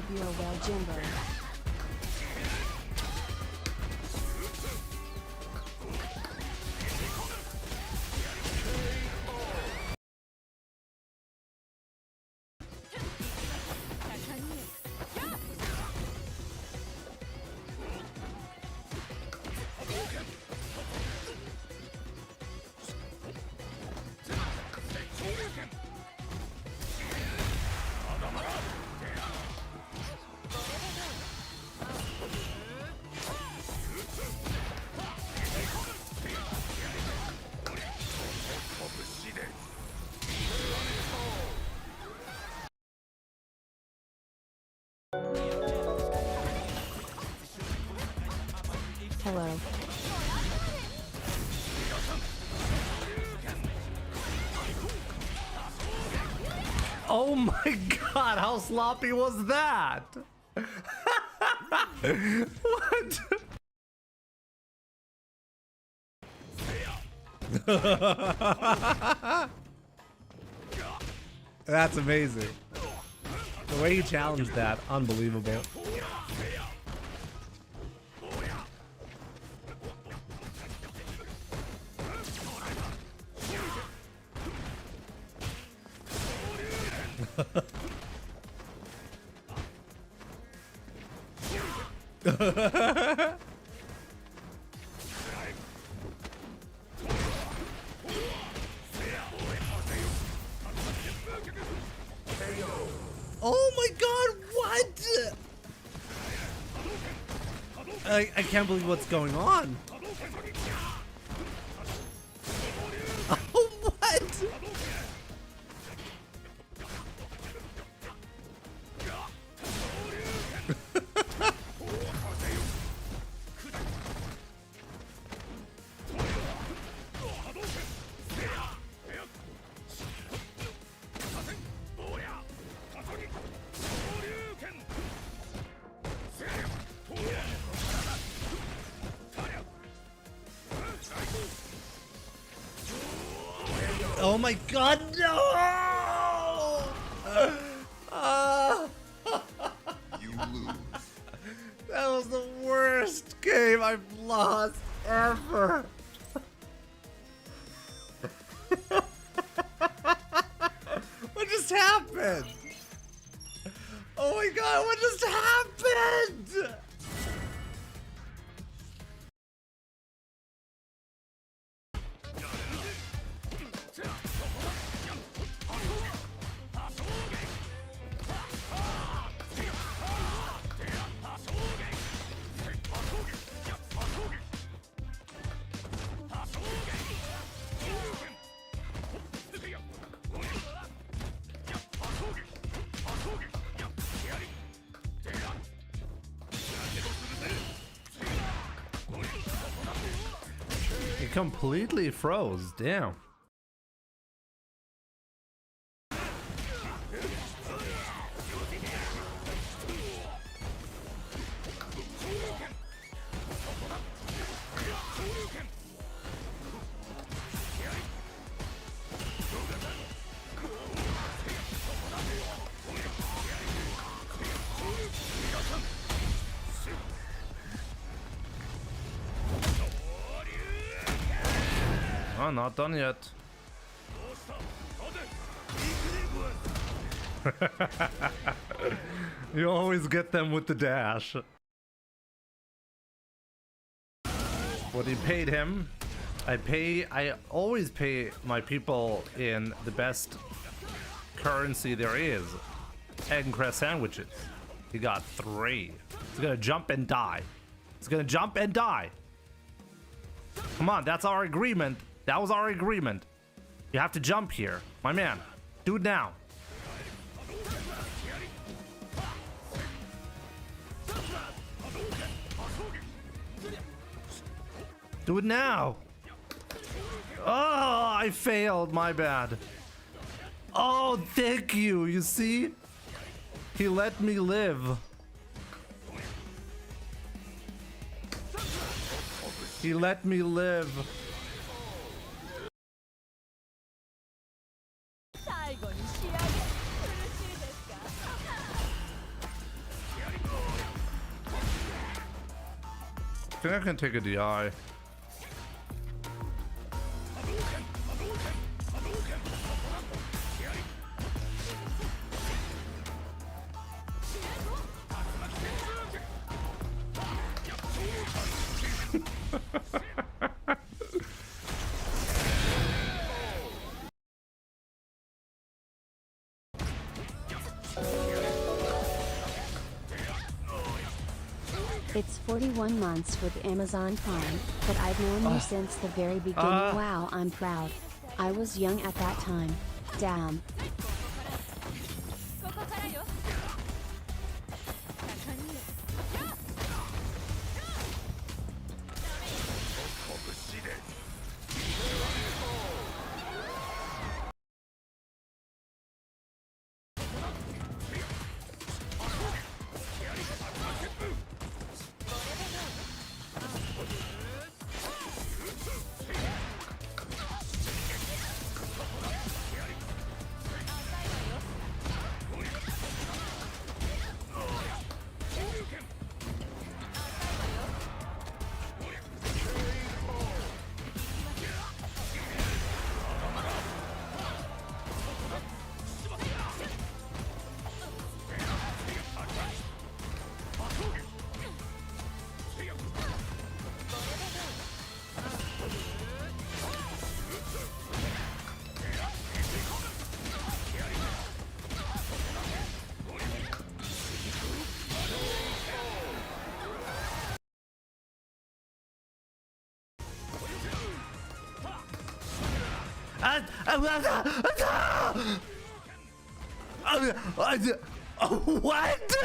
Hope you are well, Jimbo. Hello. Oh my god, how sloppy was that? What? That's amazing. The way he challenged that, unbelievable. Oh my god, what? I can't believe what's going on. Oh, what? Oh my god, no! You lose. That was the worst game I've lost ever. What just happened? Oh my god, what just happened? It completely froze, damn. Oh, not done yet. You always get them with the dash. What he paid him, I always pay my people in the best currency there is. Egg and cress sandwiches. He got 3. He's gonna jump and die. He's gonna jump and die. Come on, that's our agreement. That was our agreement. You have to jump here. My man, do it now. Do it now. Oh, I failed. My bad. Oh, thank you. You see? He let me live. He let me live. think I can take a DI. It's 41 months with Amazon Prime, but I've known you since the very beginning. Wow, I'm proud. I was young at that time. Damn. What?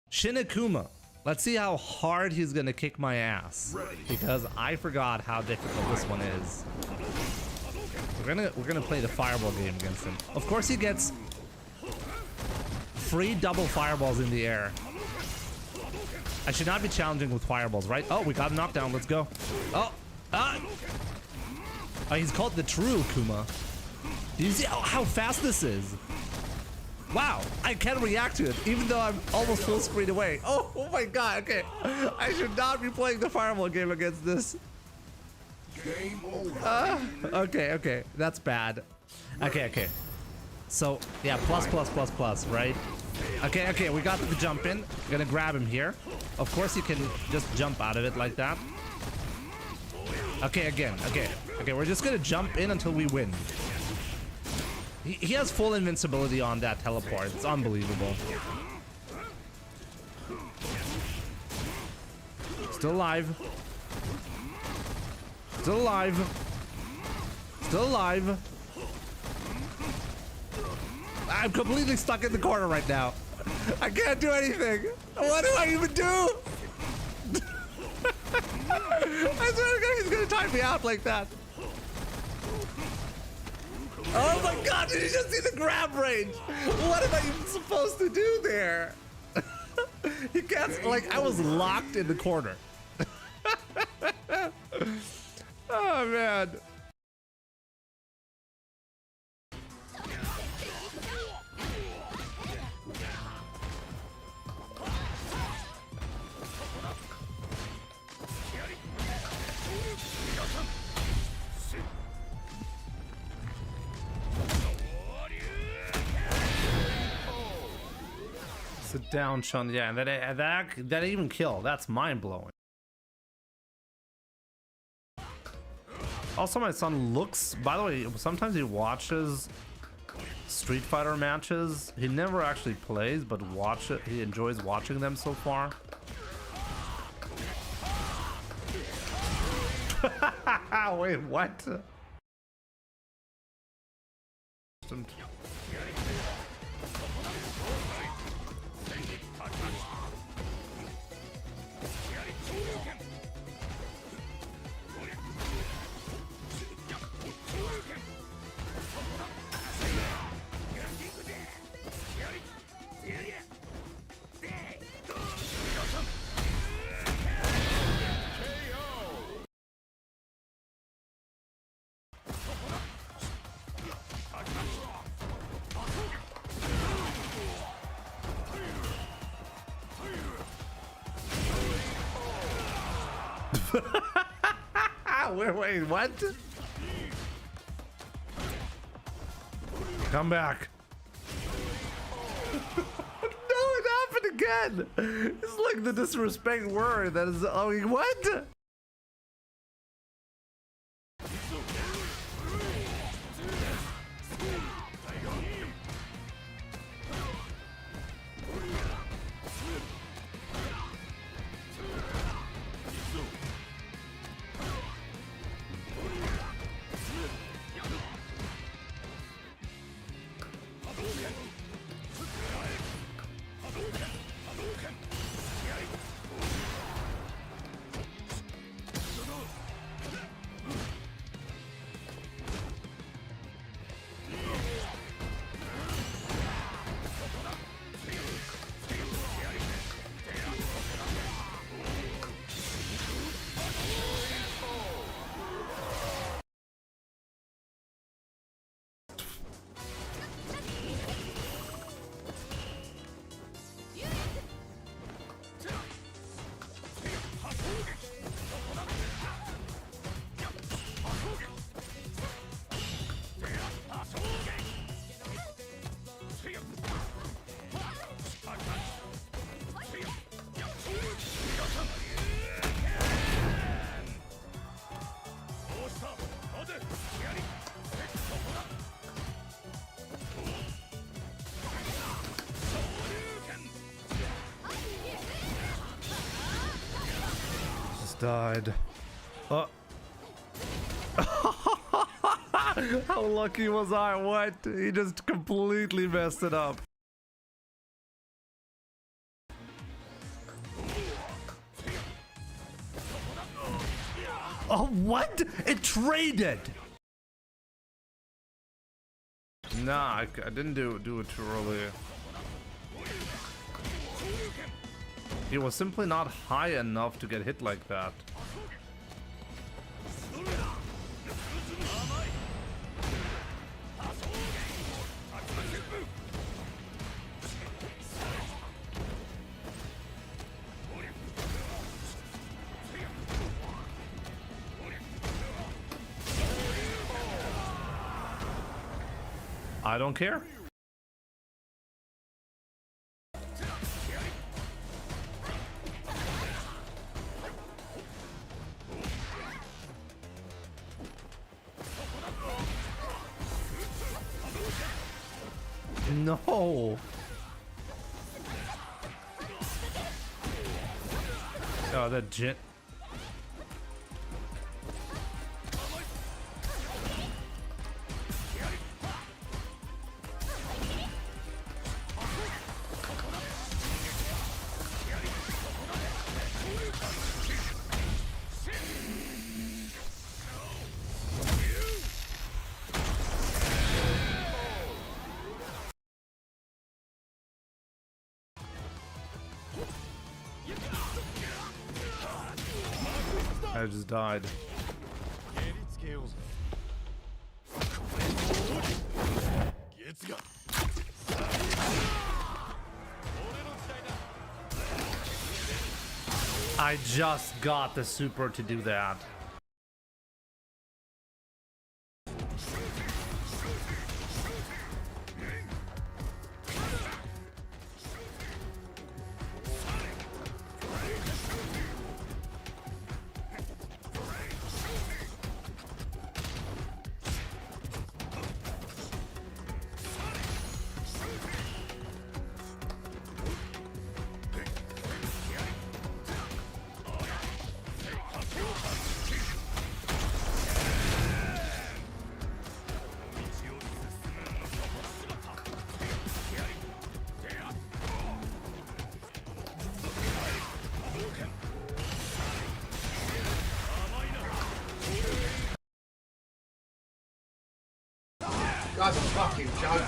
Shin Akuma. Let's see how hard he's gonna kick my ass, because I forgot how difficult this one is. We're gonna play the fireball game against him. Of course he gets free double fireballs in the air. I should not be challenging with fireballs, right? Oh, we got a knockdown. Let's go. Oh, he's called the true Akuma. Do you see how fast this is? Wow, I can react to it, even though I'm almost full screen away. Oh my god, okay. I should not be playing the fireball game against this. Game over. Okay, that's bad. Okay. So, yeah, plus, right? Okay, we got the jump in. Gonna grab him here. Of course you can just jump out of it like that. Okay, again, okay, we're just gonna jump in until we win. He has full invincibility on that teleport. It's unbelievable. Still alive. Still alive. Still alive. I'm completely stuck in the corner right now. I can't do anything. What do I even do? I swear to God, he's gonna time me out like that. Oh my god, did you just see the grab range? What am I even supposed to do there? You can't, like, I was locked in the corner. Oh man. Sit down, Sean. Yeah, that even kill. That's mind blowing. Also, my son looks. By the way, sometimes he watches Street Fighter matches. He never actually plays, but watch it. He enjoys watching them so far. Wait, what? Wait, what? Come back. No, it happened again. It's like the disrespect word that is. Oh, what? Died. How lucky was I? What? He just completely messed it up. Oh, what? It traded. Nah, I didn't do it too early. He was simply not high enough to get hit like that. I don't care. No. Oh, that jet. I just died. I just got the super to do that. That's a fucking joke.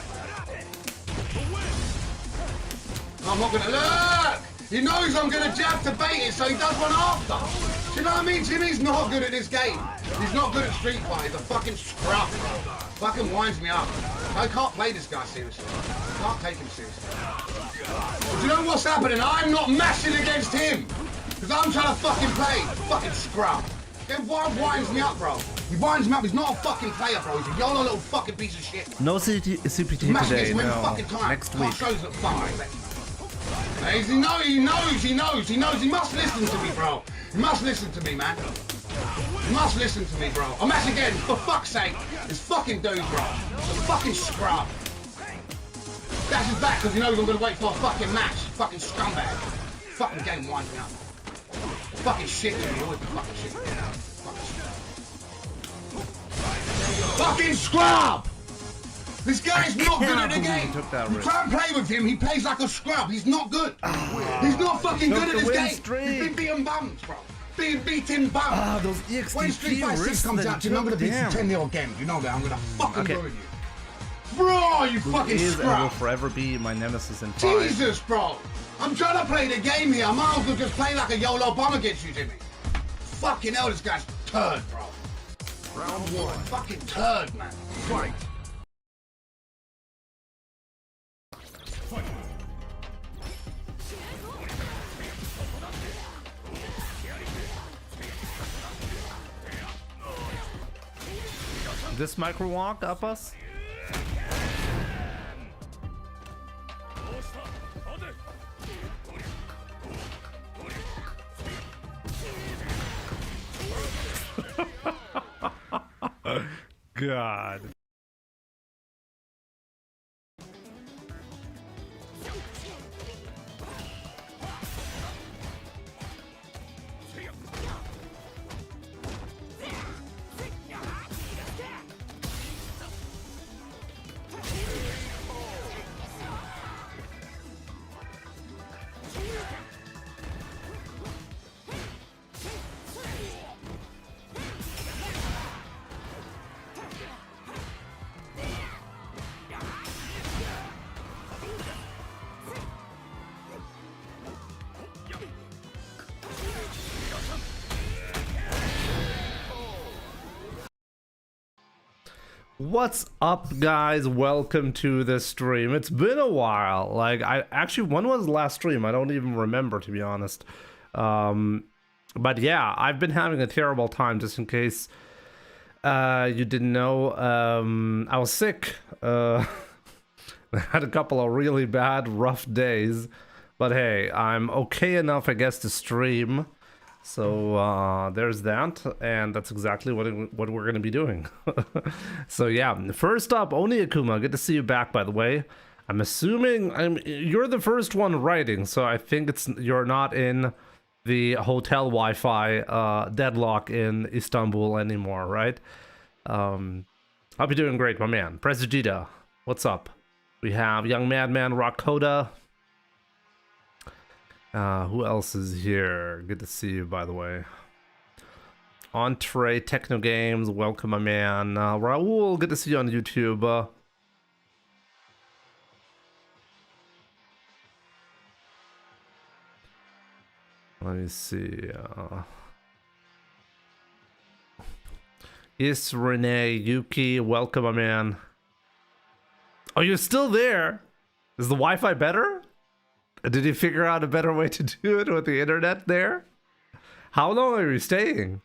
I'm not gonna look! He knows I'm gonna jab to bait it, so he does one after. Do you know what I mean? Jimmy's not good at this game. He's not good at Street Fighter. He's a fucking scrub, bro. Fucking winds me up. I can't play this guy seriously. I can't take him seriously. Do you know what's happening? I'm not mashing against him. Because Because I'm trying to fucking play. Fucking scrub. Then why winds me up, bro? He winds me up. He's not a fucking player, bro. He's a YOLO little fucking piece of shit. No CPT today, no. Next week. Shows that he knows. He must listen to me, bro. He must listen to me, man. He must listen to me, bro. I'm at again, for fuck's sake. This fucking dude, bro. The fucking scrub. That's his back because he knows I'm gonna wait for a fucking match. Fucking scumbag. Fucking game winds me up. Fucking shit to me. Always the fucking shit. Fucking scrub! This guy's not good at the game. You try and play with him, he plays like a scrub. He's not good. He's not fucking good at this game. He's been beating bums, bro. Being beaten bums. Those EXT when Street Fighter 6 comes out, I'm gonna beat you 10-0 again. You know that. I'm gonna fucking ruin you. Bro, you fucking scrub. Will forever be my nemesis in 5. Jesus, bro. I'm trying to play the game here. I might as well just play like a YOLO bomb against you, Jimmy. Fucking hell, this guy's turd, bro. Round 1. Fucking turd, man. Fight. This micro walk up us? God. What's up, guys? Welcome to the stream. It's been a while. Like, when was the last stream? I don't even remember, to be honest. But yeah, I've been having a terrible time, just in case you didn't know. I was sick. I had a couple of really bad, rough days. But hey, I'm okay enough, I guess, to stream. So there's that, and that's exactly what we're going to be doing. So yeah, first up, only Akuma. Good to see you back, by the way. I'm assuming you're the first one writing, so I think you're not in the hotel Wi-Fi deadlock in Istanbul anymore, right? I'll be doing great, my man. Presagita, what's up? We have Young Madman, Rakota. Who else is here? Good to see you, by the way. Entree, Techno Games, welcome, my man. Raul, good to see you on YouTube. Let me see. Yes, Renee, Yuki, welcome, my man. Oh, you're still there? Is the Wi-Fi better? Did you figure out a better way to do it with the internet there? How long are you staying?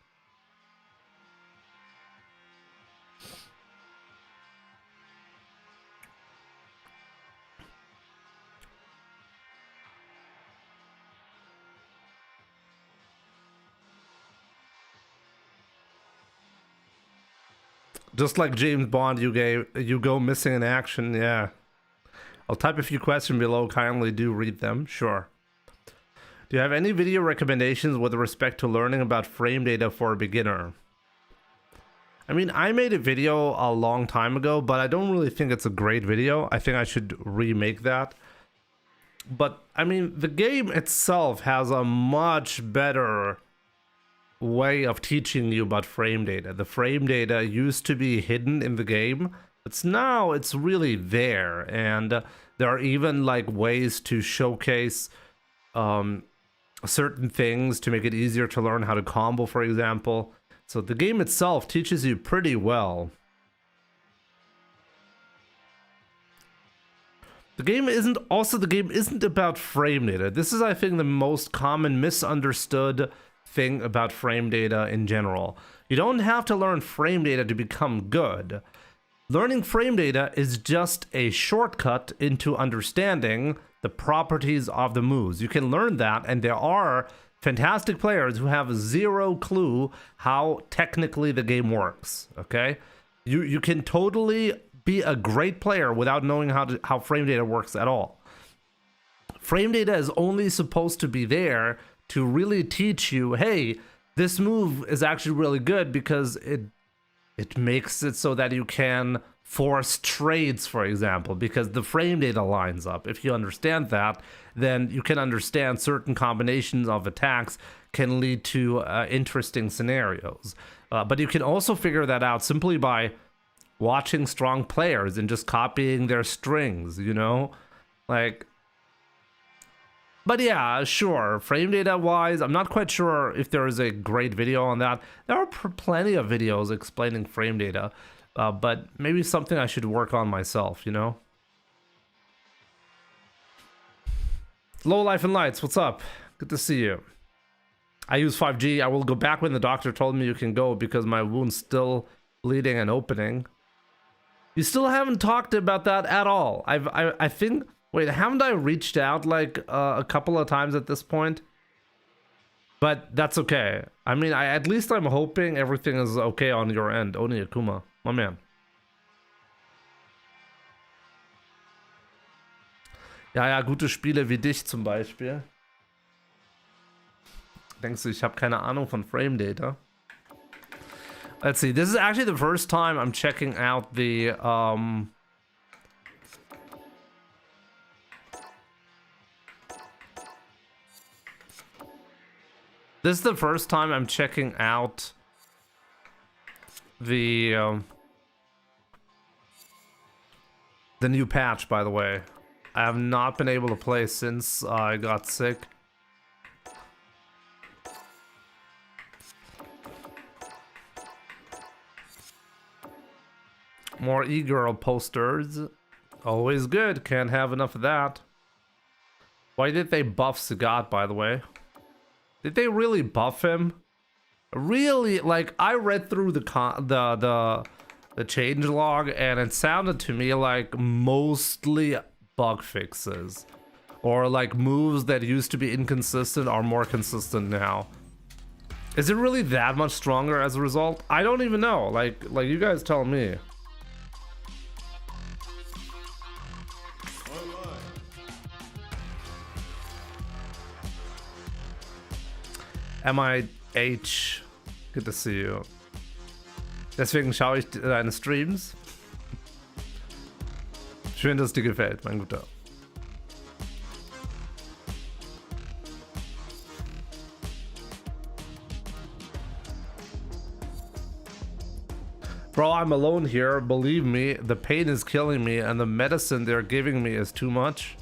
Just like James Bond, you go missing in action, yeah. I'll type a few questions below, kindly do read them, sure. Do you have any video recommendations with respect to learning about frame data for a beginner? I mean, I made a video a long time ago, but I don't really think it's a great video. I think I should remake that. But, I mean, the game itself has a much better way of teaching you about frame data. The frame data used to be hidden in the game. Now it's really there, and there are even like ways to showcase certain things to make it easier to learn how to combo, for example. So the game itself teaches you pretty well. The game isn't about frame data. This is, I think, the most common misunderstood thing about frame data in general. You don't have to learn frame data to become good. Learning frame data is just a shortcut into understanding the properties of the moves. You can learn that, and there are fantastic players who have zero clue how technically the game works, okay? You can totally be a great player without knowing how frame data works at all. Frame data is only supposed to be there to really teach you, hey, this move is actually really good because it makes it so that you can force trades, for example, because the frame data lines up. If you understand that, then you can understand certain combinations of attacks can lead to interesting scenarios. But you can also figure that out simply by watching strong players and just copying their strings, you know? Like, but yeah, sure, frame data wise, I'm not quite sure if there is a great video on that. There are plenty of videos explaining frame data, but maybe something I should work on myself, you know? Low Life and Lights, what's up? Good to see you. I use 5G. I will go back when the doctor told me you can go because my wound's still bleeding and opening. You still haven't talked about that at all. I think, wait, haven't I reached out like a couple of times at this point? But that's okay. I mean, at least I'm hoping everything is okay on your end. Oni Akuma, my man. Ja, gute Spiele wie dich zum Beispiel. Denkst du, ich habe keine Ahnung von Frame Data? Let's see, this is actually the first time I'm checking out the, this is the first time I'm checking out the new patch, by the way. I have not been able to play since I got sick. More e-girl posters. Always good. Can't have enough of that. Why did they buff Sagat, by the way? Did they really buff him? Really, like, I read through the changelog and it sounded to me like mostly bug fixes. Or like moves that used to be inconsistent are more consistent now. Is it really that much stronger as a result? I don't even know. Like you guys tell me. MIH, good to see you. Deswegen schaue ich deine Streams. Schön, dass es dir gefällt, mein Guter. Bro, I'm alone here. Believe me, the pain is killing me and the medicine they're giving me is too much.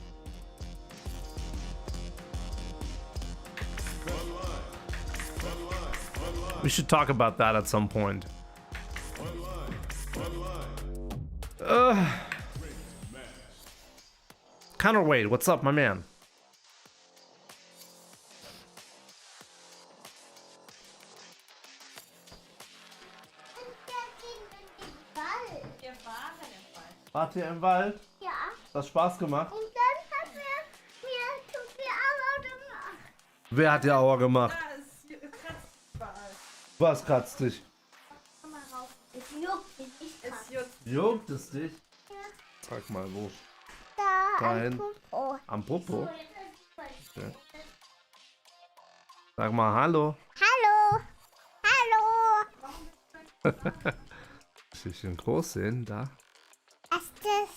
We should talk about that at some point. Counterweight, what's up, my man? Wart ihr im Wald? Ja. Hat Spaß gemacht? Und dann hat mir tut die Aua gemacht. Wer hat die Aua gemacht? Es kratzt bald. Was kratzt dich? Komm mal rauf. Es juckt mich nicht. Es juckt. Juckt es dich? Ja. Sag mal, wo? Da Dahin. am Popo. Am Popo? Okay. Sag mal Hallo. Hallo. Hallo. Bisschen groß sehen, da. Aste.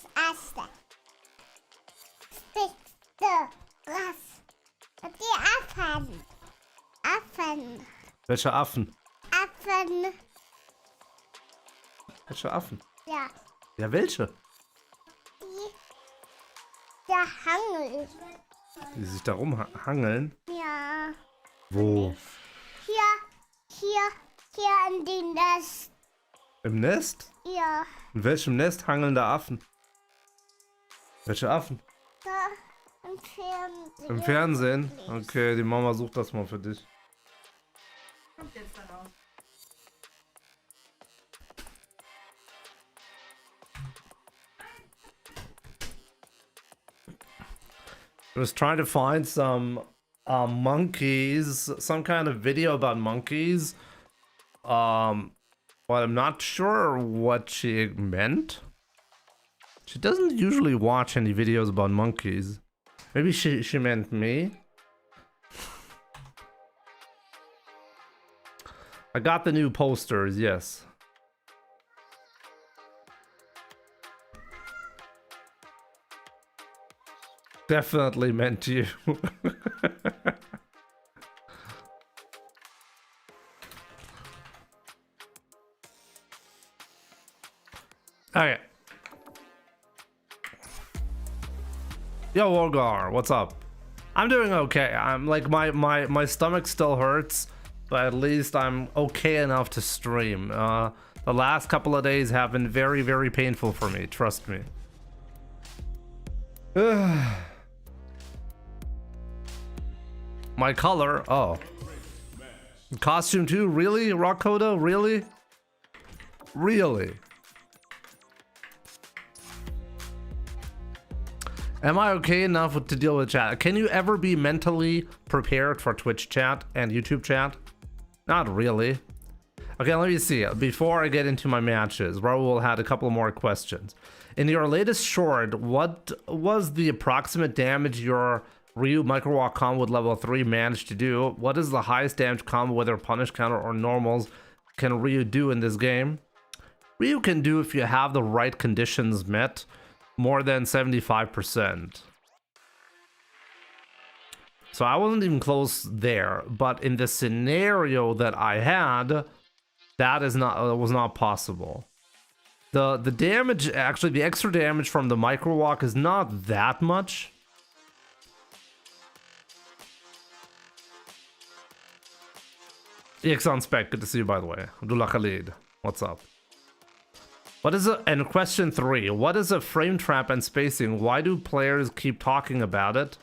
Spitze. Was? Und die Affen. Welche Affen? Affen. Welche Affen? Ja. Ja, welche? Der Hangel. Die sich da rumhangeln? Ja. Wo? Hier in dem Nest. Im Nest? Ja. In welchem Nest hangeln da Affen? Welche Affen? Im Fernsehen. Im Fernsehen? Okay, die Mama sucht das mal für dich. Kommt jetzt dann auch. I was trying to find some monkeys, some kind of video about monkeys. But I'm not sure what she meant. She doesn't usually watch any videos about monkeys. Maybe she meant me. I got the new posters, yes. Definitely meant you. Okay. Yo, Wargar, what's up? I'm doing okay. I'm like my stomach still hurts, but at least I'm okay enough to stream. The last couple of days have been very, very painful for me. Trust me. My color. Oh. Costume too? Really? Rockoda? Really? Really? Am I okay enough to deal with chat? Can you ever be mentally prepared for Twitch chat and YouTube chat? Not really. Okay, let me see. Before I get into my matches, Raul had a couple more questions. In your latest short, what was the approximate damage your Ryu micro-walk combo with level 3 managed to do? What is the highest damage combo, whether punish counter or normals, can Ryu do in this game? Ryu can do, if you have the right conditions met, more than 75%. So I wasn't even close there, but in the scenario that I had, that was not possible. The damage, actually the extra damage from the micro walk is not that much. Ixon Spec, good to see you by the way. Abdullah Khalid, what's up? What is it? And question 3, what is a frame trap and spacing? Why do players keep talking about it?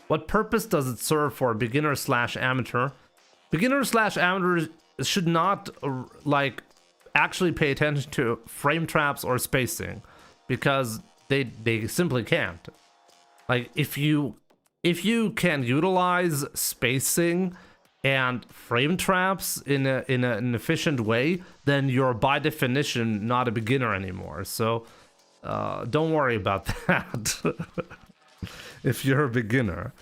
What purpose does it serve for beginner / amateur? Beginner / amateur should not like actually pay attention to frame traps or spacing, because they simply can't. Like if you can utilize spacing and frame traps in an efficient way, then you're by definition not a beginner anymore. So don't worry about that. If you're a beginner.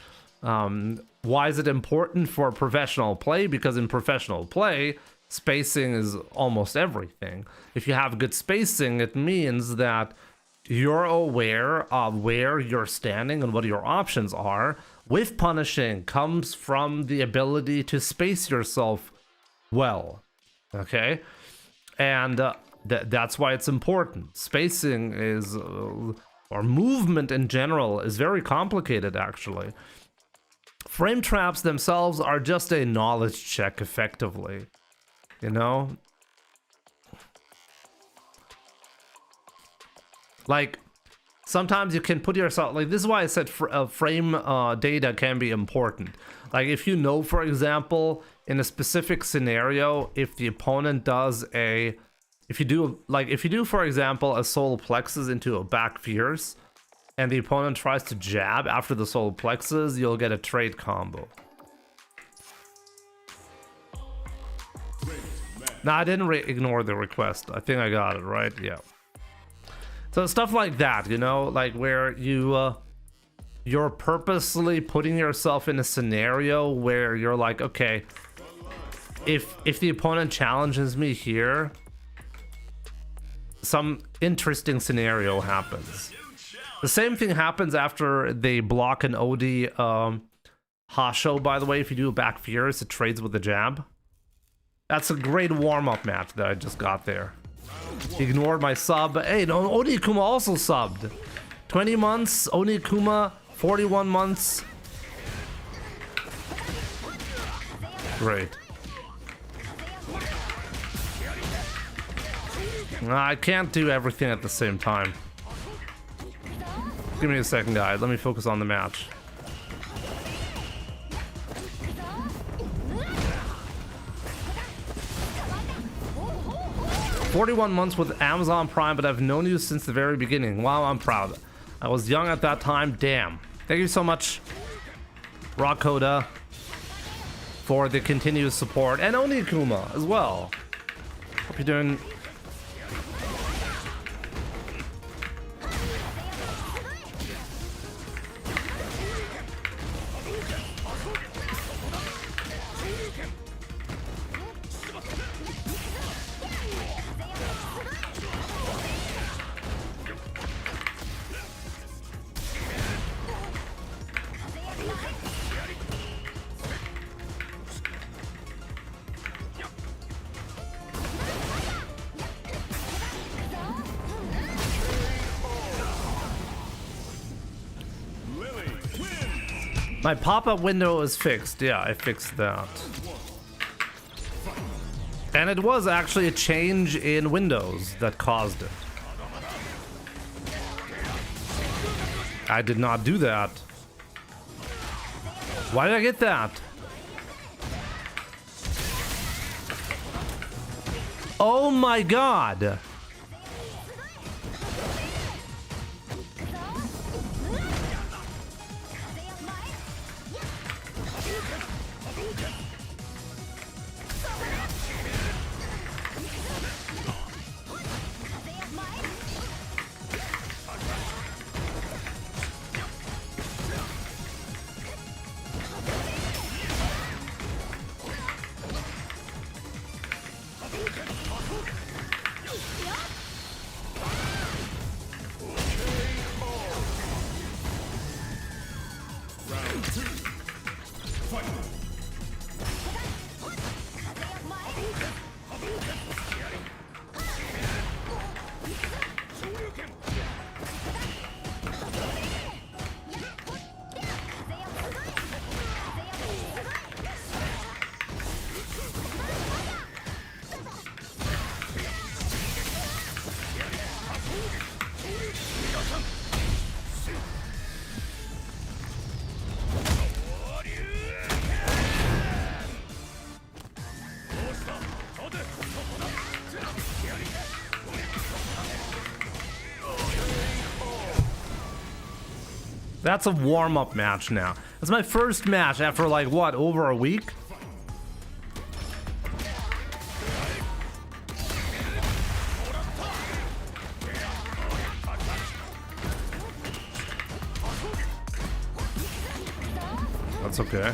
Why is it important for professional play? Because in professional play, spacing is almost everything. If you have good spacing, it means that you're aware of where you're standing and what your options are. With punishing comes from the ability to space yourself well, okay? And that's why it's important. Spacing is, or movement in general, is very complicated actually. Frame traps themselves are just a knowledge check effectively, you know? Like, sometimes you can put yourself, like, this is why I said frame data can be important. Like, if you know, for example, in a specific scenario, if the opponent does if you do, for example, a solar plexus into a back fierce, and the opponent tries to jab after the solar plexus, you'll get a trade combo. Nah, I didn't ignore the request. I think I got it, right? Yeah. So stuff like that, you know, like where you're purposely putting yourself in a scenario where you're like, okay, if the opponent challenges me here, some interesting scenario happens. The same thing happens after they block an OD Hasho, by the way. If you do a back fierce, it trades with the jab. That's a great warm-up match that I just got there. Ignored my sub. Hey, no, Akuma also subbed. 20 months, Akuma, 41 months. Great. I can't do everything at the same time. Give me a second, guys. Let me focus on the match. "41 months with Amazon Prime, but I've known you since the very beginning. Wow, I'm proud. I was young at that time. Damn." Thank you so much, Rockoda, for the continuous support, and Oni Akuma as well. Hope you're doing. My pop-up window is fixed. Yeah, I fixed that. And it was actually a change in Windows that caused it. I did not do that. Why did I get that? Oh my god! That's a warm-up match now. That's my first match after like what, over a week? That's okay.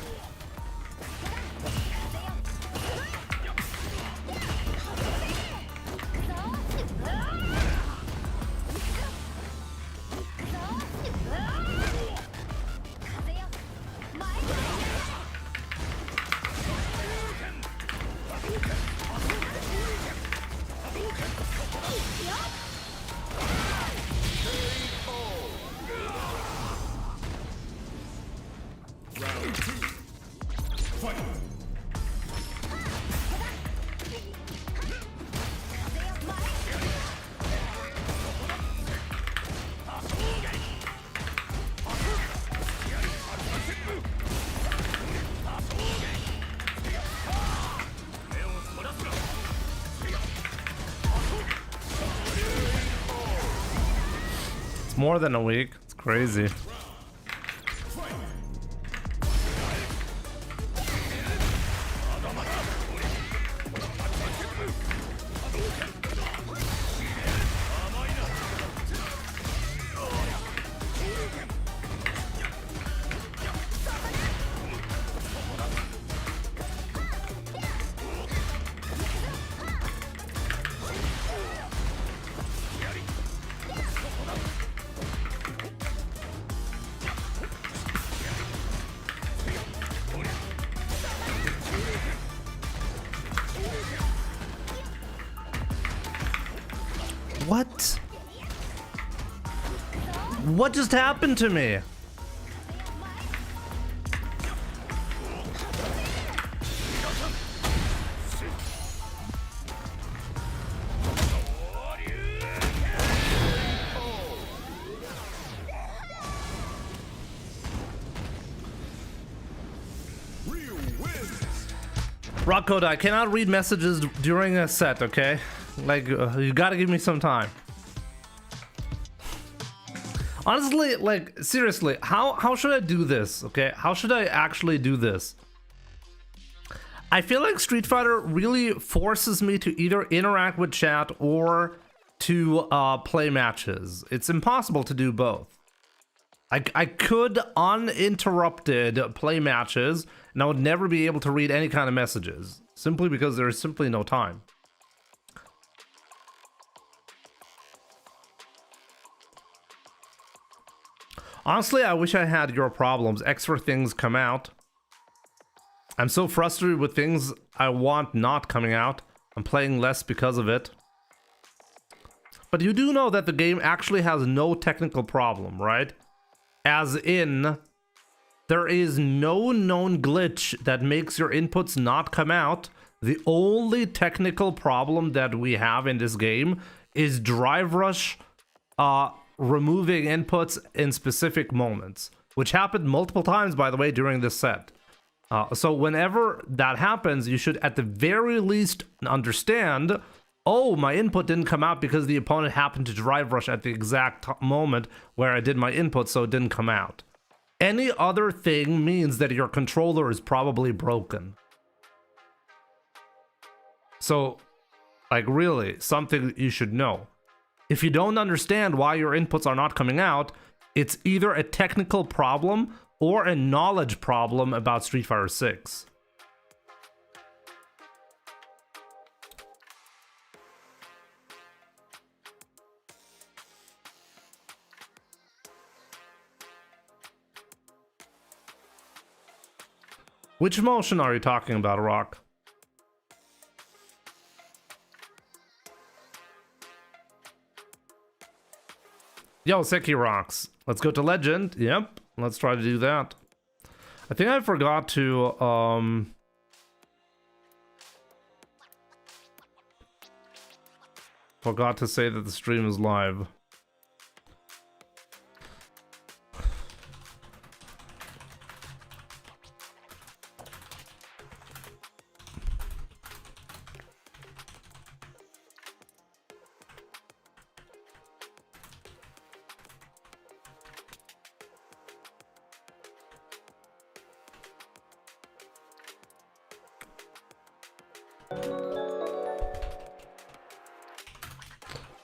More than a week. It's crazy. What? What just happened to me? Rockcode, I cannot read messages during a set, okay? Like, you gotta give me some time. Honestly, like, seriously, how should I do this, okay? How should I actually do this? I feel like Street Fighter really forces me to either interact with chat or to play matches. It's impossible to do both. I could uninterrupted play matches, and I would never be able to read any kind of messages, simply because there is simply no time. Honestly, I wish I had your problems. Extra things come out. I'm so frustrated with things I want not coming out. I'm playing less because of it. But you do know that the game actually has no technical problem, right? As in, there is no known glitch that makes your inputs not come out. The only technical problem that we have in this game is Drive Rush removing inputs in specific moments, which happened multiple times, by the way, during this set. So whenever that happens, you should at the very least understand, oh, my input didn't come out because the opponent happened to Drive Rush at the exact moment where I did my input, so it didn't come out. Any other thing means that your controller is probably broken. So, like, really, something you should know. If you don't understand why your inputs are not coming out, it's either a technical problem or a knowledge problem about Street Fighter 6. Which motion are you talking about, Rock? Yo, Seki rocks. Let's go to Legend. Yep, let's try to do that. I think I forgot to say that the stream is live.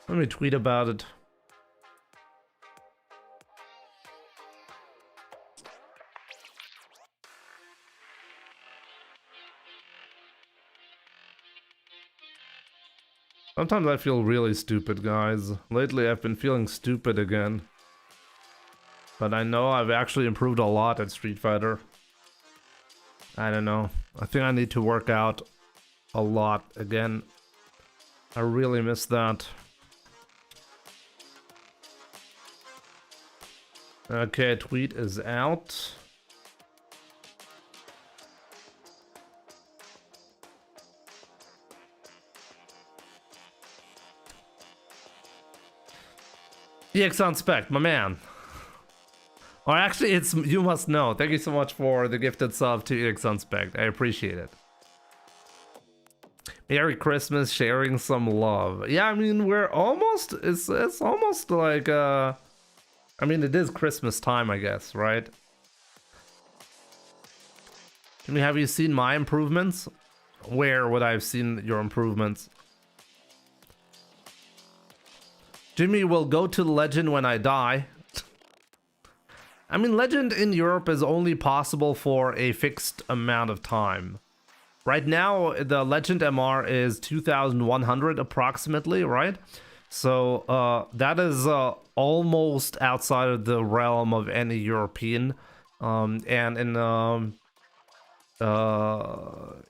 Let me tweet about it. Sometimes I feel really stupid, guys. Lately I've been feeling stupid again. But I know I've actually improved a lot at Street Fighter. I don't know. I think I need to work out a lot again. I really miss that. Okay, tweet is out. EX on spec, my man. Or actually, it's You Must Know. Thank you so much for the gifted sub to EX on spec. I appreciate it. Merry Christmas, sharing some love. Yeah, I mean, we're almost, it's almost like, I mean, it is Christmas time, I guess, right? Jimmy, have you seen my improvements? Where would I have seen your improvements? Jimmy will go to Legend when I die. I mean, Legend in Europe is only possible for a fixed amount of time. Right now, the Legend MR is 2,100 approximately, right? So that is almost outside of the realm of any European. And in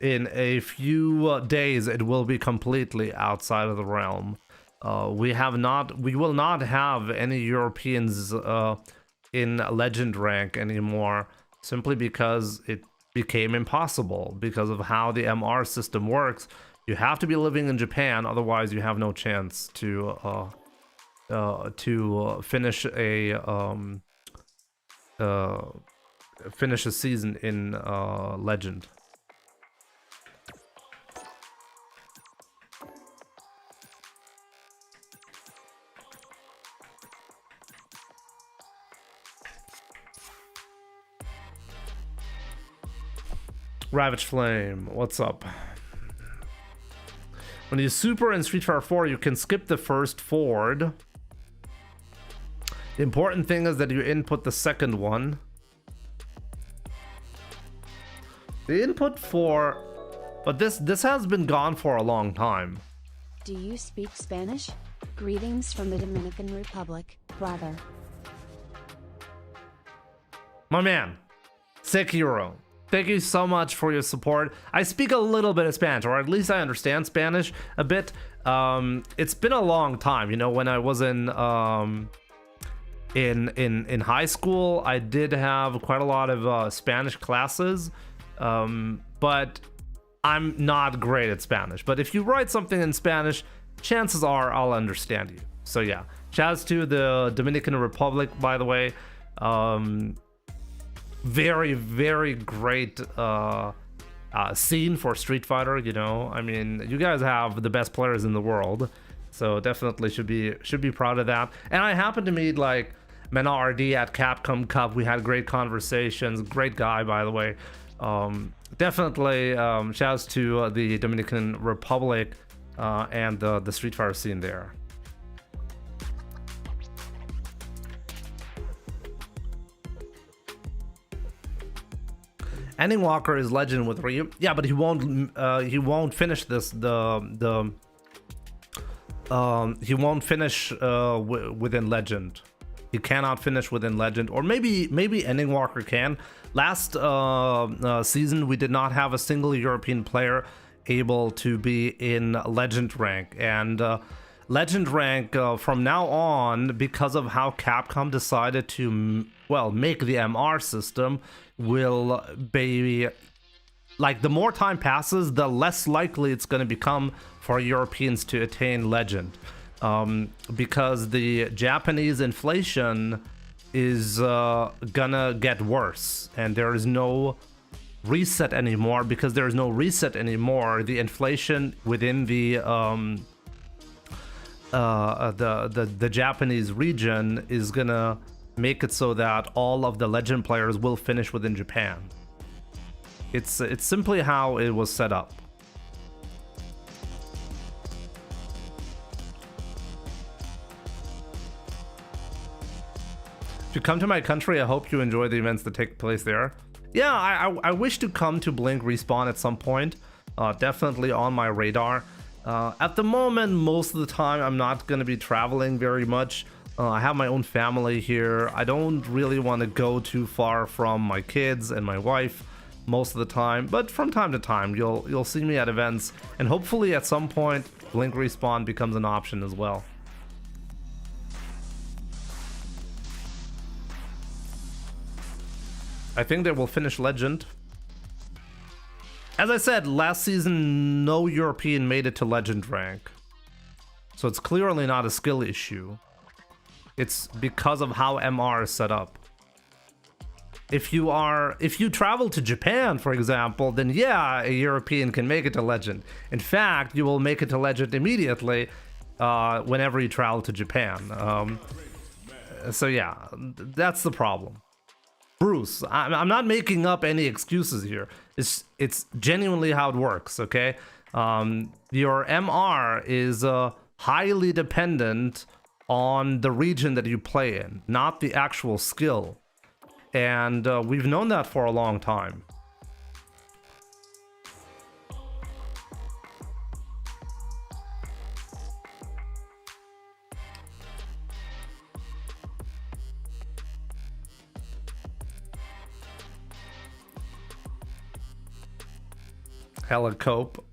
a few days, it will be completely outside of the realm. We will not have any Europeans in Legend rank anymore, simply because it became impossible because of how the MR system works. You have to be living in Japan, otherwise you have no chance to finish a season in Legend. Ravage Flame, what's up? When you super in Street Fighter 4, you can skip the first forward. The important thing is that you input the second one. The input for... But this has been gone for a long time. Do you speak Spanish? Greetings from the Dominican Republic, brother. My man, Sekiro, thank you so much for your support. I speak a little bit of Spanish, or at least I understand Spanish a bit. It's been a long time, you know. When I was in high school, I did have quite a lot of Spanish classes, but I'm not great at Spanish. But if you write something in Spanish, chances are I'll understand you. So yeah, shouts to the Dominican Republic, by the way. Very, very great scene for Street Fighter, you know. I mean, you guys have the best players in the world, so definitely should be proud of that. And I happened to meet like Mena RD at Capcom Cup. We had great conversations. Great guy, by the way. Definitely shouts to the Dominican Republic and the Street Fighter scene there. Ending Walker is legend with Ryu. Yeah, but he won't finish this. He won't finish within legend. He cannot finish within legend, or maybe Ending Walker can. Last season, we did not have a single European player able to be in legend rank, and legend rank from now on, because of how Capcom decided to make the MR system, will be like, the more time passes, the less likely it's going to become for Europeans to attain legend, because the Japanese inflation is gonna get worse, and there is no reset anymore. Because there is no reset anymore, the inflation within the Japanese region is gonna make it so that all of the legend players will finish within Japan. It's simply how it was set up. If you come to my country, I hope you enjoy the events that take place there. Yeah, I wish to come to Blink Respawn at some point. Definitely on my radar. At the moment, most of the time, I'm not going to be traveling very much. I have my own family here. I don't really want to go too far from my kids and my wife most of the time, but from time to time, you'll see me at events, and hopefully at some point, Blink Respawn becomes an option as well. I think they will finish Legend. As I said, last season, no European made it to Legend rank. So it's clearly not a skill issue. It's because of how MR is set up. If you travel to Japan, for example, then yeah, a European can make it to Legend. In fact, you will make it to Legend immediately whenever you travel to Japan. So yeah, that's the problem. Bruce, I'm not making up any excuses here. It's genuinely how it works, okay? Your MR is highly dependent on the region that you play in, not the actual skill. And we've known that for a long time. Helicope.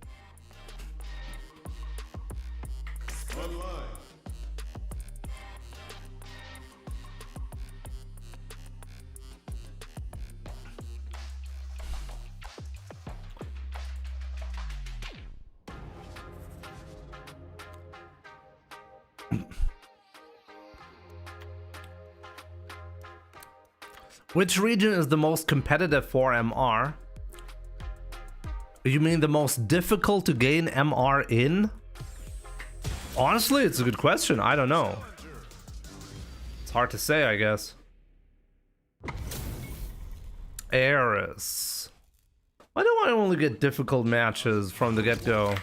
Which region is the most competitive for MR? You mean the most difficult to gain MR in? Honestly, it's a good question. I don't know. It's hard to say, I guess. Ares. Why do I only get difficult matches from the get-go?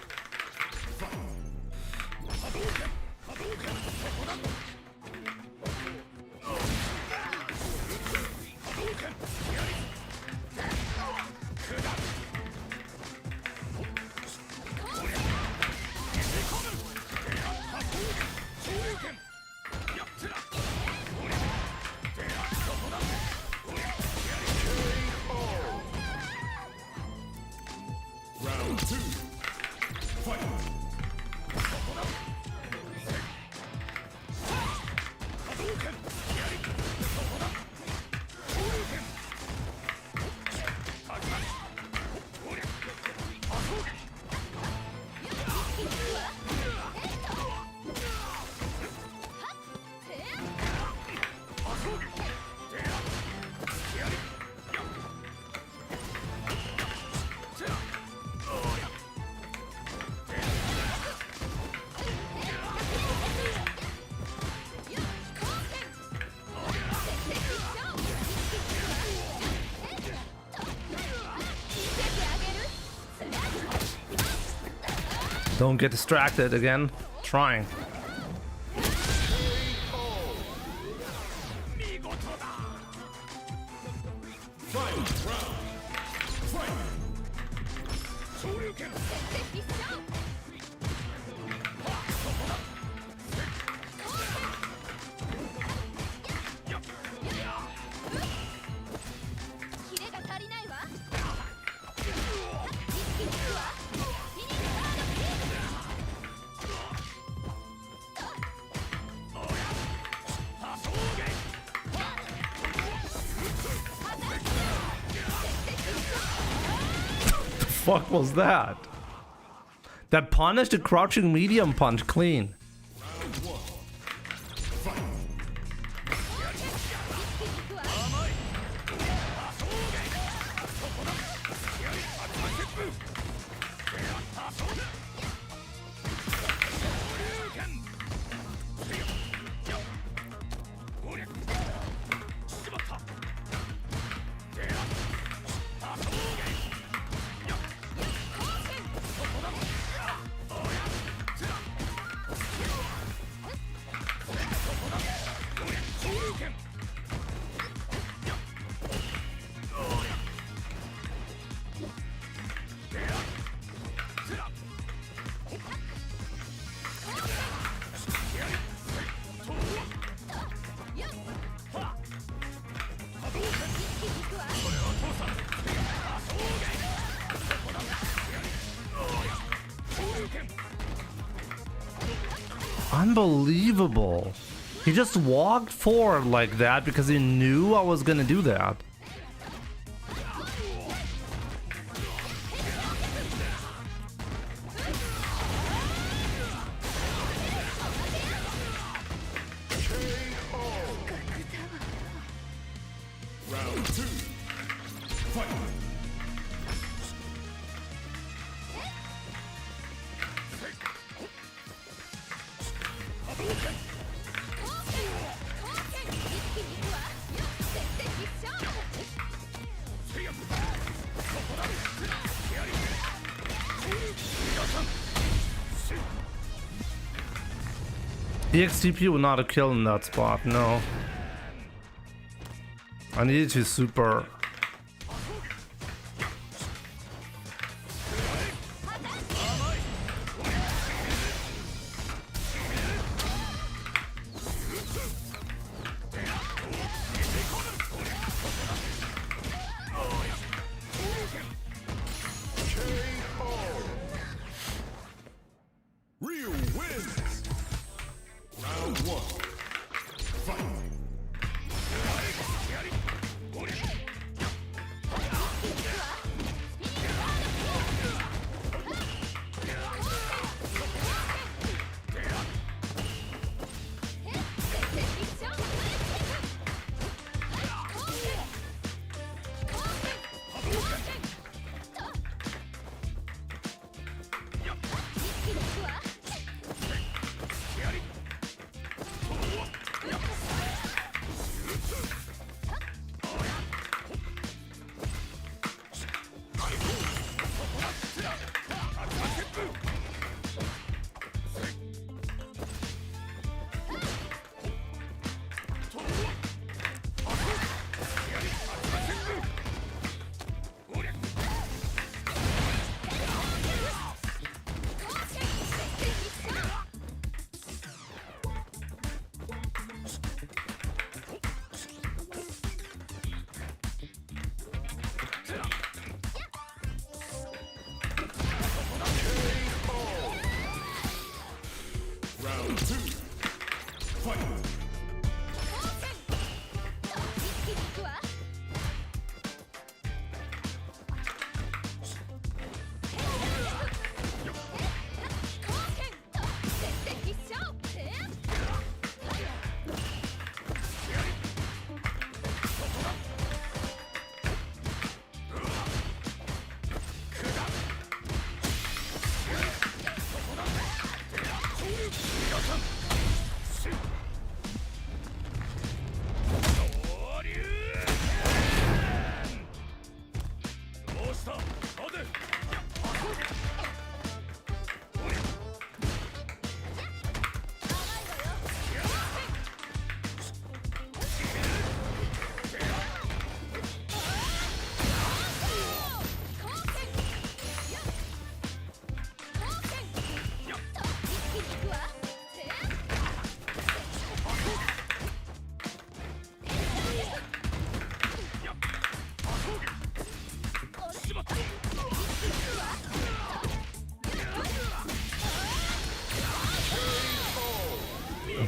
Don't get distracted again. Trying. Fuck was that? That punished the crouching medium punch clean. Unbelievable. He just walked forward like that because he knew I was gonna do that. The XTP would not have killed in that spot, no. I needed to super.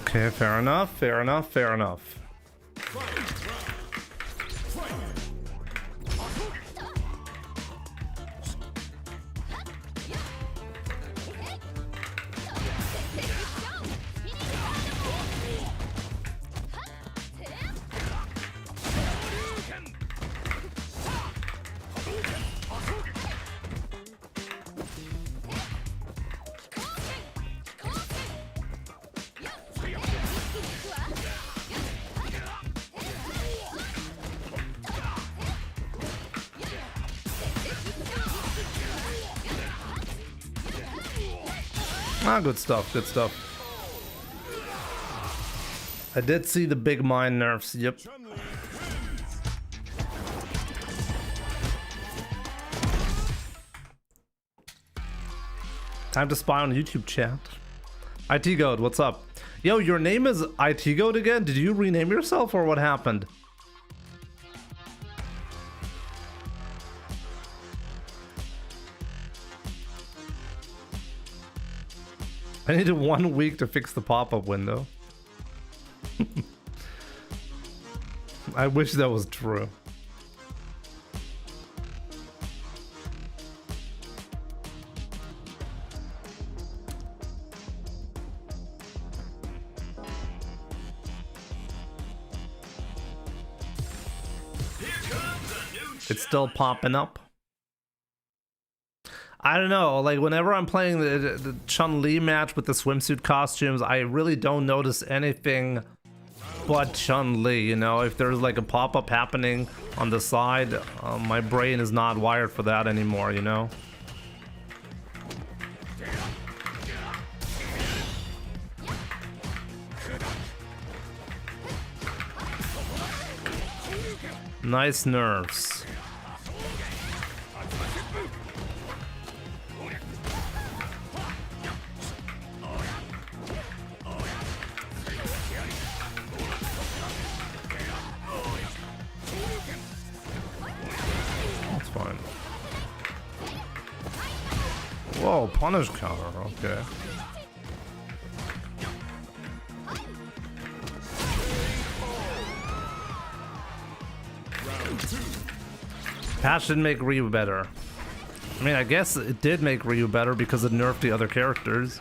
Okay, fair enough, fair enough, fair enough. Ah, good stuff, good stuff. I did see the big mind nerfs, yep. Time to spy on YouTube chat. IT Goat, what's up? Yo, your name is IT Goat again? Did you rename yourself or what happened? I needed 1 week to fix the pop-up window. I wish that was true. It's still popping up. I don't know, like whenever I'm playing the Chun-Li match with the swimsuit costumes, I really don't notice anything but Chun-Li, you know? If there's like a pop-up happening on the side, my brain is not wired for that anymore, you know? Nice nerves. Whoa, punish counter, okay. Patch didn't make Ryu better. I mean, I guess it did make Ryu better because it nerfed the other characters.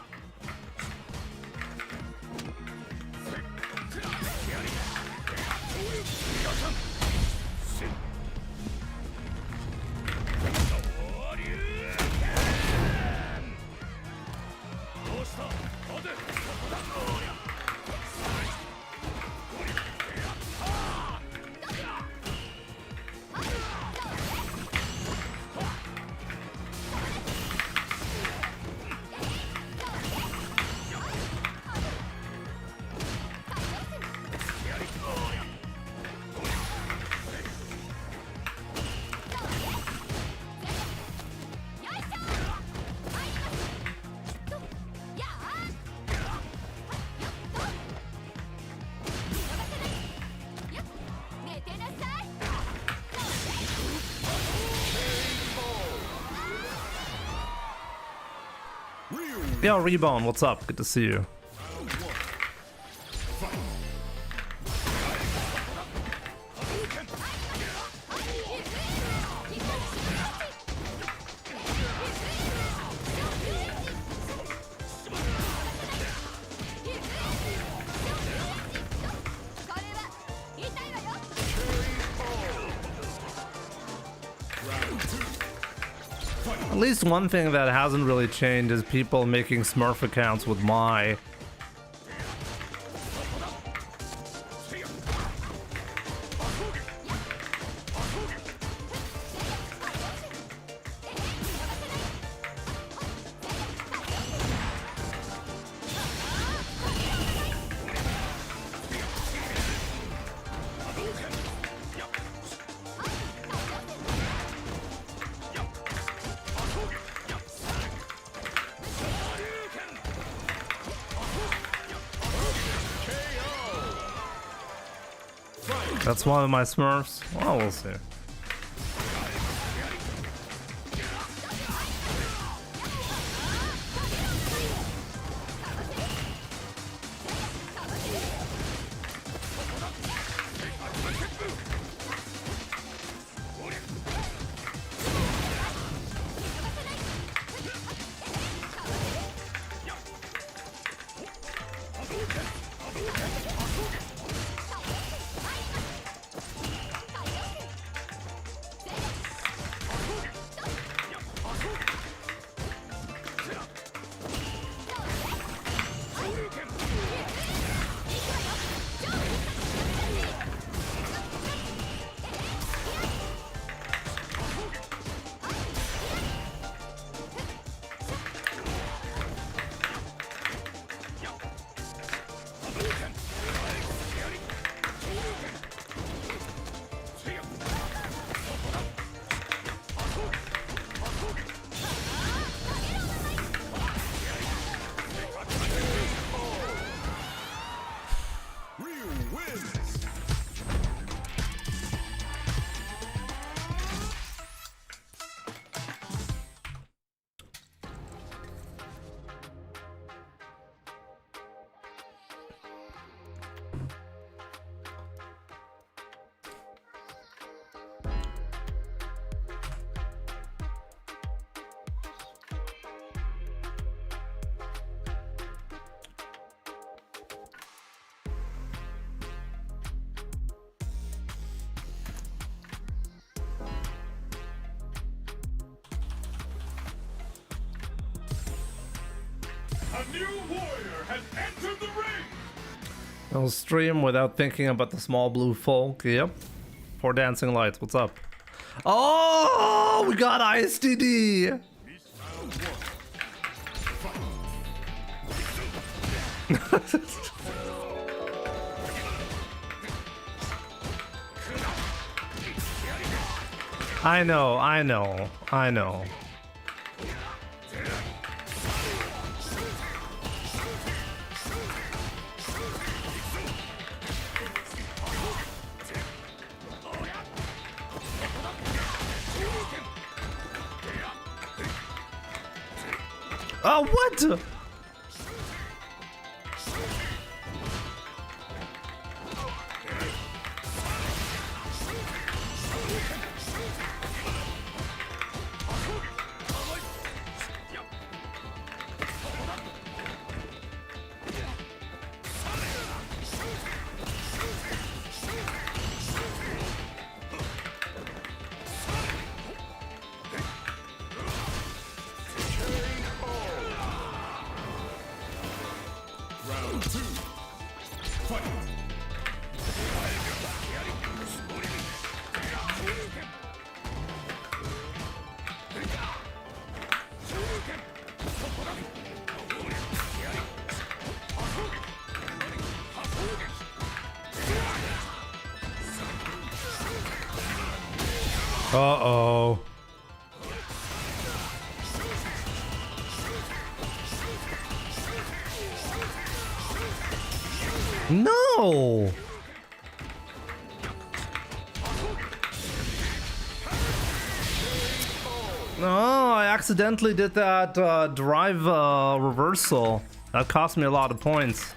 Yo, Reborn, what's up? Good to see you. At least one thing that hasn't really changed is people making Smurf accounts with my. That's one of my Smurfs. Well, we'll see. I'll stream without thinking about the small blue folk. Yep. For dancing lights. What's up? Oh, we got ISTD. I know. Oh, what? Uh-oh. No! No, I accidentally did that drive reversal. That cost me a lot of points.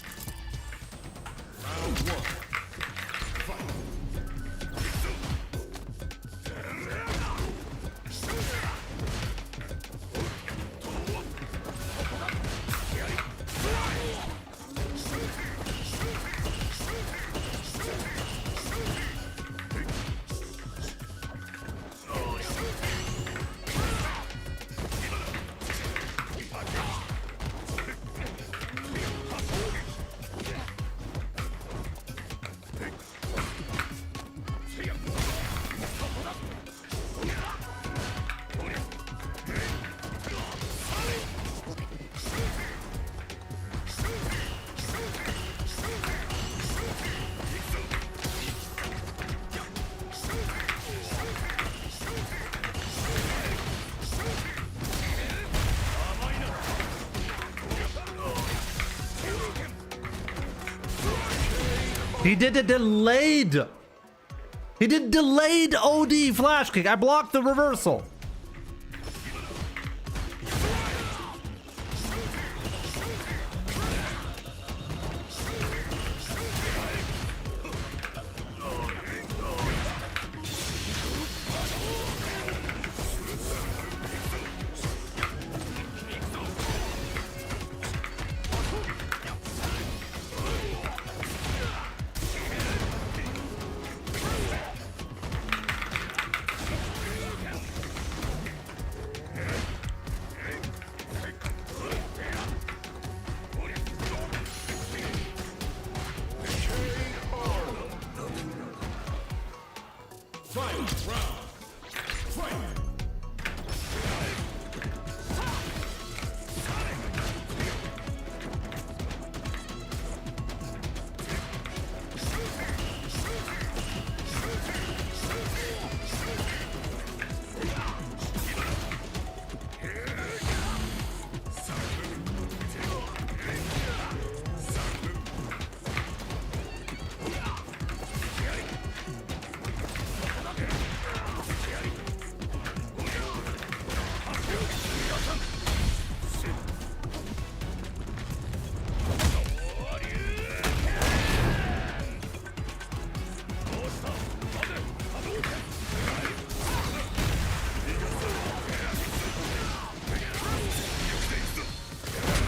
He did a delayed. He did delayed OD flash kick. I blocked the reversal.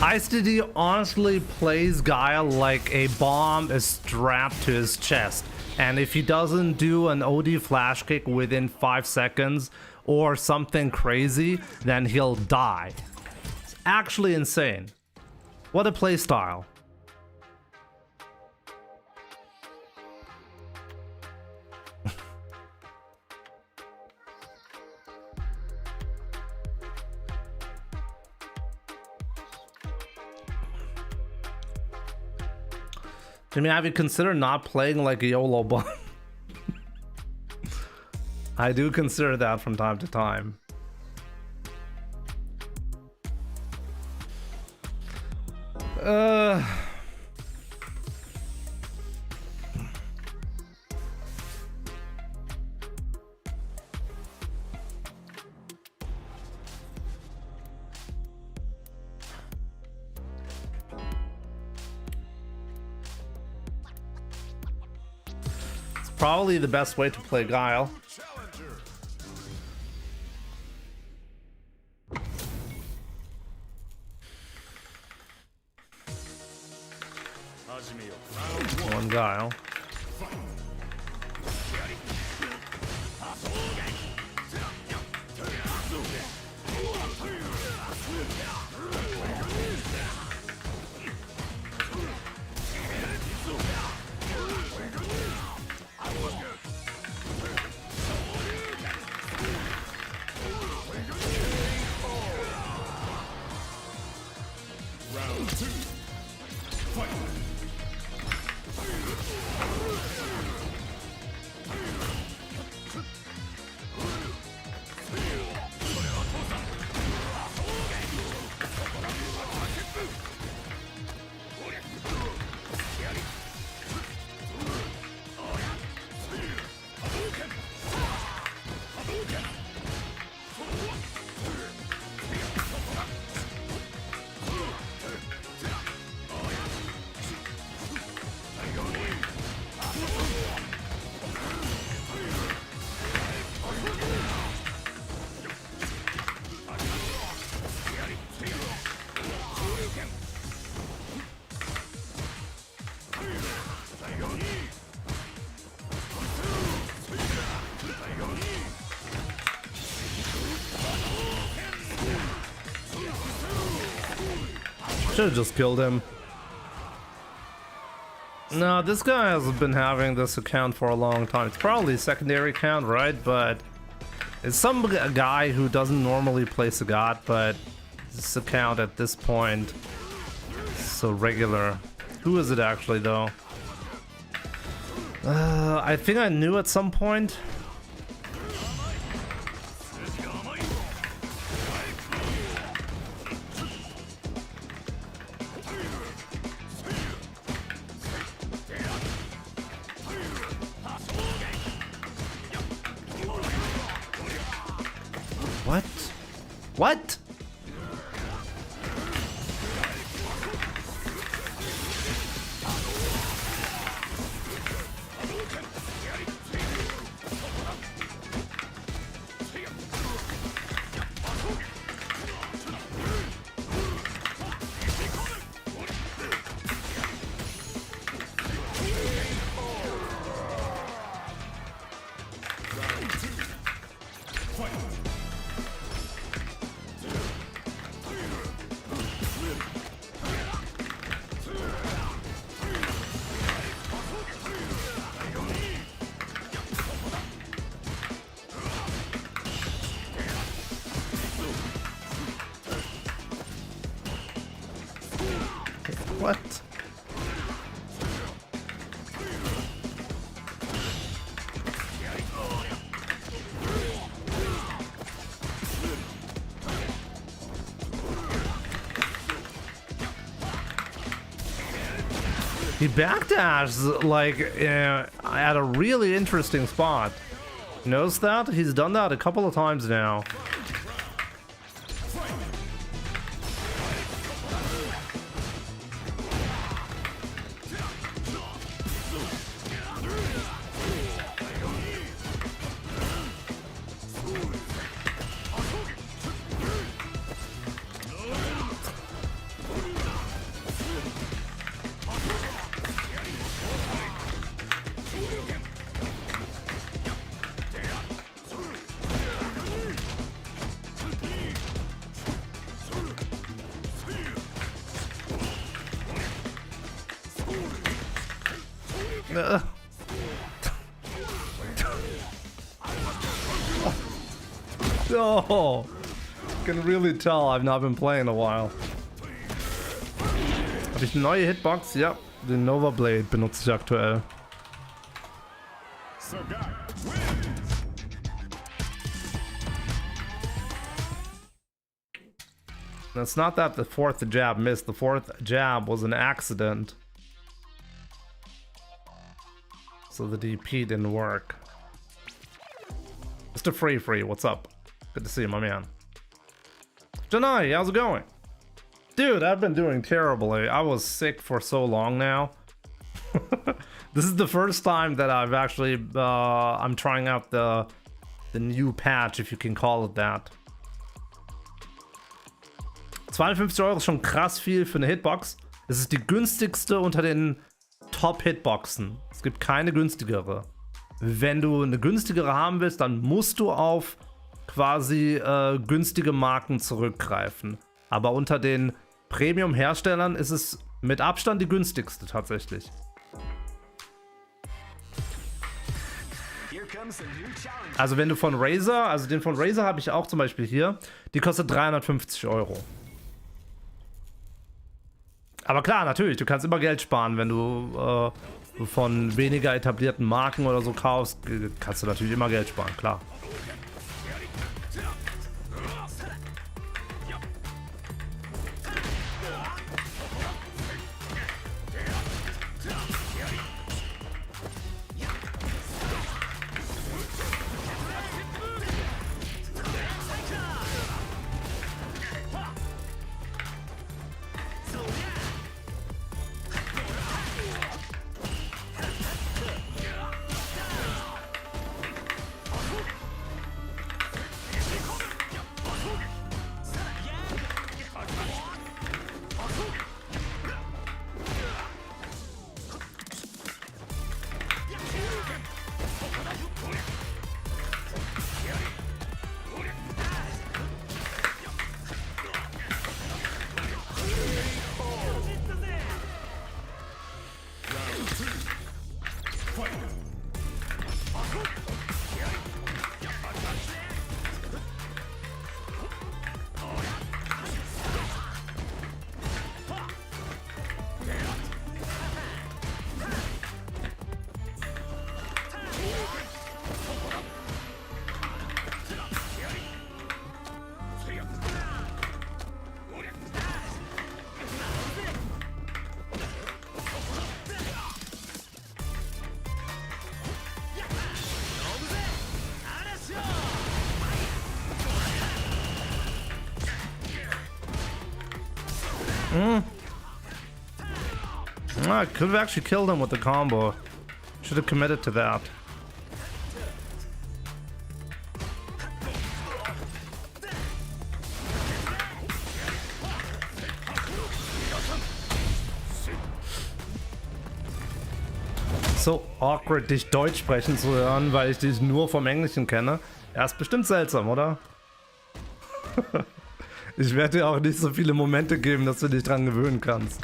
ISTD honestly plays Guile like a bomb is strapped to his chest, and if he doesn't do an OD flash kick within 5 seconds or something crazy, then he'll die. It's actually insane. What a play style. Jimmy, have you considered not playing like a YOLO bum? I do consider that from time to time. It's probably the best way to play Guile. One Guile. Should have just killed him. No, this guy has been having this account for a long time. It's probably a secondary account, right? But it's some guy who doesn't normally play Sagat, but this account at this point is so regular. Who is it actually, though? I think I knew at some point. What? What? What? He backdashes like at a really interesting spot. Notice that? He's done that a couple of times now. Oh, can really tell I've not been playing in a while. Habe ich eine neue Hitbox? Ja, den Nova Blade benutze ich aktuell. It's not that the fourth jab missed. The fourth jab was an accident. So the DP didn't work. Mr. Free, what's up? Good to see you, my man. Janai, how's it going? Dude, I've been doing terribly. I was sick for so long now. This is the first time that I've actually, I'm trying out the new patch, if you can call it that. 52 Euro ist schon krass viel für eine Hitbox. Es ist die günstigste unter den Top-Hitboxen. Es gibt keine günstigere. Wenn du eine günstigere haben willst, dann musst du auf quasi günstige Marken zurückgreifen. Aber unter den Premium-Herstellern ist es mit Abstand die günstigste tatsächlich. Also wenn du von Razer, also den von Razer habe ich auch zum Beispiel hier, die kostet 350 Euro. Aber klar, natürlich, du kannst immer Geld sparen, wenn du von weniger etablierten Marken oder so kaufst, kannst du natürlich immer Geld sparen, klar. I could have actually killed him with the combo. Should have committed to that. So awkward, dich Deutsch sprechen zu hören, weil ich dich nur vom Englischen kenne. Ja, ist bestimmt seltsam, oder? Ich werde dir auch nicht so viele Momente geben, dass du dich dran gewöhnen kannst.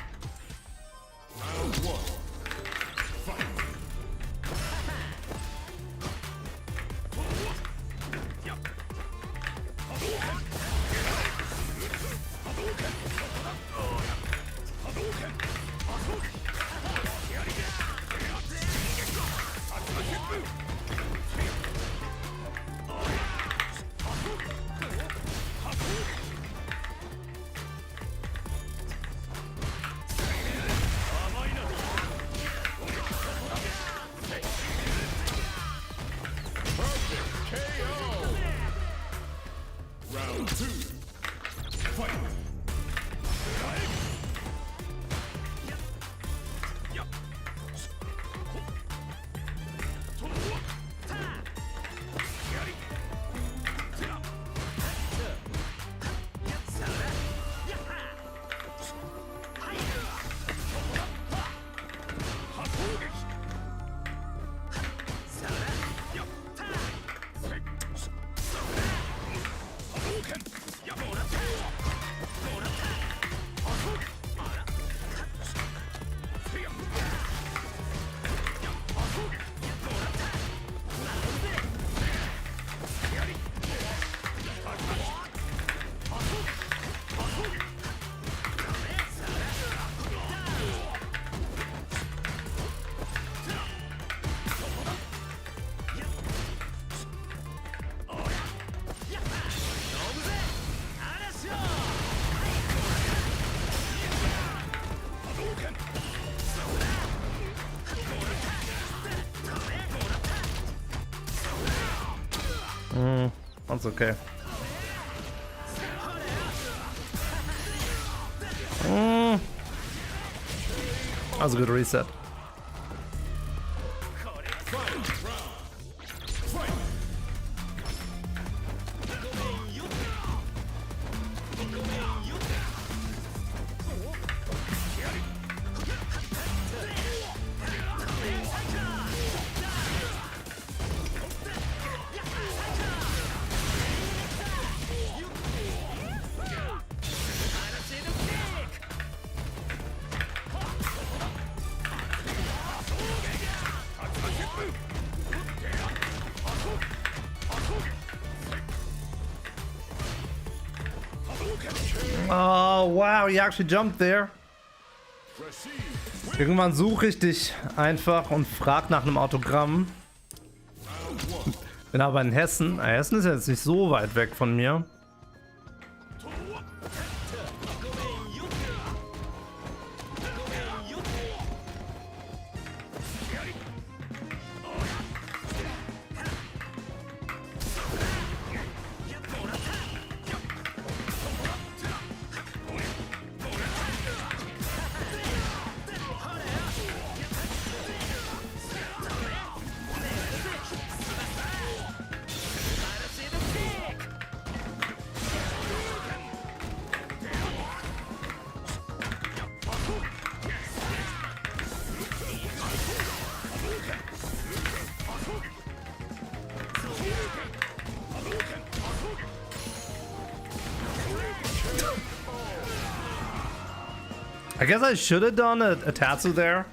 That's okay. That was a good reset. Oh, wow, he actually jumped there. Irgendwann suche ich dich einfach und frag nach einem Autogramm. Bin aber in Hessen. Hessen ist jetzt nicht so weit weg von mir. I guess I should have done a Tatsu there.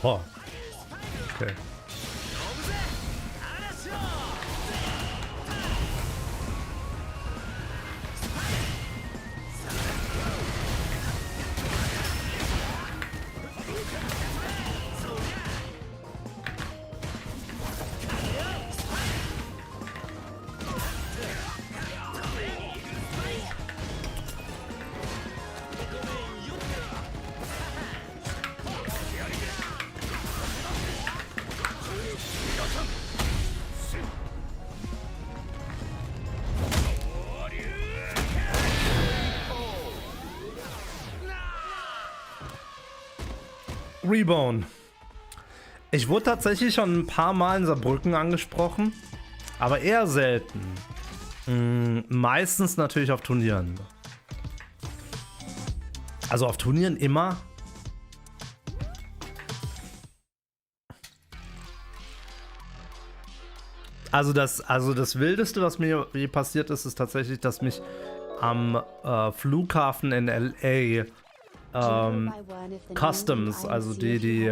Oh, okay. Rebone. Ich wurde tatsächlich schon ein paar Mal in Saarbrücken angesprochen, aber eher selten. Meistens natürlich auf Turnieren. Also auf Turnieren immer. Also das Wildeste, was mir je passiert ist, ist tatsächlich, dass mich am Flughafen in LA Customs, also wie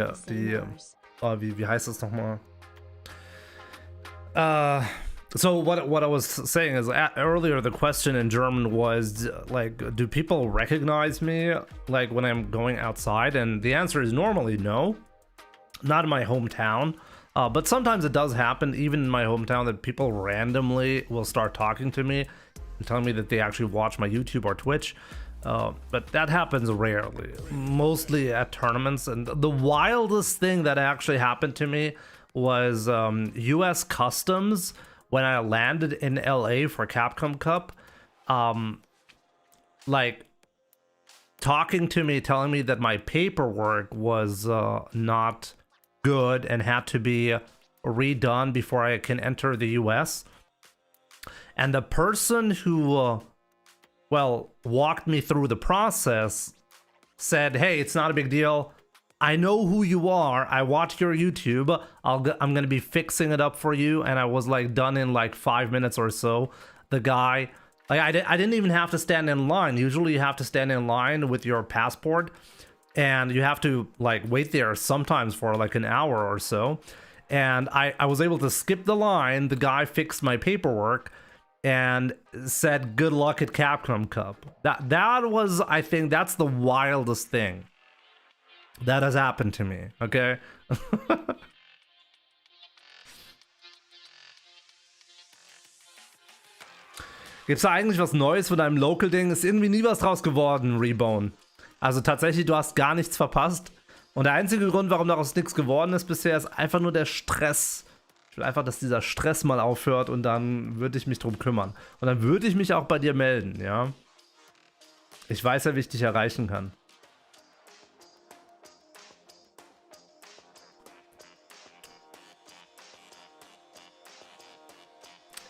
heißt das nochmal? So what I was saying is earlier the question in German was like, do people recognize me like when I'm going outside? And the answer is normally no, not in my hometown. But sometimes it does happen, even in my hometown, that people randomly will start talking to me and telling me that they actually watch my YouTube or Twitch. But that happens rarely, mostly at tournaments. And the wildest thing that actually happened to me was US Customs when I landed in LA for Capcom Cup. Like talking to me, telling me that my paperwork was not good and had to be redone before I can enter the US. And the person who, well, walked me through the process said, hey, it's not a big deal. I know who you are. I watch your YouTube. I'm going to be fixing it up for you. And I was like done in like 5 minutes or so. The guy, like I didn't even have to stand in line. Usually you have to stand in line with your passport. And you have to like wait there sometimes for like an hour or so. And I was able to skip the line. The guy fixed my paperwork and said, good luck at Capcom Cup. That was, I think, that's the wildest thing that has happened to me, okay? Gibt's da eigentlich was Neues von deinem Local-Ding? Ist irgendwie nie was draus geworden, Rebone. Also tatsächlich, du hast gar nichts verpasst. Und der einzige Grund, warum daraus nichts geworden ist bisher, ist einfach nur der Stress. Ich will einfach, dass dieser Stress mal aufhört und dann würde ich mich drum kümmern. Und dann würde ich mich auch bei dir melden, ja? Ich weiß ja, wie ich dich erreichen kann.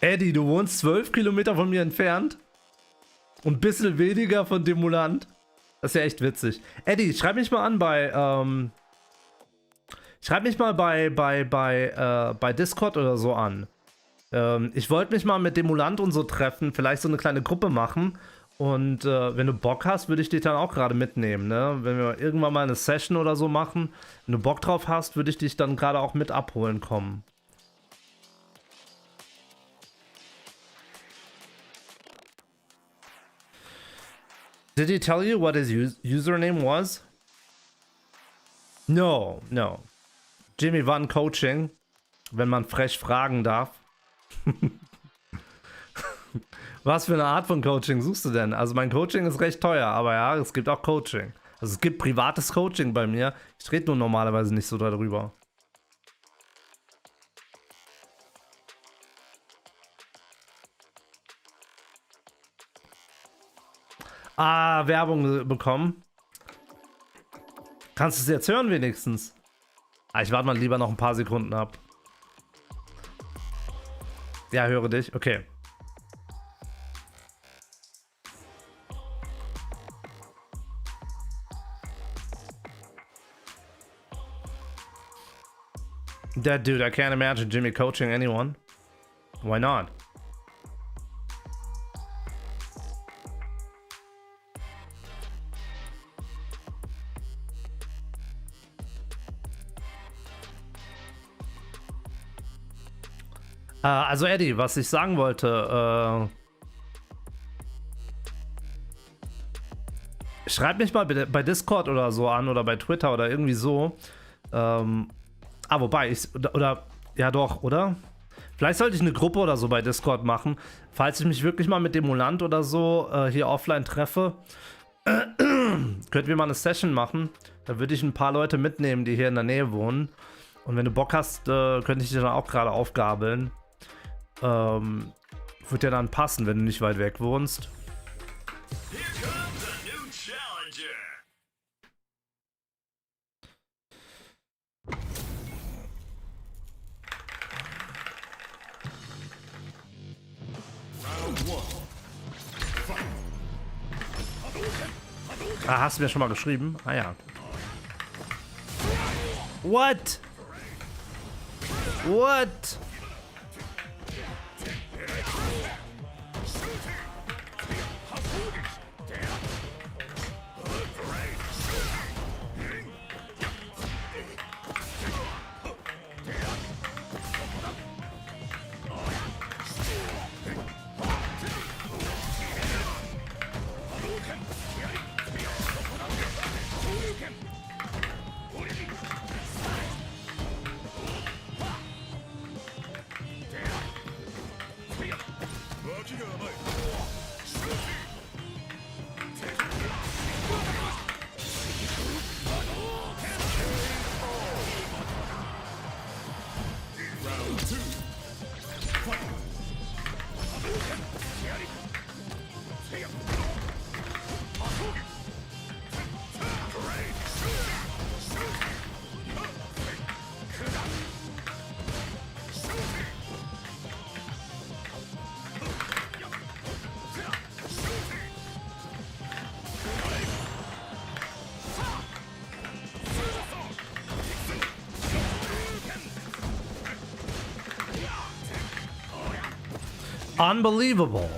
Eddie, du wohnst 12 Kilometer von mir entfernt? Und ein bisschen weniger von Demulant? Das ist ja echt witzig. Eddie, schreib mich mal an bei, schreib mich mal bei Discord oder so an. Ich wollte mich mal mit Demulant und so treffen, vielleicht so eine kleine Gruppe machen. Und wenn du Bock hast, würde ich dich dann auch gerade mitnehmen, ne? Wenn wir irgendwann mal eine Session oder so machen, wenn du Bock drauf hast, würde ich dich dann gerade auch mit abholen kommen. Did he tell you what his username was? No, no. Jimmy Van Coaching, wenn man frech fragen darf. Was für eine Art von Coaching suchst du denn? Also mein Coaching ist recht teuer, aber ja, es gibt auch Coaching. Also es gibt privates Coaching bei mir. Ich rede nur normalerweise nicht so darüber. Ah, Werbung bekommen. Kannst du es jetzt hören wenigstens? Ah, ich warte mal lieber noch ein paar Sekunden ab. Ja, höre dich. Okay. That dude, I can't imagine Jimmy coaching anyone. Why not? Also Eddie, was ich sagen wollte, schreib mich mal bei Discord oder so an oder bei Twitter oder irgendwie so. Wobei, ja doch, oder? Vielleicht sollte ich eine Gruppe oder so bei Discord machen, falls ich mich wirklich mal mit Demulant oder so hier offline treffe. Könnten wir mal eine Session machen. Da würde ich ein paar Leute mitnehmen, die hier in der Nähe wohnen. Und wenn du Bock hast, könnte ich dich dann auch gerade aufgabeln. Wird ja dann passen, wenn du nicht weit weg wohnst. Ah, hast du mir schon mal geschrieben? Ah ja. What? What? Unbelievable.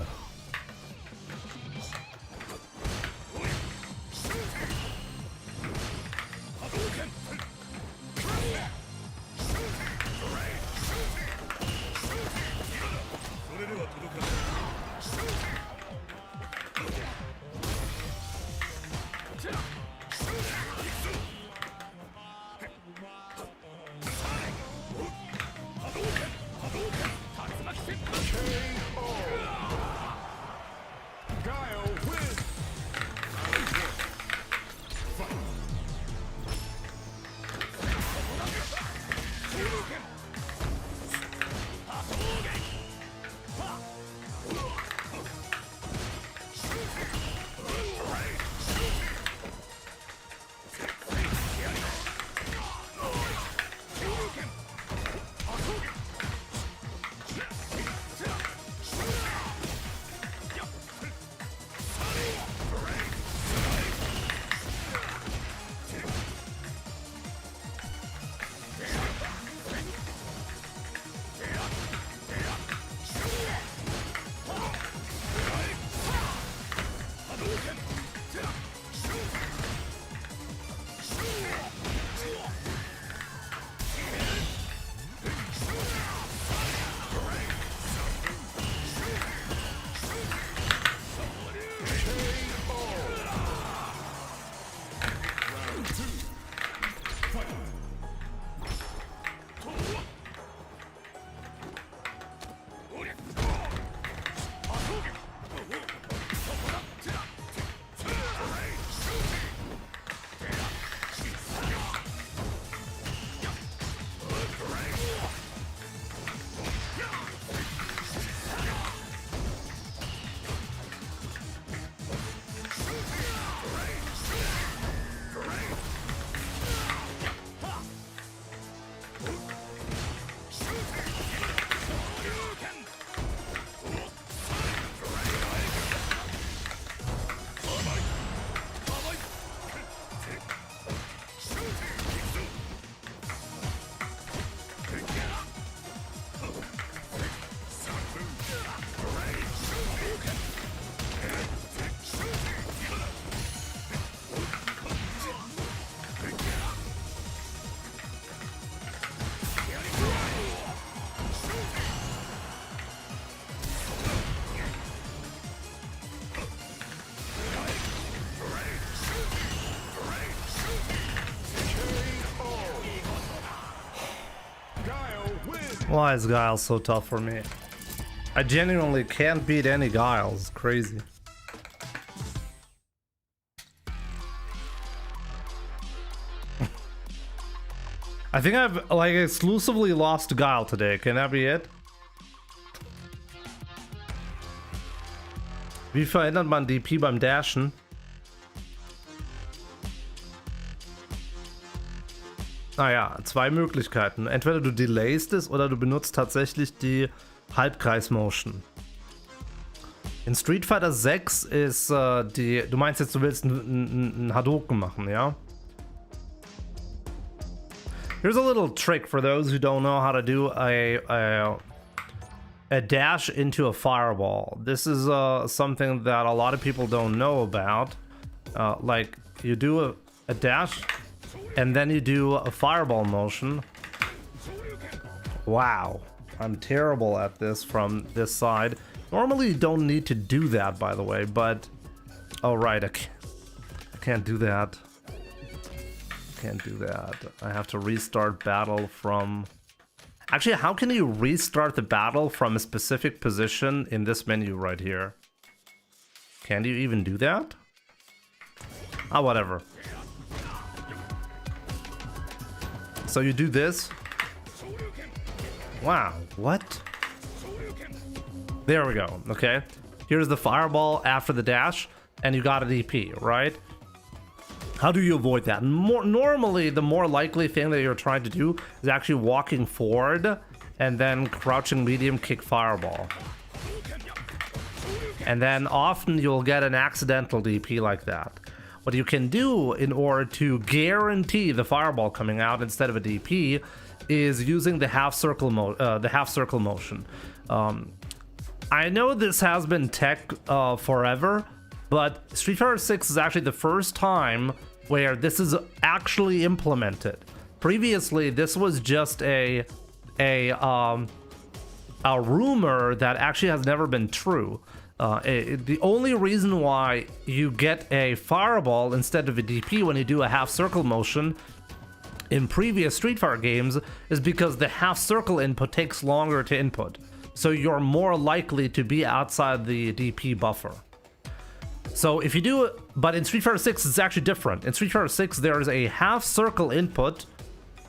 Why is Guile so tough for me? I genuinely can't beat any Guiles. It's crazy. I think I've like exclusively lost to Guile today. Can that be it? Wie verändert man DP beim Dashen? Naja, zwei Möglichkeiten. Entweder du delayst es oder du benutzt tatsächlich die Halbkreis-Motion. In Street Fighter 6 ist die... Du meinst jetzt, du willst einen Hadoken machen, ja? Here's a little trick for those who don't know how to do a dash into a fireball. This is something that a lot of people don't know about. Like, you do a dash... and then you do a fireball motion. Wow, I'm terrible at this from this side. Normally you don't need to do that, by the way, but... Oh, right, I can't do that. Can't do that. I have to restart battle from... Actually, how can you restart the battle from a specific position in this menu right here? Can you even do that? Ah, whatever. So you do this. Wow, what? There we go, okay. Here's the fireball after the dash, and you got a DP, right? How do you avoid that? Normally, the more likely thing that you're trying to do is actually walking forward and then crouching medium kick fireball. And then often you'll get an accidental DP like that. What you can do in order to guarantee the fireball coming out instead of a I I know this has been tech forever, but Street Fighter 6 is actually the first time where this is actually implemented. Previously, this was just a rumor that actually has never been true. The only reason why you get a fireball instead of a DP when you do a half circle motion in previous Street Fighter games is because the half circle input takes longer to input. So you're more likely to be outside the DP buffer. So if you do it, but in Street Fighter 6 it's actually different. In Street Fighter 6 there is a half circle input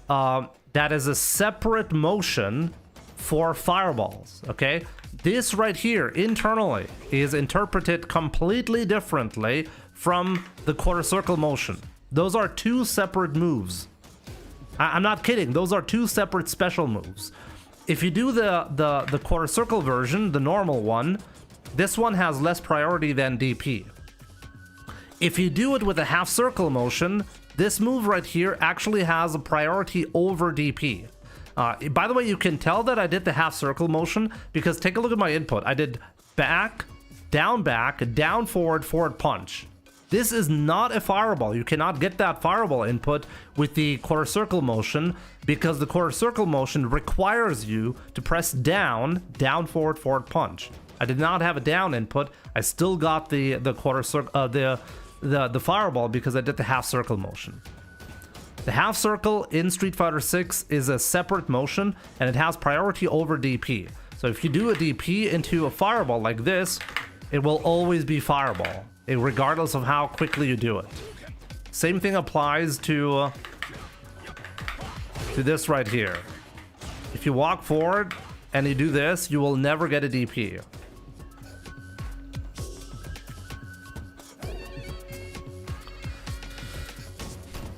that is a separate motion for fireballs, okay? This right here internally is interpreted completely differently from the quarter circle motion. Those are two separate moves. I'm not kidding, those are two separate special moves. If you do the quarter circle version, the normal one, this one has less priority than DP. If you do it with a half circle motion, this move right here actually has a priority over DP. By the way, you can tell that I did the half circle motion because take a look at my input. I did back, down, forward, forward punch. This is not a fireball. You cannot get that fireball input with the quarter circle motion because the quarter circle motion requires you to press down, forward, forward punch. I did not have a down input. I still got the quarter circle, the fireball because I did the half circle motion. The half circle in Street Fighter 6 is a separate motion and it has priority over DP. So if you do a DP into a fireball like this, it will always be fireball, regardless of how quickly you do it. Same thing applies to this right here. If you walk forward and you do this, you will never get a DP.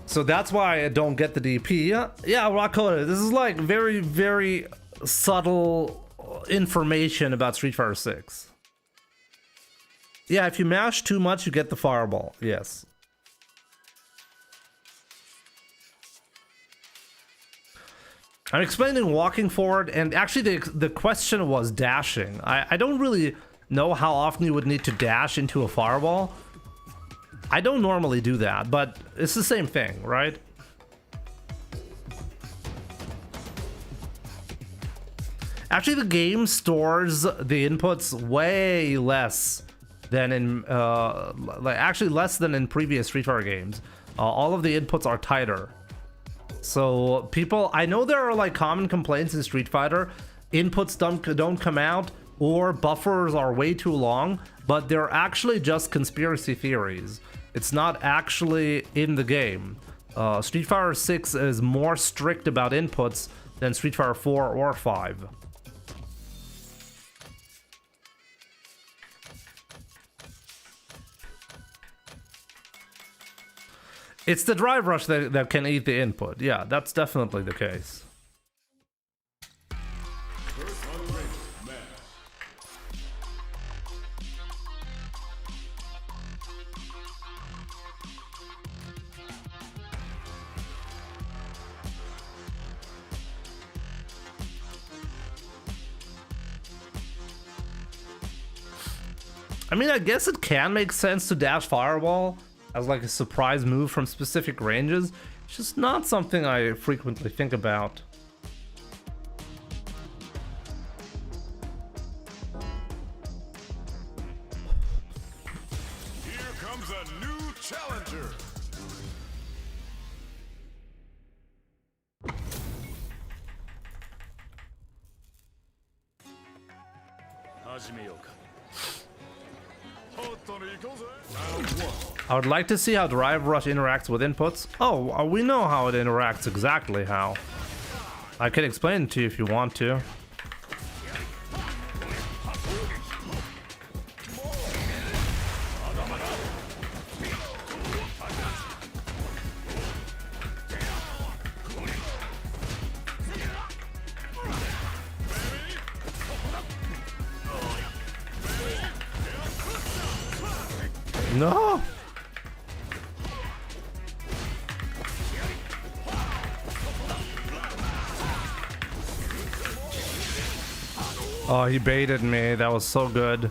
So that's why I don't get the DP. Yeah, Rakota, this is like very, very subtle information about Street Fighter 6. Yeah, if you mash too much, you get the fireball. Yes. I'm explaining walking forward, and actually the question was dashing. I don't really know how often you would need to dash into a fireball. I don't normally do that, but it's the same thing, right? Actually, the game stores the inputs way less than in, actually less than in previous Street Fighter games. All of the inputs are tighter. So people, I know there are like common complaints in Street Fighter, inputs don't come out or buffers are way too long, but they're actually just conspiracy theories. It's not actually in the game. Street Fighter 6 is more strict about inputs than Street Fighter 4 or 5. It's the drive rush that can eat the input. Yeah, that's definitely the case. I mean, I guess it can make sense to dash fireball as like a surprise move from specific ranges. It's just not something I frequently think about. Here comes a new challenger. I would like to see how Drive Rush interacts with inputs. Oh, we know how it interacts exactly how. I can explain it to you if you want to. No! Oh, he baited me. That was so good.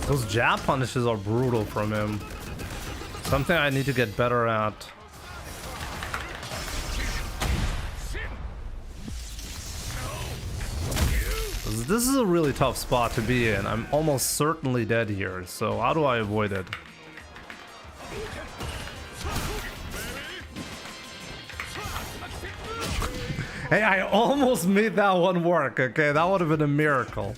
Those jab punishes are brutal from him. Something I need to get better at. This is a really tough spot to be in. I'm almost certainly dead here, so how do I avoid it? Hey, I almost made that one work, okay? That would have been a miracle.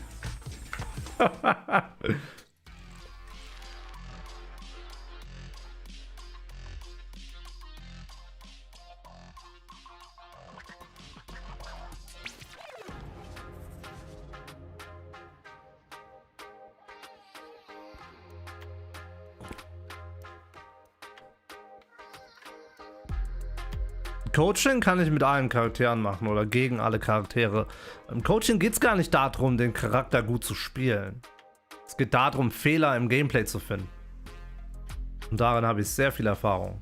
Coaching kann ich mit allen Charakteren machen oder gegen alle Charaktere. Im Coaching geht es gar nicht darum, den Charakter gut zu spielen. Es geht darum, Fehler im Gameplay zu finden. Und darin habe ich sehr viel Erfahrung.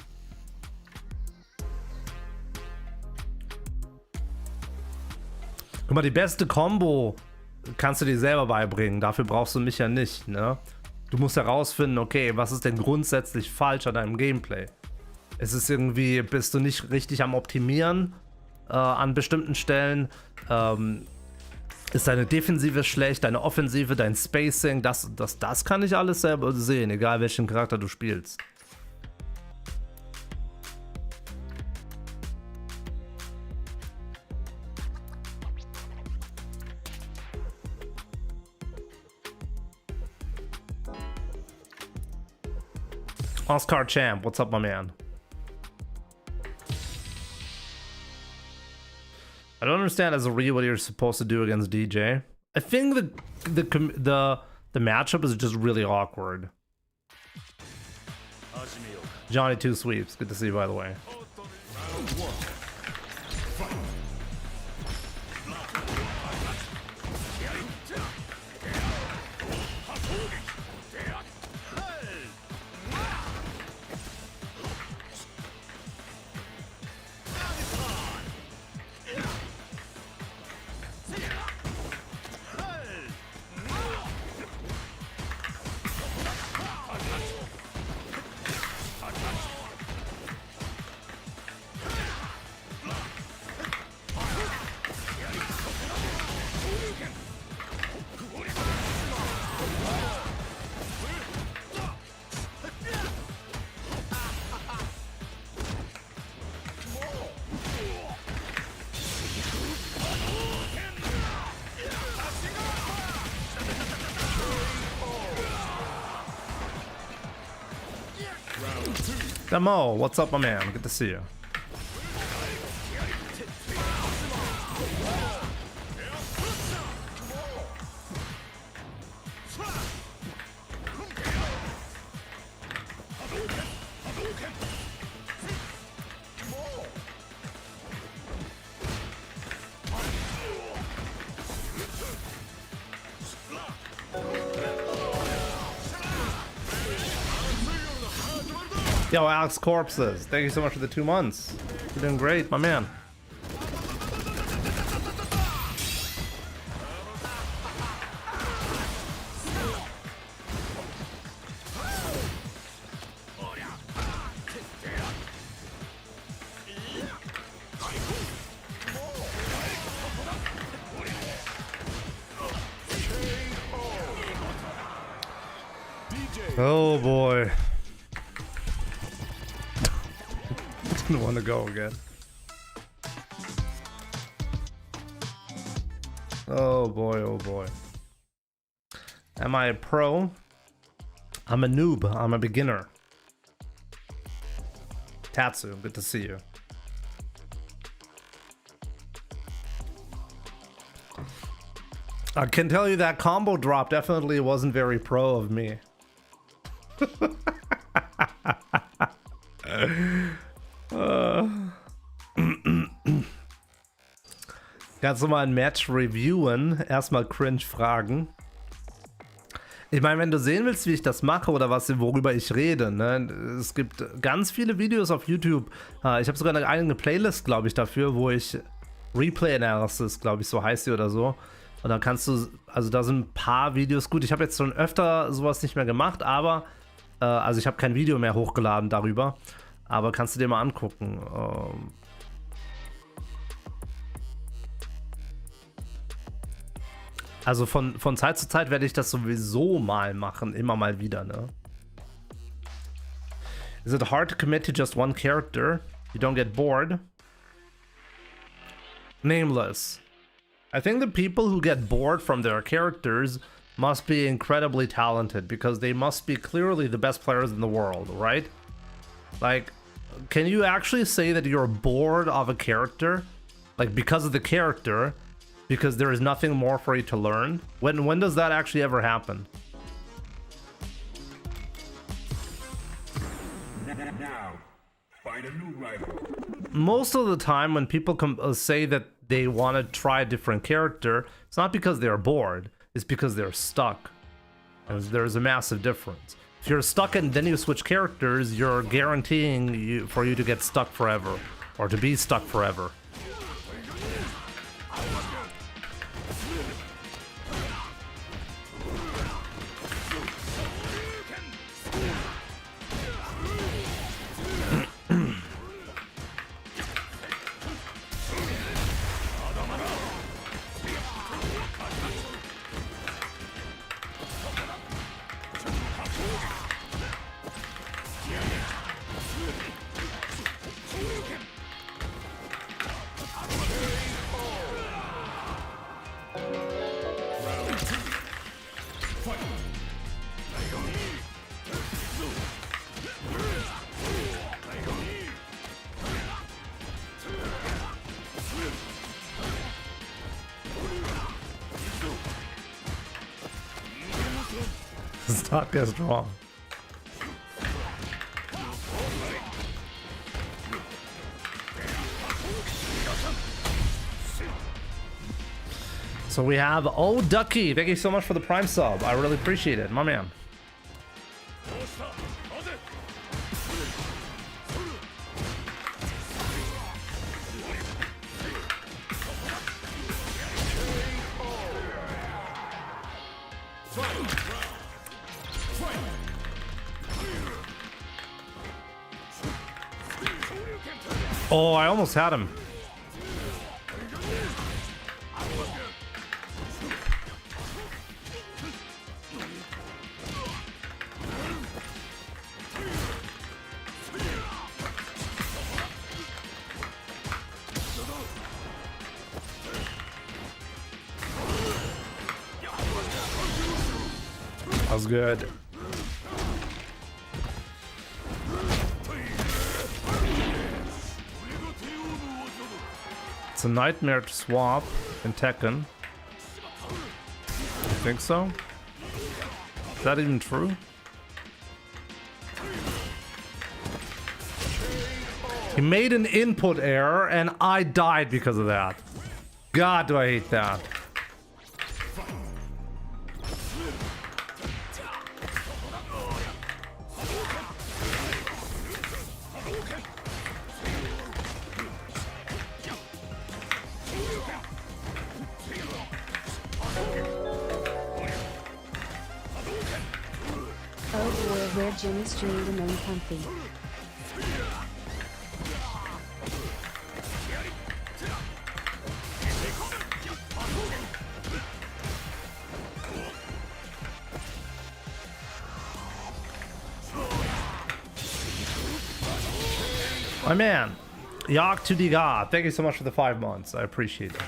Guck mal, die beste Combo kannst du dir selber beibringen. Dafür brauchst du mich ja nicht, ne? Du musst herausfinden, okay, was ist denn grundsätzlich falsch an deinem Gameplay? Es ist irgendwie, bist du nicht richtig am Optimieren an bestimmten Stellen? Ist deine Defensive schlecht, deine Offensive, dein Spacing? Das kann ich alles selber sehen, egal welchen Charakter du spielst. Oscar Champ, what's up, my man? I don't understand as a Ryu what you're supposed to do against DJ. I think the matchup is just really awkward. Johnny 2 sweeps. Good to see you, by the way. Demo, what's up, my man? Good to see you. Yo, Alex Corpses, thank you so much for the 2 months. You're doing great, my man. Oh boy. Didn't want to go again. Oh boy, oh boy. Am I a pro? I'm a noob. I'm a beginner. Tatsu, good to see you. I can tell you that combo drop definitely wasn't very pro of me. Kannst du mal ein Match reviewen? Erstmal cringe fragen. Ich meine, wenn du sehen willst, wie ich das mache oder worüber ich rede, ne? Es gibt ganz viele Videos auf YouTube. Ich habe sogar eine eigene Playlist, glaube ich, dafür, wo ich Replay Analysis, glaube ich, so heißt die oder so. Und dann kannst du, also da sind ein paar Videos. Gut, ich habe jetzt schon öfter sowas nicht mehr gemacht, aber also ich habe kein Video mehr hochgeladen darüber, aber kannst du dir mal angucken. Also von Zeit zu Zeit werde ich das sowieso mal machen, immer mal wieder, ne? Is it hard to commit to just one character? You don't get bored? Nameless. I think the people who get bored from their characters must be incredibly talented, because they must be clearly the best players in the world, right? Like, can you actually say that you're bored of a character? Like, because of the character, because there is nothing more for you to learn? When does that actually ever happen? Now, find a new rival. Most of the time when people say that they want to try a different character, it's not because they're bored, it's because they're stuck. And there's a massive difference. If you're stuck and then you switch characters, you're guaranteeing for you to get stuck forever, or to be stuck forever. Stop gets wrong. So we have Oh Ducky. Thank you so much for the Prime sub. I really appreciate it, my man. Oh, I almost had him. That was good. It's a nightmare to swap in Tekken. You think so? Is that even true? He made an input error and I died because of that. God, do I hate that. Oh boy, where Jimmy's streamed and then comfy. My man, Yak to the God, thank you so much for the 5 months. I appreciate it.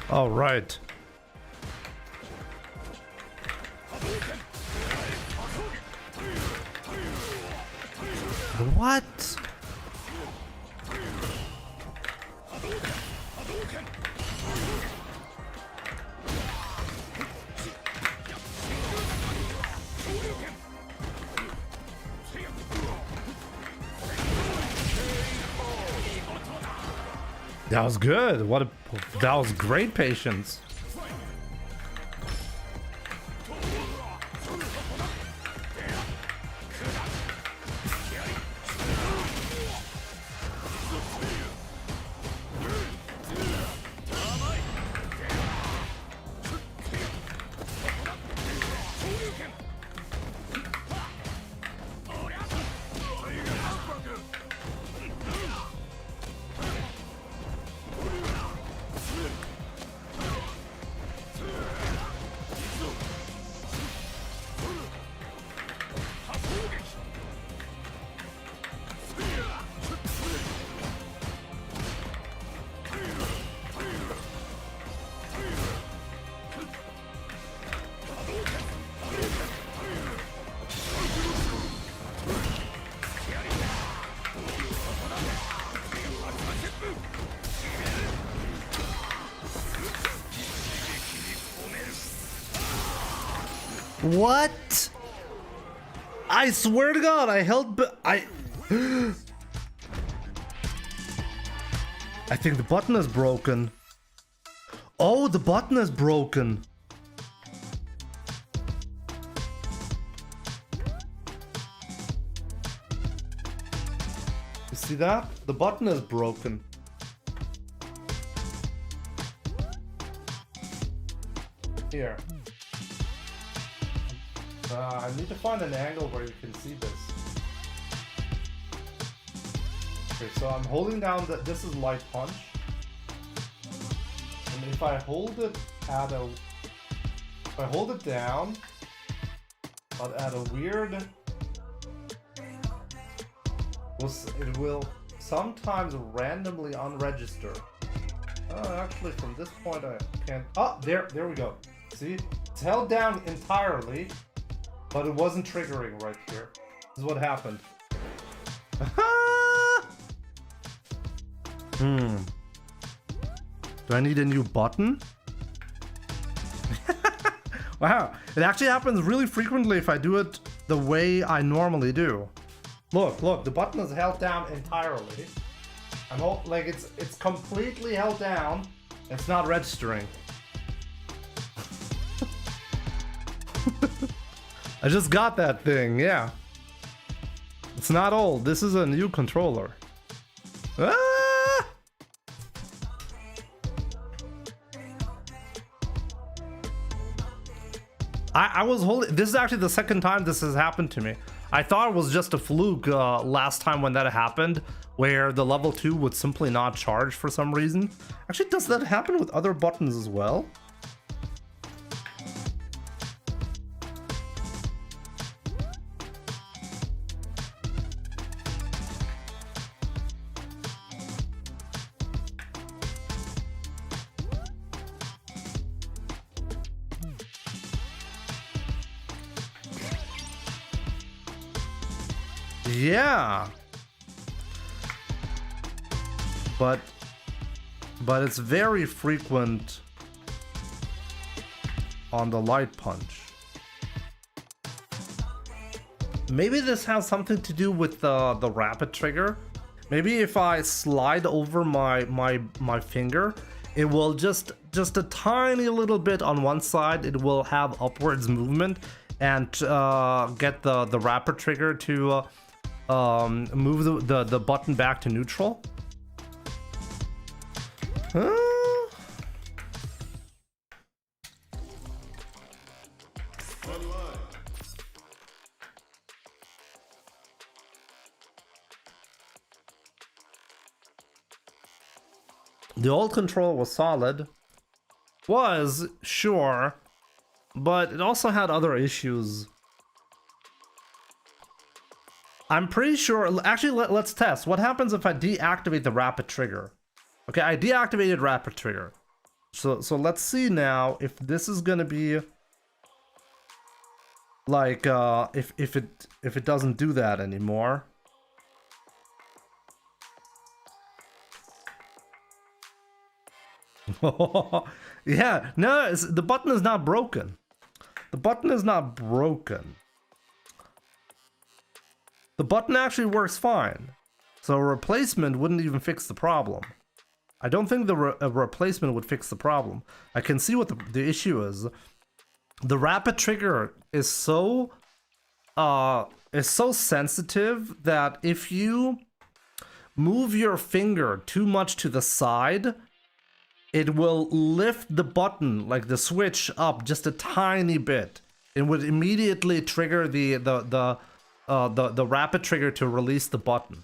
All right. What? That was good. That was great patience. What? I swear to God, I held. I think the button is broken. Oh, the button is broken. You see that? The button is broken. Here. I need to find an angle where you can see this. Okay, so I'm holding down this is light punch. And if I hold it down, but at a weird, it will sometimes randomly unregister. Actually from this point I can't, there we go. See, it's held down entirely. But it wasn't triggering right here. This is what happened. Do I need a new button? Wow, it actually happens really frequently if I do it the way I normally do. Look, the button is held down entirely. Like it's completely held down. It's not registering. I just got that thing, yeah. It's not old. This is a new controller. Ah! I was holding. This is actually the second time this has happened to me. I thought it was just a fluke last time when that happened, where the level 2 would simply not charge for some reason. Actually, does that happen with other buttons as well? Yeah, but it's very frequent on the light punch. Maybe this has something to do with the rapid trigger. Maybe if I slide over my finger, it will just a tiny little bit on one side. It will have upwards movement and get the rapid trigger to move the button back to neutral. The old control was solid. Was, sure, but it also had other issues. I'm pretty sure, actually let's test. What happens if I deactivate the rapid trigger? Okay, I deactivated rapid trigger. So let's see now if this is gonna be like if it doesn't do that anymore. Yeah, no, the button is not broken. The button is not broken. The button actually works fine. So a replacement wouldn't even fix the problem. I don't think a replacement would fix the problem. I can see what the issue is. The rapid trigger is so sensitive that if you move your finger too much to the side, it will lift the button, like the switch, up just a tiny bit. It would immediately trigger the rapid trigger to release the button.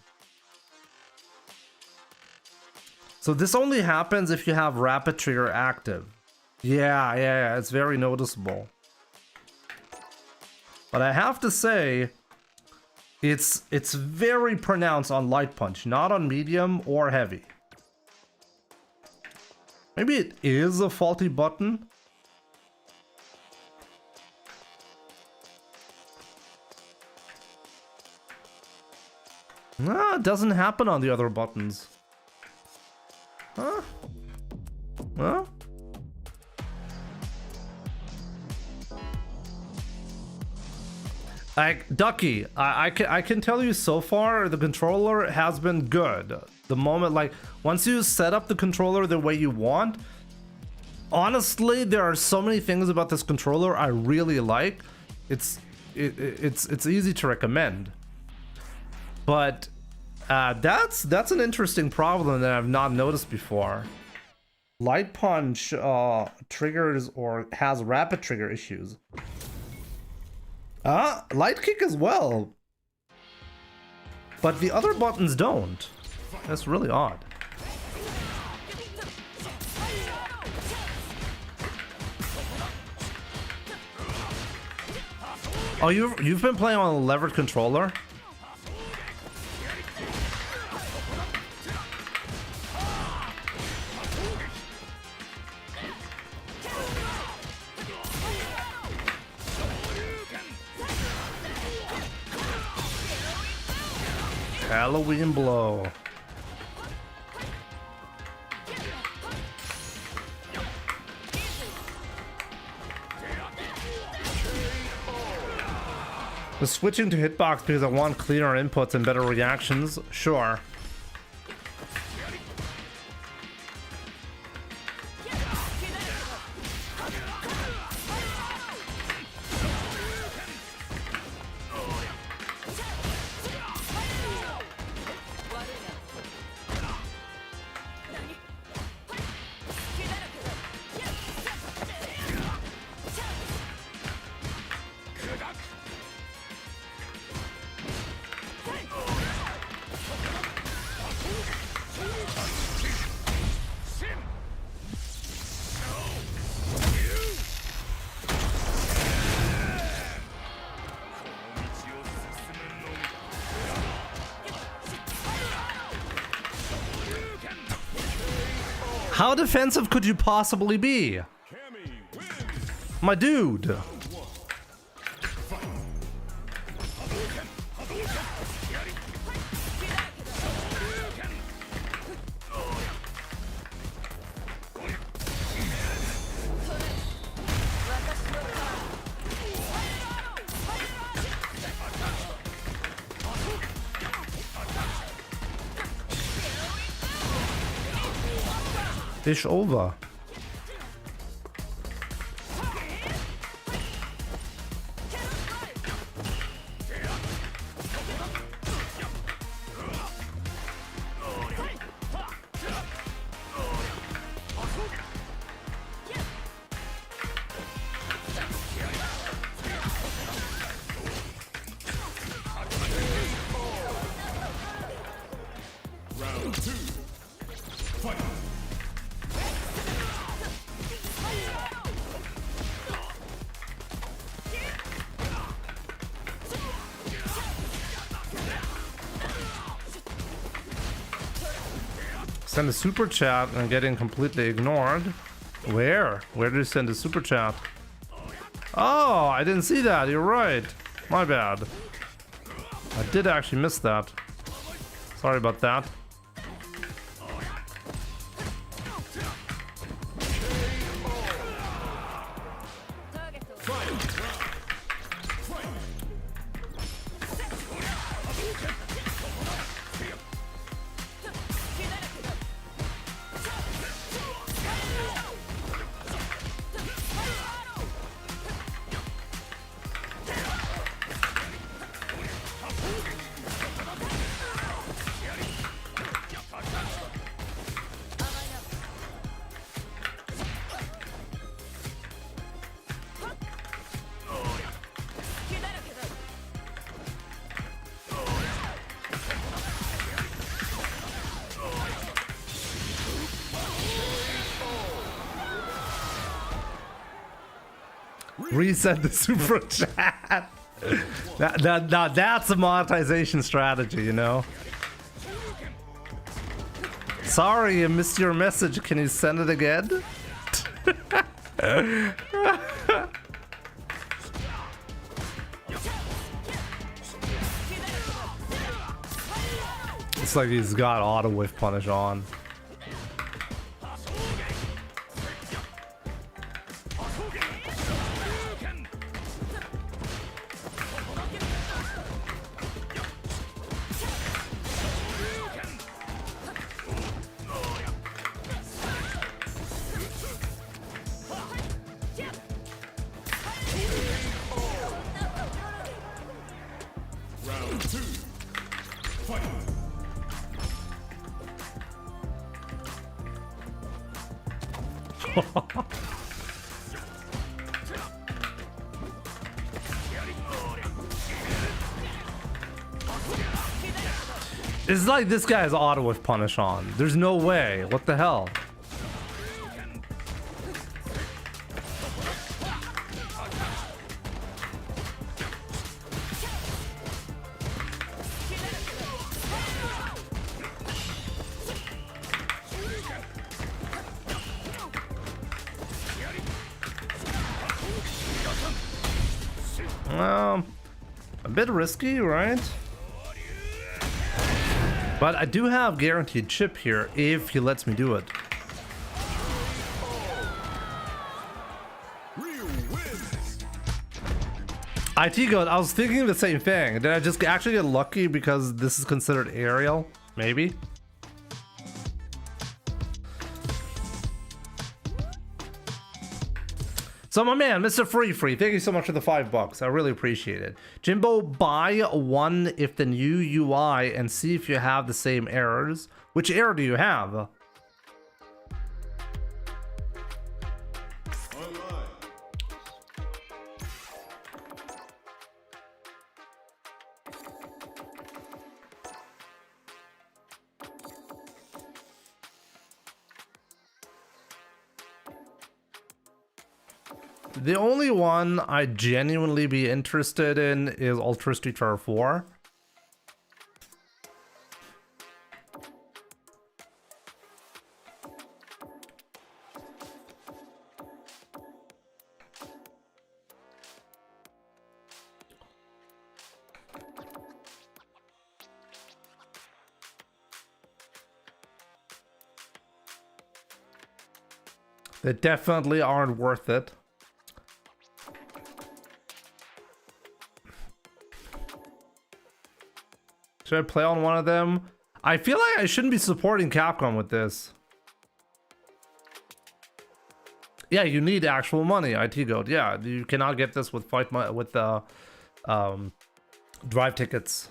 So this only happens if you have rapid trigger active. Yeah, it's very noticeable. But I have to say, it's very pronounced on light punch, not on medium or heavy. Maybe it is a faulty button. No, it doesn't happen on the other buttons. Huh? Huh? Like, Ducky, I can tell you so far the controller has been good. The moment, like, once you set up the controller the way you want, honestly, there are so many things about this controller I really like. It's easy to recommend. But that's an interesting problem that I've not noticed before. Light punch triggers or has rapid trigger issues. Light kick as well. But the other buttons don't. That's really odd. Oh, you've been playing on a levered controller? Halloween blow. The switching to hitbox because I want cleaner inputs and better reactions, sure. How defensive could you possibly be? My dude. Fish over. Send a super chat and getting completely ignored. Where? Where did you send a super chat? Oh, I didn't see that. You're right. My bad. I did actually miss that. Sorry about that. Reset the super chat. That's a monetization strategy, you know. Sorry, I missed your message. Can you send it again? It's like he's got auto whiff punish on. It's like this guy has auto with punish on. There's no way. What the hell? Well, a bit risky, right? But I do have guaranteed chip here if he lets me do it. IT goes, I was thinking the same thing. Did I just actually get lucky because this is considered aerial? Maybe. So my man, Mr. Free, thank you so much for the $5. I really appreciate it. Jimbo, buy one if the new UI and see if you have the same errors. Which error do you have? The only one I genuinely be interested in is Ultra Street Fighter 4. They definitely aren't worth it. Should I play on one of them? I feel like I shouldn't be supporting Capcom with this. Yeah, you need actual money, IT Goat. Yeah, you cannot get this with drive tickets.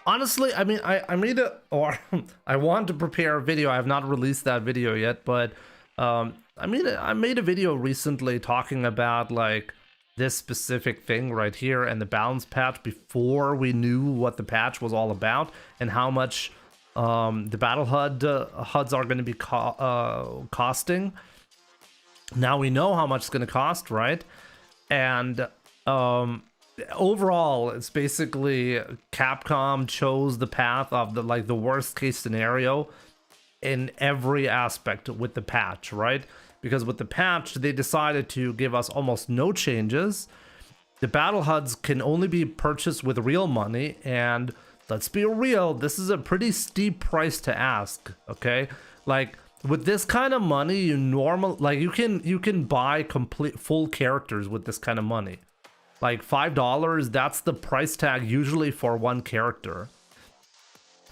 Honestly, I mean, I made a, or I want to prepare a video. I have not released that video yet, but I made a video recently talking about like this specific thing right here and the balance patch before we knew what the patch was all about and how much the battle HUDs are going to be costing. Now we know how much it's going to cost, right? And overall, it's basically Capcom chose the path of the worst case scenario in every aspect with the patch, right? Because with the patch, they decided to give us almost no changes. The battle HUDs can only be purchased with real money, and let's be real, this is a pretty steep price to ask, okay? Like, with this kind of money, you can buy full characters with this kind of money. Like $5, that's the price tag usually for one character.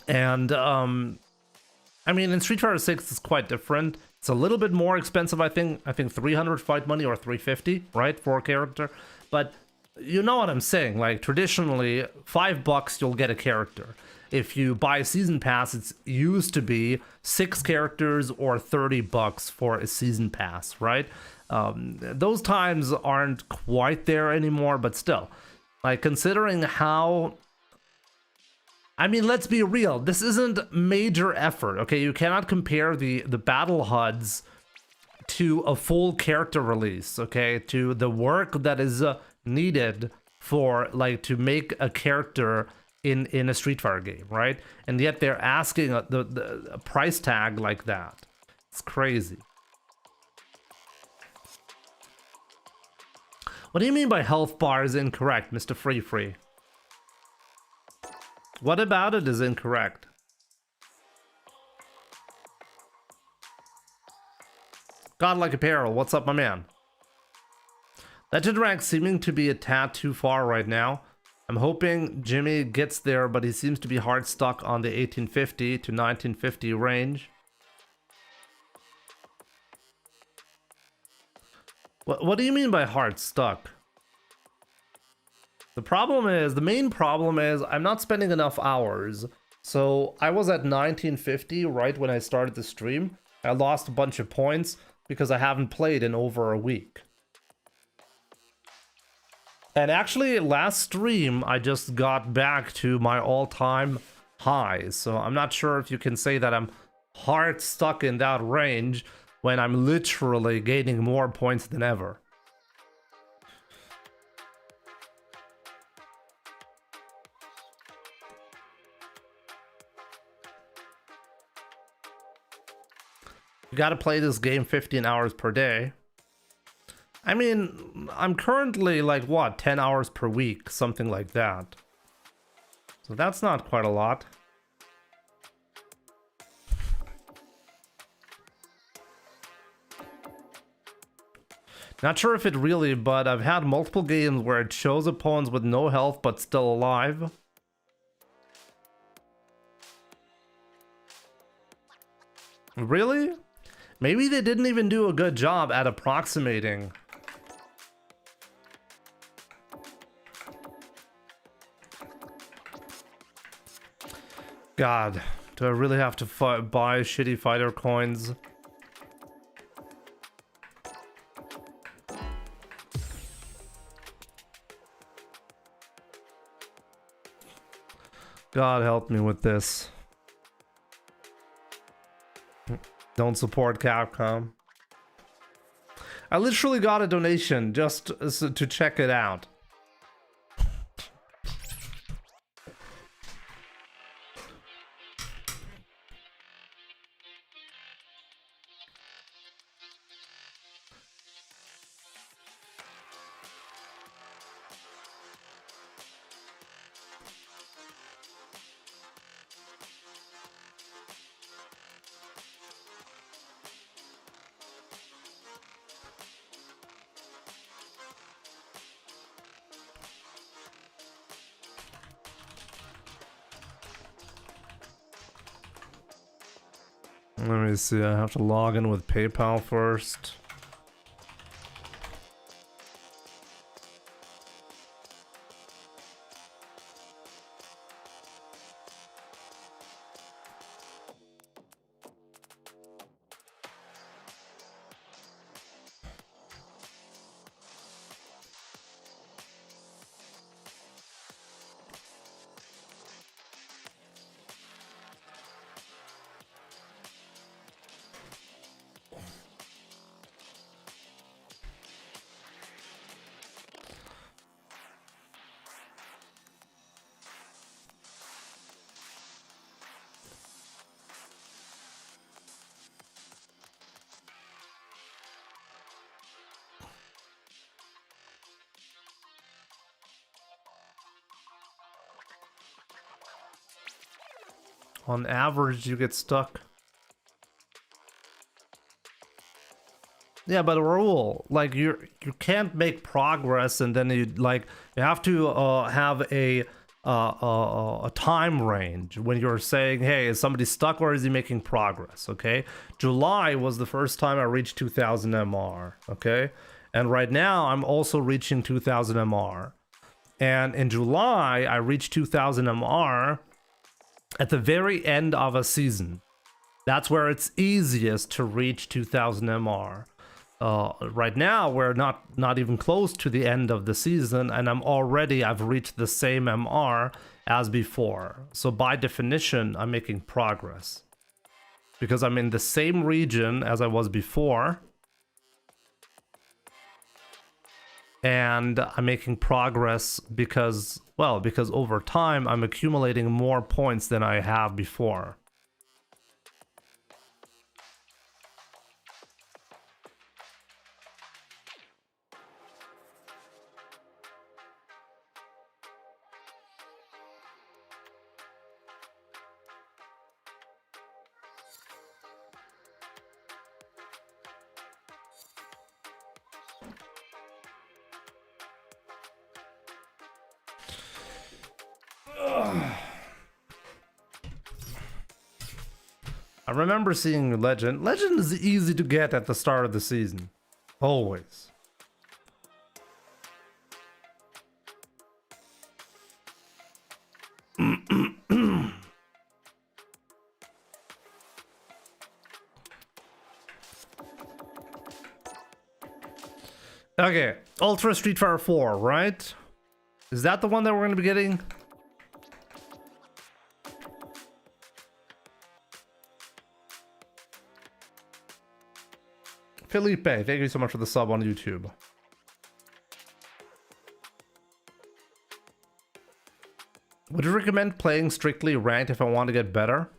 And I mean, in Street Fighter 6 it's quite different. It's a little bit more expensive, I think 300 fight money or 350, right, for a character. But you know what I'm saying, like traditionally $5 you'll get a character. If you buy a season pass, it's used to be 6 characters or $30 for a season pass, right? Those times aren't quite there anymore, but still, like considering how, I mean, let's be real, this isn't major effort, okay? You cannot compare the battle HUDs to a full character release, okay? To the work that is needed for like to make a character in a Street Fighter game, right? And yet they're asking the price tag like that. It's crazy. What do you mean by health bar is incorrect, Mr. Free? What about it is incorrect? Godlike Apparel, what's up, my man? Legend rank seeming to be a tad too far right now. I'm hoping Jimmy gets there, but he seems to be hard stuck on the 1850 to 1950 range. What do you mean by hard stuck? The main problem is I'm not spending enough hours. So I was at 1950 right when I started the stream. I lost a bunch of points because I haven't played in over a week. And actually last stream I just got back to my all-time highs. So I'm not sure if you can say that I'm hard stuck in that range when I'm literally gaining more points than ever. You gotta play this game 15 hours per day. I mean, I'm currently like, what, 10 hours per week, something like that. So that's not quite a lot. Not sure if it really, but I've had multiple games where it shows opponents with no health but still alive. Really? Maybe they didn't even do a good job at approximating. God, do I really have to buy shitty fighter coins? God help me with this. Don't support Capcom. I literally got a donation just to check it out. Let me see, I have to log in with PayPal first. On average, you get stuck. Yeah, but Raul, like you can't make progress, and then you have to have a time range when you're saying, hey, is somebody stuck or is he making progress? Okay, July was the first time I reached 2000 MR. Okay, and right now I'm also reaching 2000 MR, and in July I reached 2000 MR. At the very end of a season. That's where it's easiest to reach 2000 MR. Right now, we're not even close to the end of the season, and I've reached the same MR as before. So by definition, I'm making progress. Because I'm in the same region as I was before. And I'm making progress because over time I'm accumulating more points than I have before. I remember seeing Legend. Legend is easy to get at the start of the season. Always. Okay, Ultra Street Fighter 4, right? Is that the one that we're going to be getting? Felipe, thank you so much for the sub on YouTube. Would you recommend playing strictly ranked if I want to get better?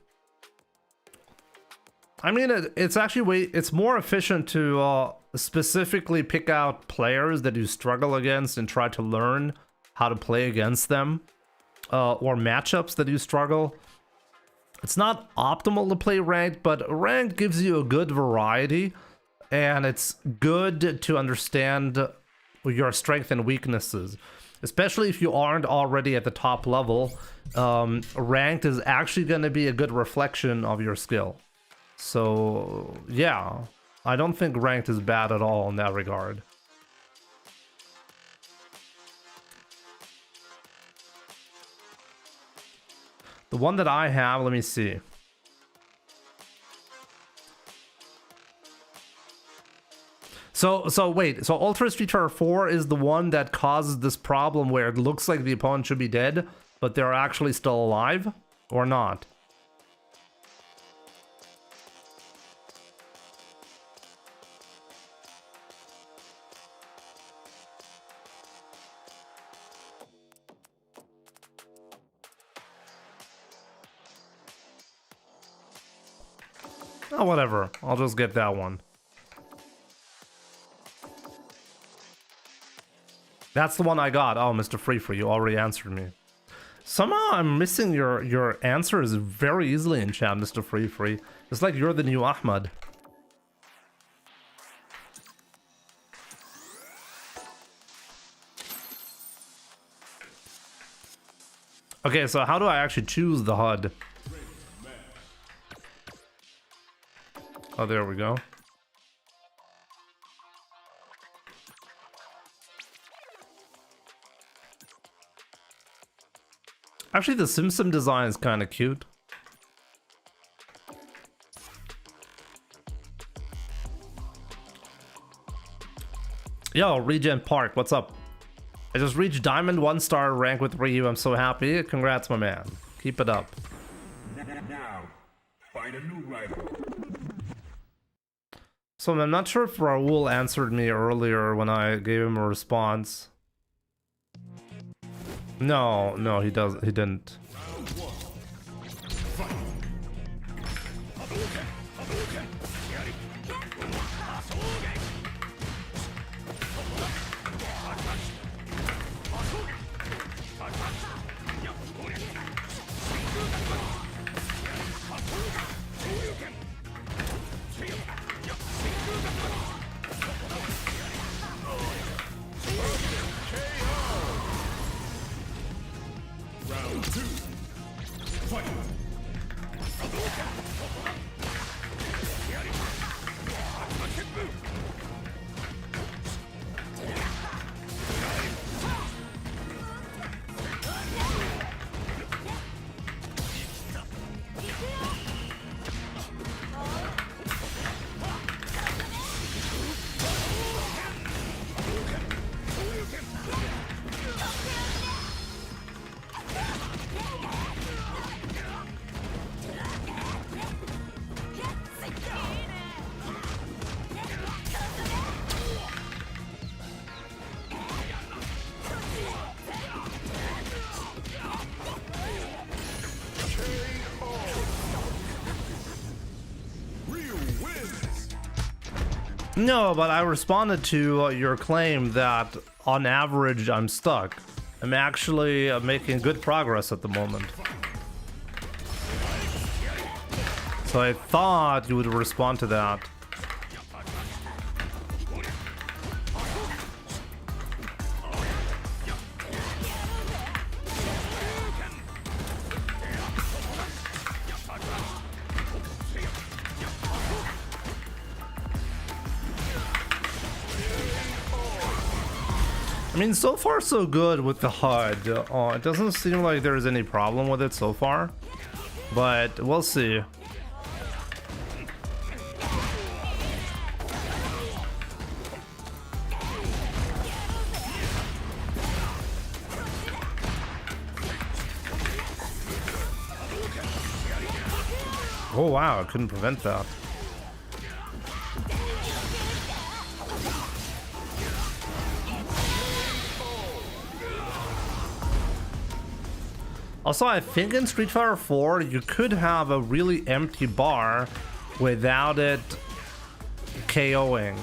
I mean, it's actually it's more efficient to specifically pick out players that you struggle against and try to learn how to play against them, or matchups that you struggle. It's not optimal to play ranked, but ranked gives you a good variety. And it's good to understand your strengths and weaknesses, especially if you aren't already at the top level. Ranked is actually going to be a good reflection of your skill. So yeah, I don't think ranked is bad at all in that regard. The one that I have, let me see. So wait, so Ultra Street Fighter 4 is the one that causes this problem where it looks like the opponent should be dead, but they're actually still alive? Or not? Oh, whatever. I'll just get that one. That's the one I got. Oh, Mr. Free, you already answered me. Somehow I'm missing your answers very easily in chat, Mr. Free. It's like you're the new Ahmad. Okay, so how do I actually choose the HUD? Oh, there we go. Actually, the Simpson design is kind of cute. Yo, Regen Park, what's up? I just reached Diamond 1-star rank with Ryu. I'm so happy. Congrats, my man. Keep it up. Now, find a new rival. So I'm not sure if Raul answered me earlier when I gave him a response. No, he didn't. No, but I responded to your claim that on average I'm stuck. I'm actually making good progress at the moment. So I thought you would respond to that. I mean, so far so good with the HUD. It doesn't seem like there's any problem with it so far, but we'll see. Oh wow, I couldn't prevent that. Also, I think in Street Fighter 4 you could have a really empty bar without it KOing.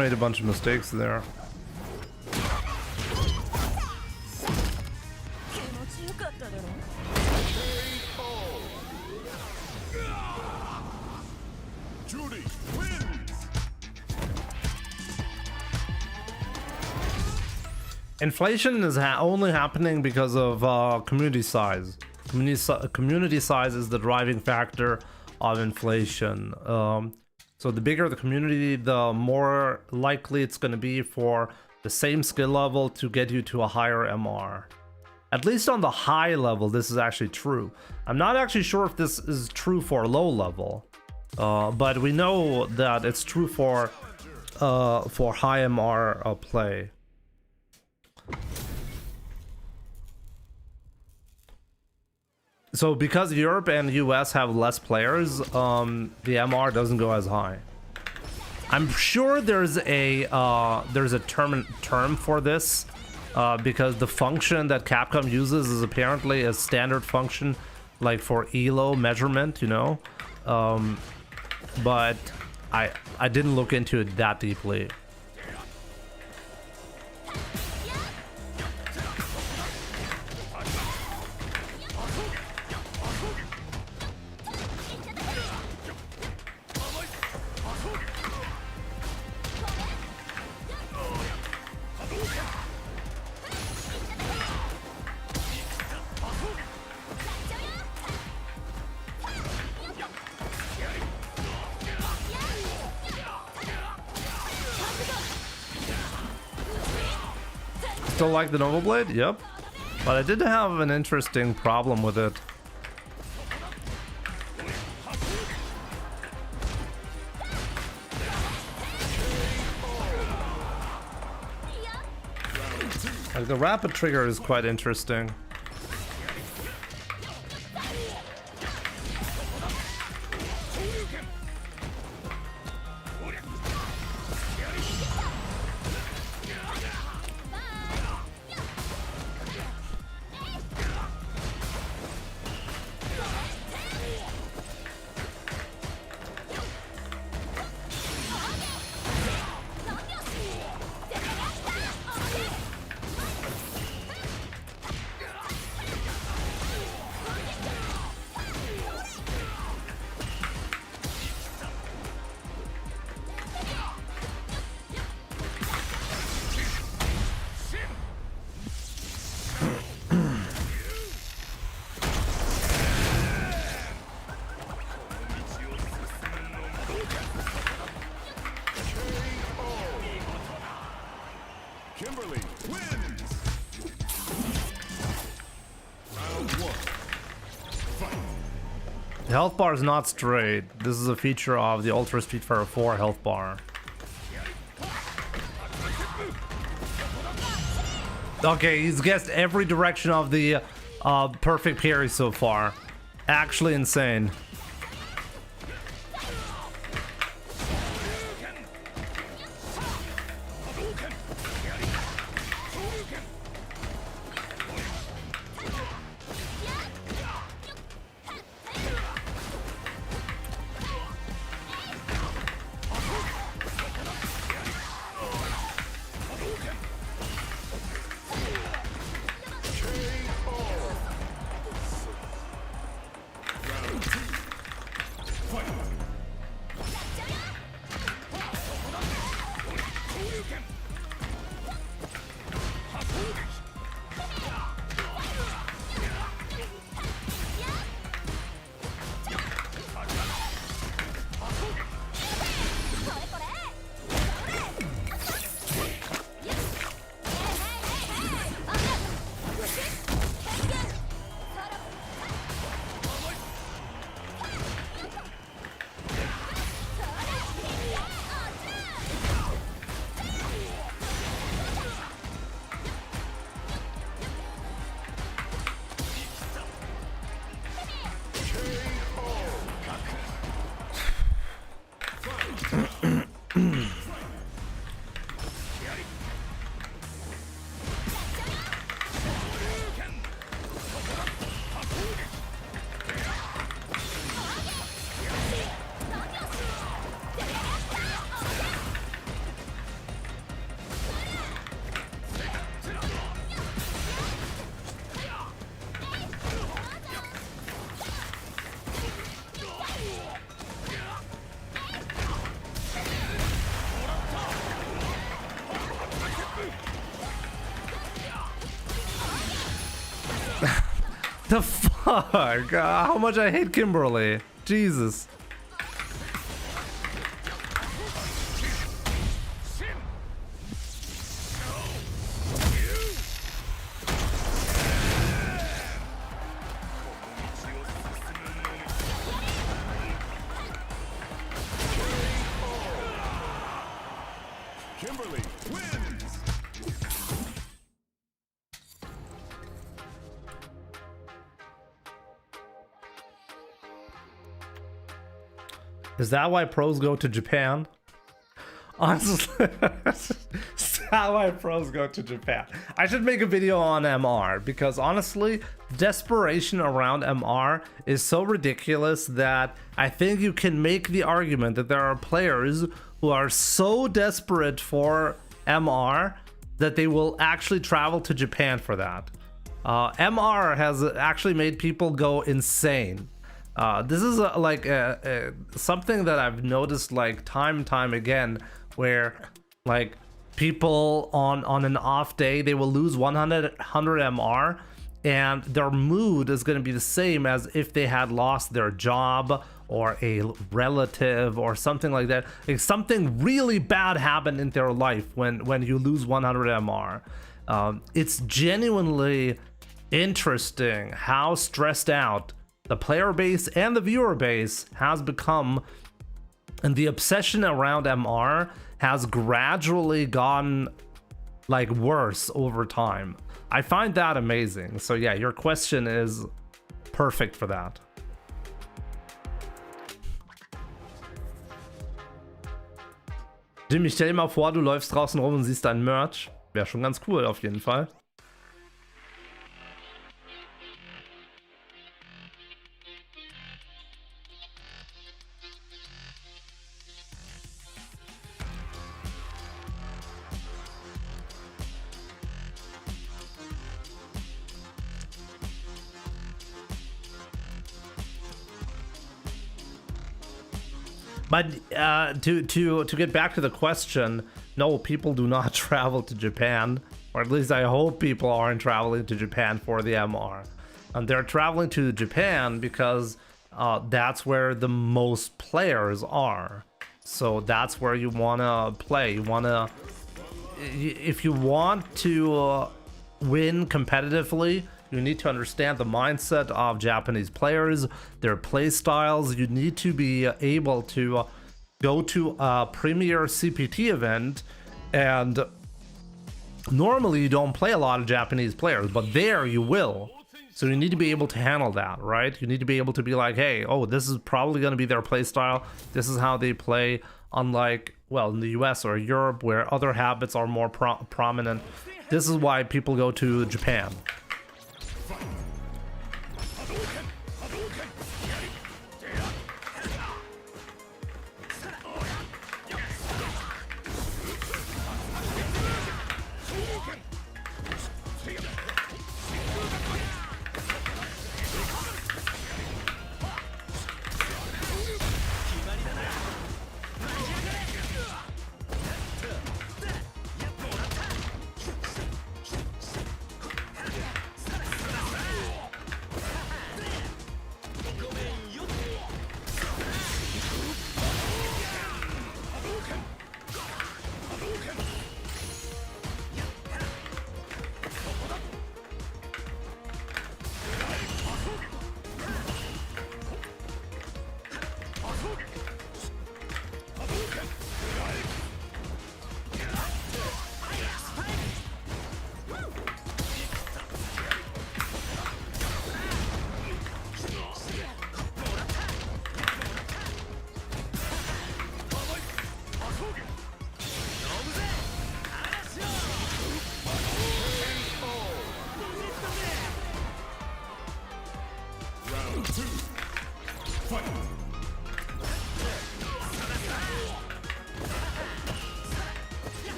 made a bunch of mistakes there. Inflation is only happening because of community size. Community size is the driving factor of inflation. So the bigger the community, the more likely it's going to be for the same skill level to get you to a higher MR. At least on the high level, this is actually true. I'm not actually sure if this is true for low level, but we know that it's true for high MR play. So because Europe and US have less players, the MR doesn't go as high. I'm sure there's a term for this, because the function that Capcom uses is apparently a standard function, like for ELO measurement, you know. But I didn't look into it that deeply. Still like the Nova Blade? Yep. But I did have an interesting problem with it. Like the rapid trigger is quite interesting. The health bar is not straight. This is a feature of the Ultra Street Fighter 4 health bar. Okay, he's guessed every direction of the perfect parry so far. Actually insane. The fuck? How much I hate Kimberly. Jesus. Kimberly wins. Is that why pros go to Japan? Honestly, is that why pros go to Japan? I should make a video on MR because honestly, desperation around MR is so ridiculous that I think you can make the argument that there are players who are so desperate for MR that they will actually travel to Japan for that. MR has actually made people go insane. This is something that I've noticed like time and time again, where like people on an off day, they will lose 100 MR and their mood is going to be the same as if they had lost their job or a relative or something like that. Like something really bad happened in their life when you lose 100 MR. It's genuinely interesting how stressed out the player base and the viewer base has become, and the obsession around MR has gradually gotten like worse over time. I find that amazing. So yeah, your question is perfect for that. Jimmy, stell dir mal vor, du läufst draußen rum und siehst dein Merch. Wäre schon ganz cool auf jeden Fall. But to get back to the question, no, people do not travel to Japan, or at least I hope people aren't traveling to Japan for the MR. They're traveling to Japan because that's where the most players are. So that's where you want to play. You want to, if you want to win competitively, you need to understand the mindset of Japanese players, their play styles. You need to be able to go to a premier CPT event, and normally you don't play a lot of Japanese players, but there you will. So you need to be able to handle that, right? You need to be able to be like, hey, oh, this is probably going to be their play style. This is how they play, unlike, well, in the US or Europe where other habits are more prominent. This is why people go to Japan.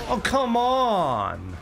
Oh, come on.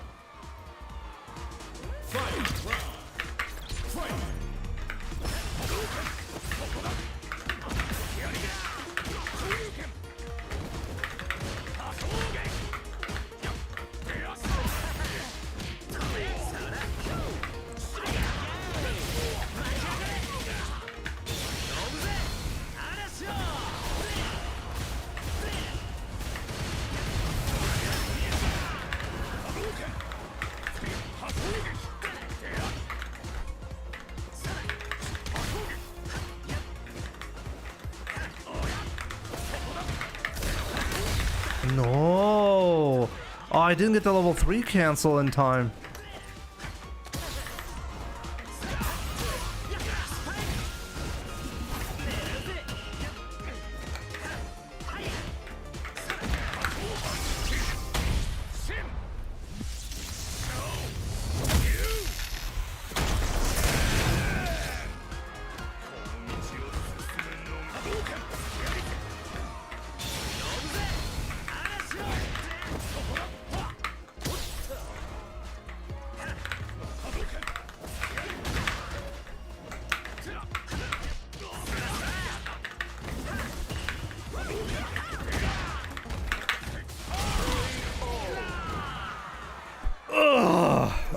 No. Oh, I didn't get the level 3 cancel in time.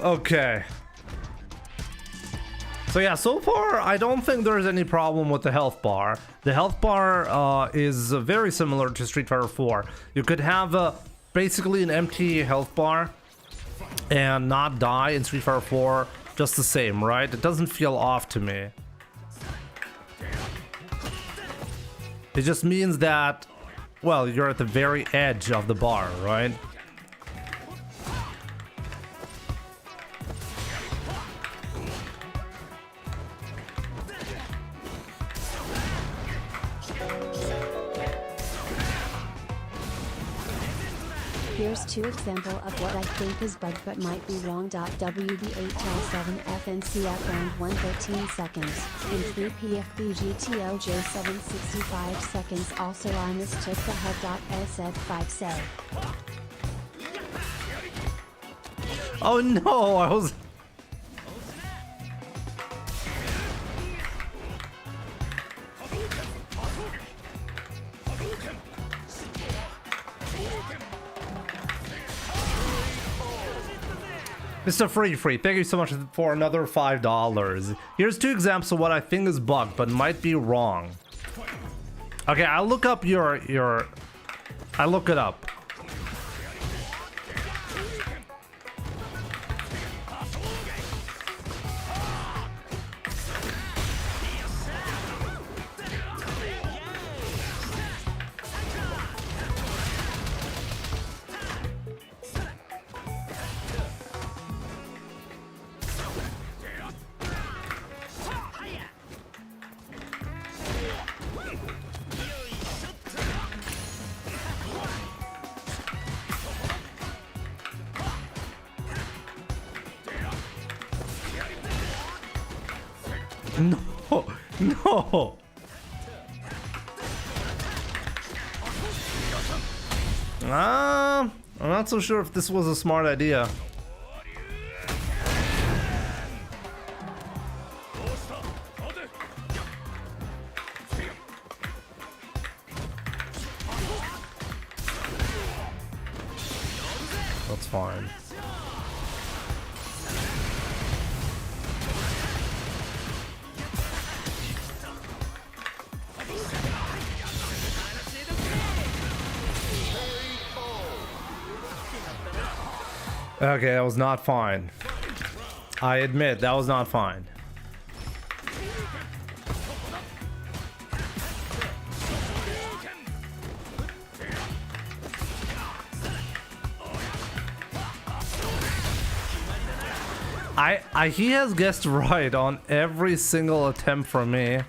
Okay. So yeah, so far I don't think there's any problem with the health bar. The health bar is very similar to Street Fighter 4. You could have basically an empty health bar and not die in Street Fighter 4 just the same, right? It doesn't feel off to me. It just means that, well, you're at the very edge of the bar, right? Here's 2 example of what I think is bugged but might be wrong. WB8L7FNC at round 113 seconds, and 3PFBGTOJ 765 seconds. Also I mistook the head.SF5 say. Oh no, I was... Mr. Free, thank you so much for another $5. Here's 2 examples of what I think is bugged, but might be wrong. Okay, I'll look up I'll look it up. No, no. I'm not so sure if this was a smart idea. That's fine. Okay, that was not fine. I admit, that was not fine. He has guessed right on every single attempt from me.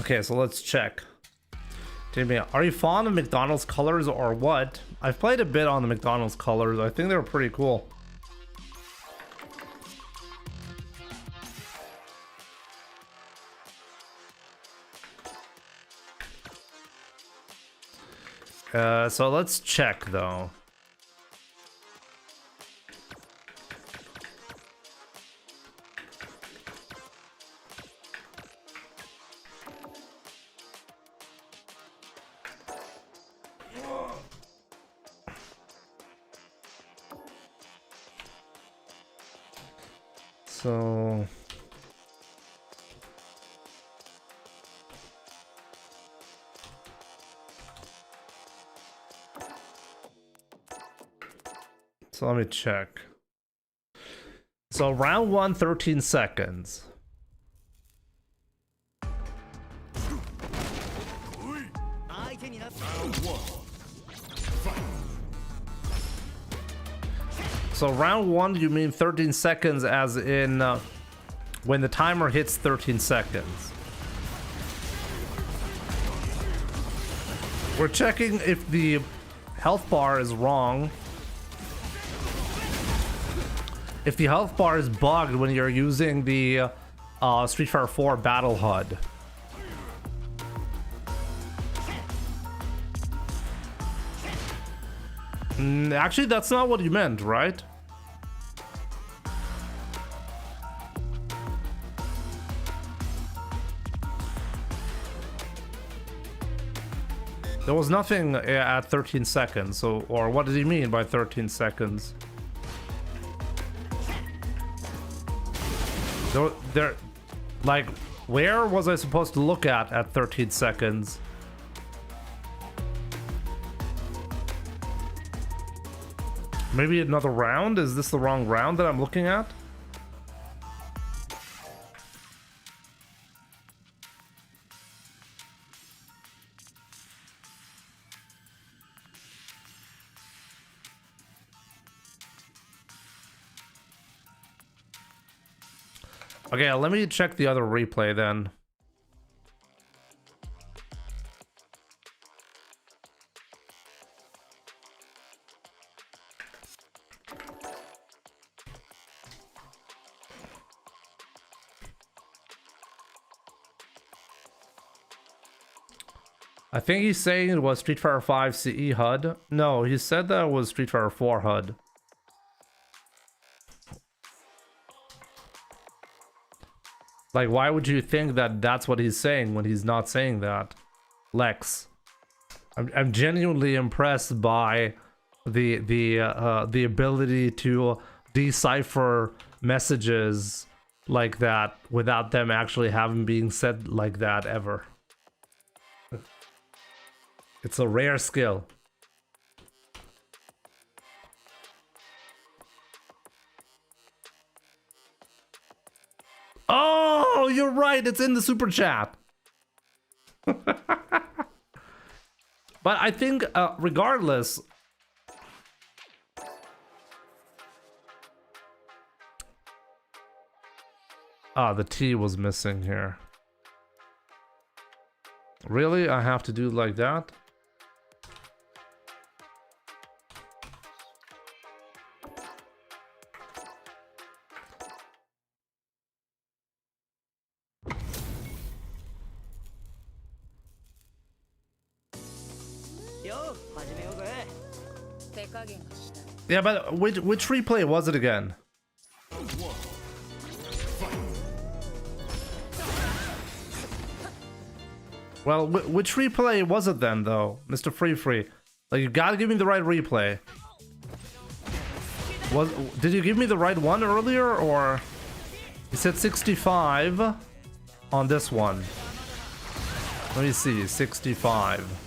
Okay, so let's check. Jamie, are you fond of McDonald's colors or what? I've played a bit on the McDonald's colors. I think they're pretty cool. So let's check though. So let me check. So round 1, 13 seconds. So round 1, you mean 13 seconds as in when the timer hits 13 seconds. We're checking if the health bar is wrong. If the health bar is bugged when you're using the Street Fighter 4 Battle HUD. Actually, that's not what you meant, right? There was nothing at 13 seconds, so, or what did he mean by 13 seconds? There, like, where was I supposed to look at 13 seconds? Maybe another round? Is this the wrong round that I'm looking at? Okay, let me check the other replay then. I think he's saying it was Street Fighter 5 CE HUD. No, he said that was Street Fighter 4 HUD. Like, why would you think that that's what he's saying when he's not saying that? Lex. I'm genuinely impressed by the ability to decipher messages like that without them actually having being said like that ever. It's a rare skill. Oh, you're right. It's in the super chat. But I think, regardless, the T was missing here. Really? I have to do it like that? Yeah, but which replay was it again? Well, which replay was it then, though, Mr. Free? Like, you gotta give me the right replay. Did you give me the right one earlier, or you said 65 on this one? Let me see, 65.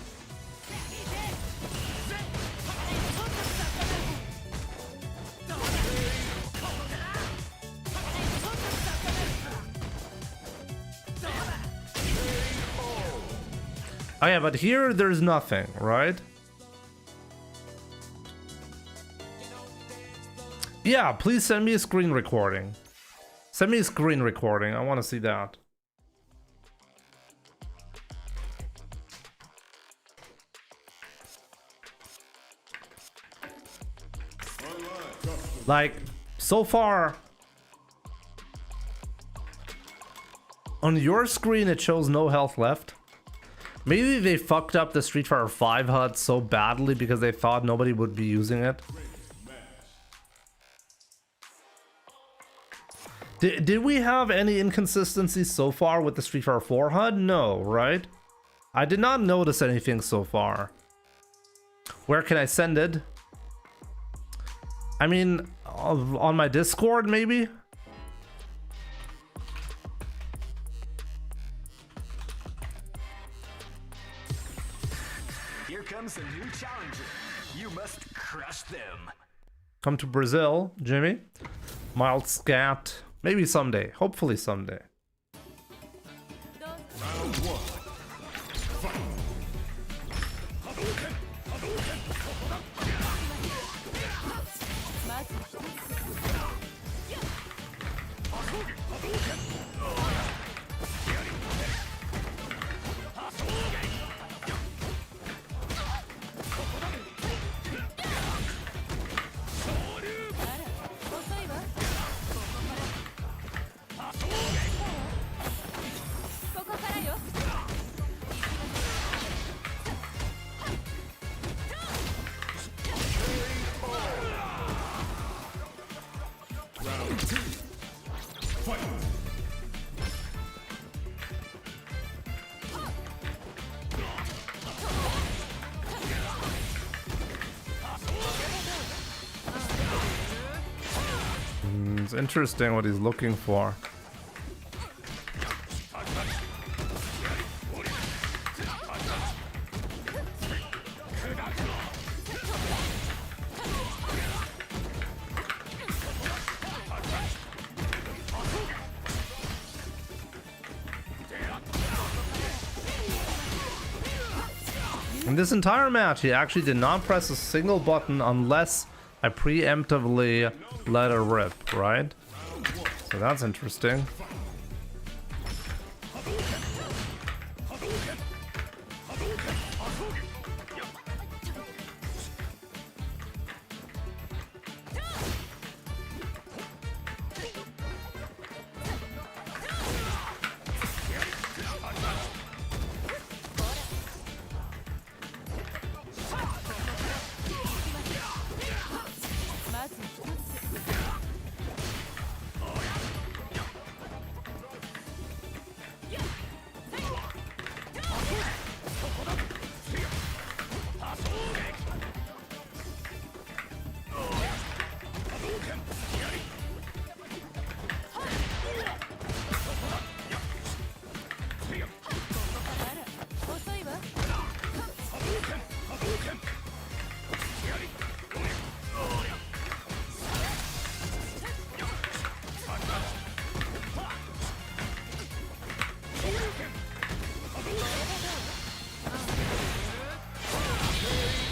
Oh yeah, but here there's nothing, right? Yeah, please send me a screen recording. Send me a screen recording. I want to see that. Like, so far on your screen it shows no health left. Maybe they fucked up the Street Fighter 5 HUD so badly because they thought nobody would be using it. Did we have any inconsistencies so far with the Street Fighter 4 HUD? No, right? I did not notice anything so far. Where can I send it? I mean, on my Discord, maybe? Here comes a new challenger. You must crush them. Come to Brazil, Jimmy. Mild scat. Maybe someday. Hopefully someday. Round one. Fight. Round two. Fight. It's interesting what he's looking for. In this entire match, he actually did not press a single button unless I preemptively let it rip, right? So that's interesting.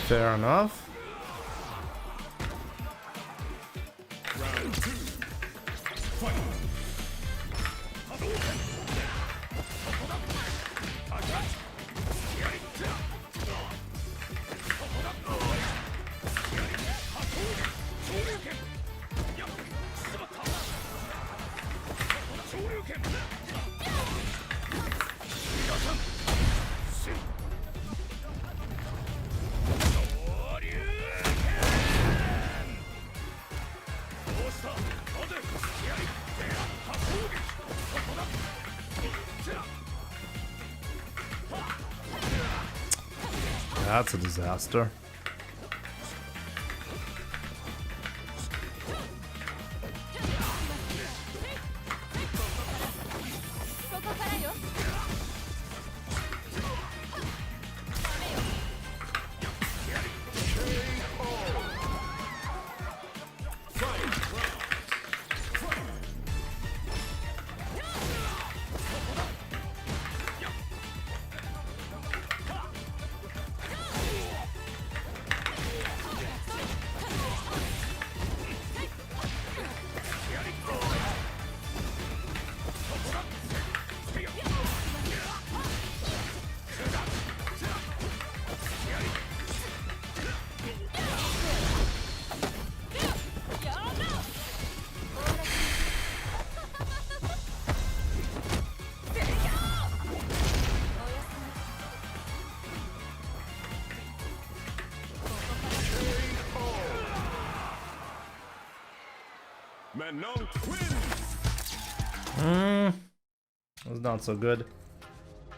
Fair enough. Round two. Fight. That's a disaster. It was not so good.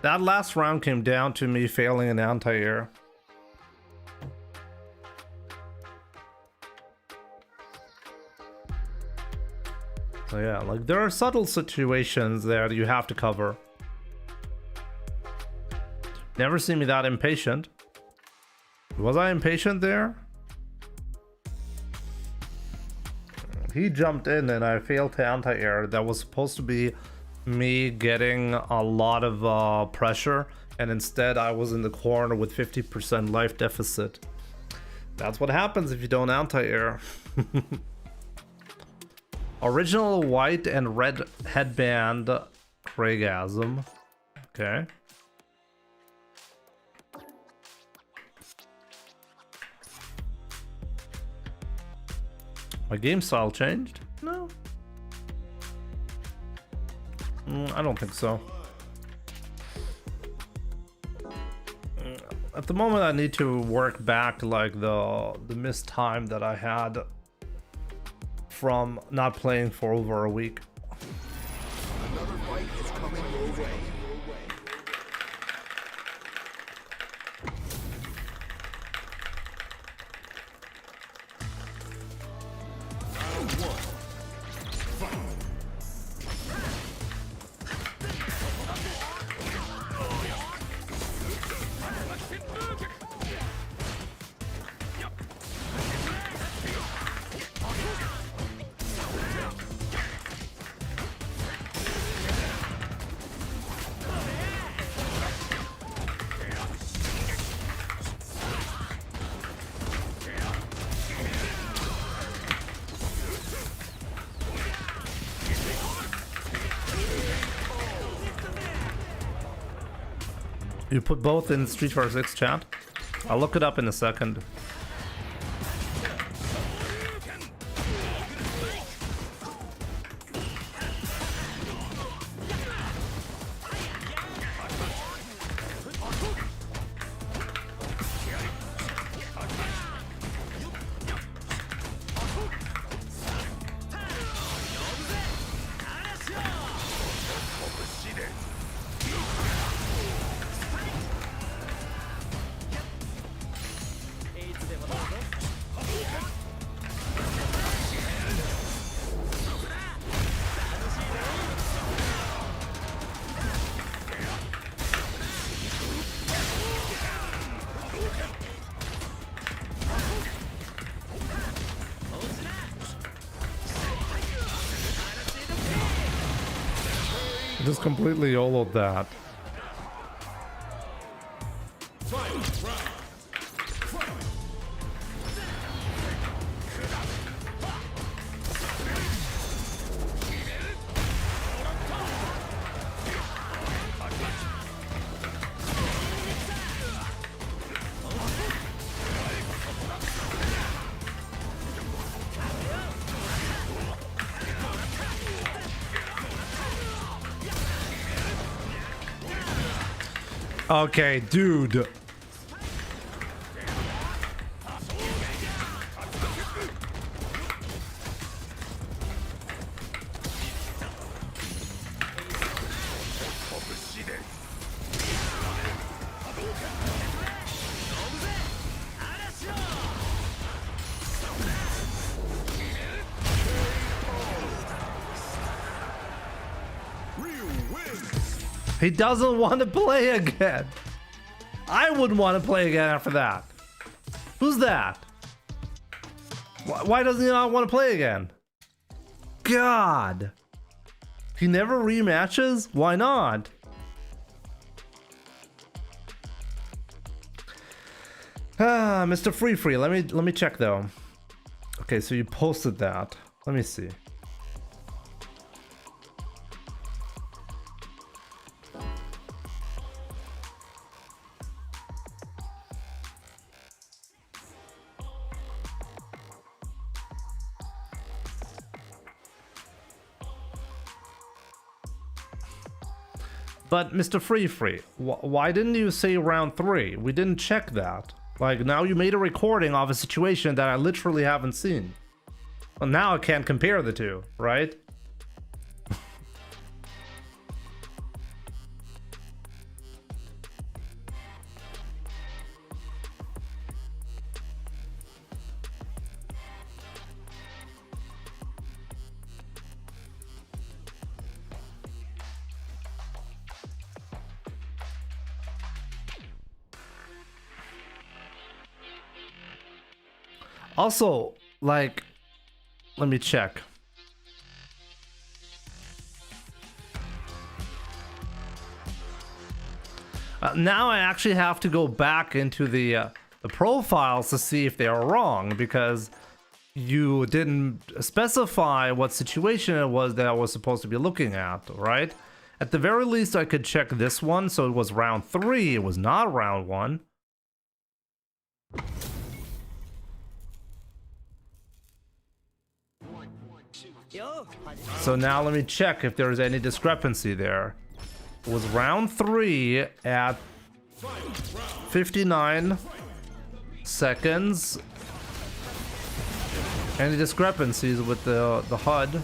That last round came down to me failing an anti-air. So yeah, like there are subtle situations that you have to cover. Never seen me that impatient. Was I impatient there? He jumped in and I failed to anti-air. That was supposed to be me getting a lot of pressure, and instead I was in the corner with 50% life deficit. That's what happens if you don't anti-air. Original white and red headband Craigasm. Okay. My game style changed? No. I don't think so. At the moment I need to work back like the missed time that I had from not playing for over a week. Another fight is coming your way. You put both in Street Fighter 6 chat? I'll look it up in a second. Just completely YOLO'd that. Okay, dude. He doesn't want to play again. I wouldn't want to play again after that. Who's that? Why doesn't he not want to play again? God. He never rematches? Why not? Mr. Free, let me check though. Okay, so you posted that. Let me see. But Mr. Free, why didn't you say round 3? We didn't check that. Like, now you made a recording of a situation that I literally haven't seen. Well, now I can't compare the two, right? Also, like, let me check. Now I actually have to go back into the profiles to see if they are wrong, because you didn't specify what situation it was that I was supposed to be looking at, right? At the very least, I could check this one. So it was round 3. It was not round 1. So now let me check if there's any discrepancy there. It was round 3 at 59 seconds. Any discrepancies with the HUD?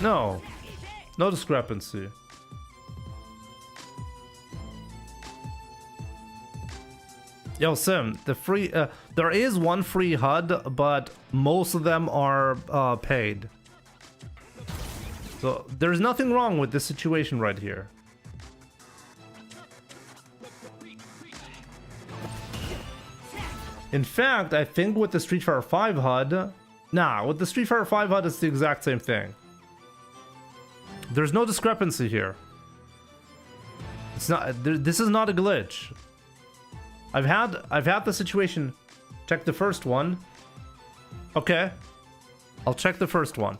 No. No discrepancy. Yo, Sim, the free there is one free HUD, but most of them are paid. So there's nothing wrong with this situation right here. In fact, I think with the Street Fighter 5 HUD, nah, with the Street Fighter 5 HUD, it's the exact same thing. There's no discrepancy here. It's not. This is not a glitch. I've had the situation. Check the first one. Okay, I'll check the first one.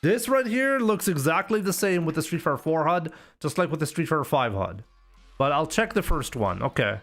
This right here looks exactly the same with the Street Fighter 4 HUD, just like with the Street Fighter 5 HUD. But I'll check the first one. Okay.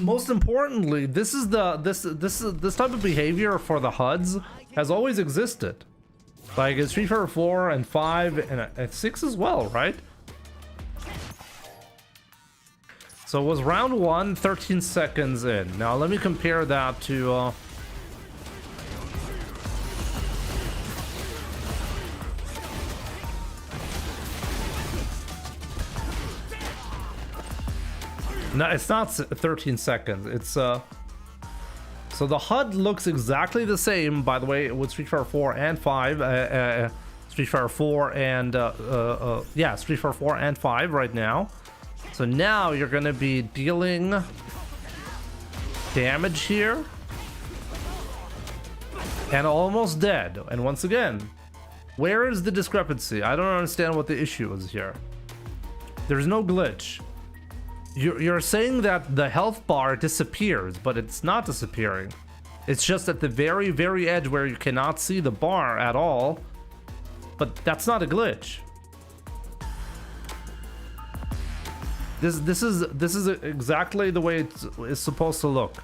Most importantly, this type of behavior for the HUDs has always existed. Like in Street Fighter 4 and 5 and at 6 as well, right? So it was round 1, 13 seconds in. Now let me compare that to no, it's not 13 seconds. It's so the HUD looks exactly the same, by the way, with Street Fighter 4 and 5. Street Fighter 4 and yeah, Street Fighter 4 and 5 right now. So now you're gonna be dealing damage here and almost dead. And once again, where is the discrepancy? I don't understand what the issue is here. There's no glitch. You're saying that the health bar disappears, but it's not disappearing. It's just at the very, very edge where you cannot see the bar at all. But that's not a glitch. This is exactly the way it's supposed to look.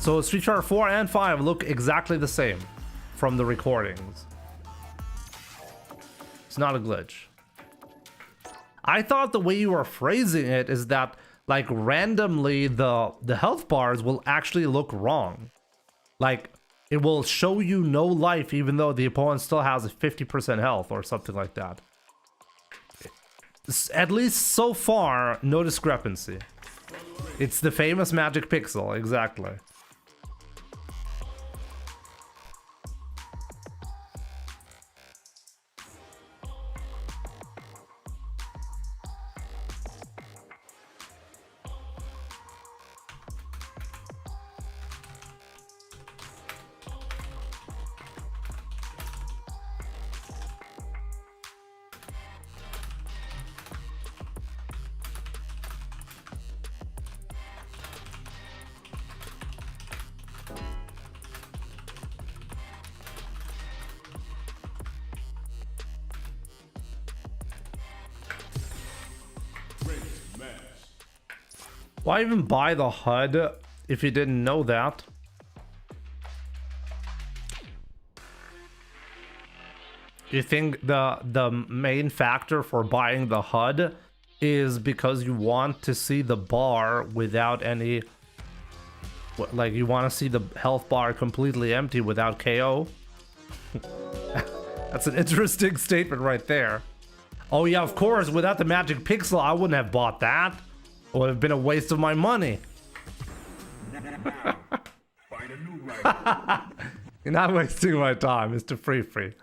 So Street Fighter 4 and 5 look exactly the same from the recordings. It's not a glitch. I thought the way you were phrasing it is that, like, randomly the health bars will actually look wrong. Like, it will show you no life even though the opponent still has a 50% health or something like that. At least so far, no discrepancy. It's the famous magic pixel, exactly. Why even buy the HUD if you didn't know that? You think the main factor for buying the HUD is because you want to see the bar without any, like you want to see the health bar completely empty without KO? That's an interesting statement right there. Oh yeah, of course, without the magic pixel I wouldn't have bought that. It would have been a waste of my money. You're not wasting my time, Mr. Free.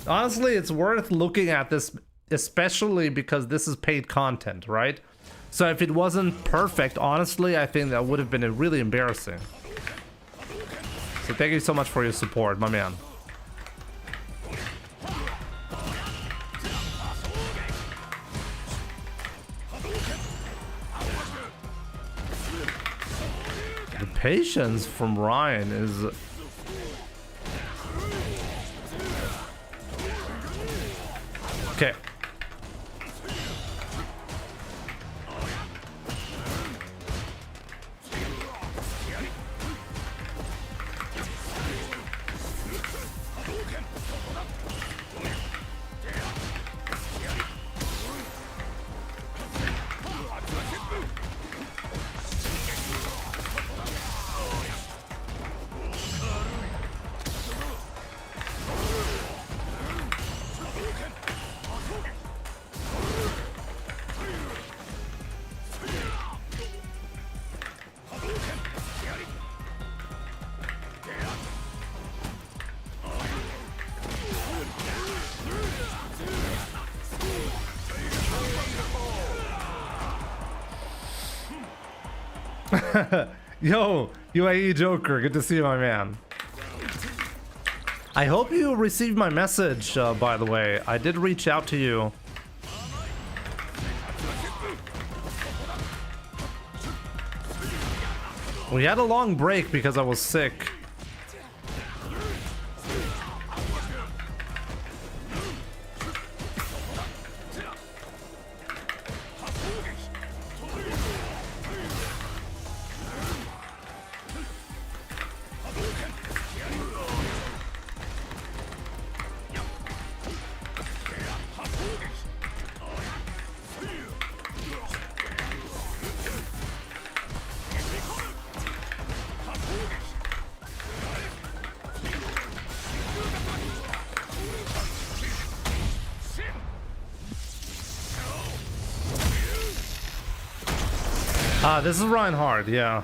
Honestly, it's worth looking at this, especially because this is paid content, right? So if it wasn't perfect, honestly, I think that would have been really embarrassing. So thank you so much for your support, my man. The patience from Ryan is... Okay. Yo, UAE Joker, good to see you, my man. I hope you received my message, by the way. I did reach out to you. We had a long break because I was sick. This is Reinhardt, yeah.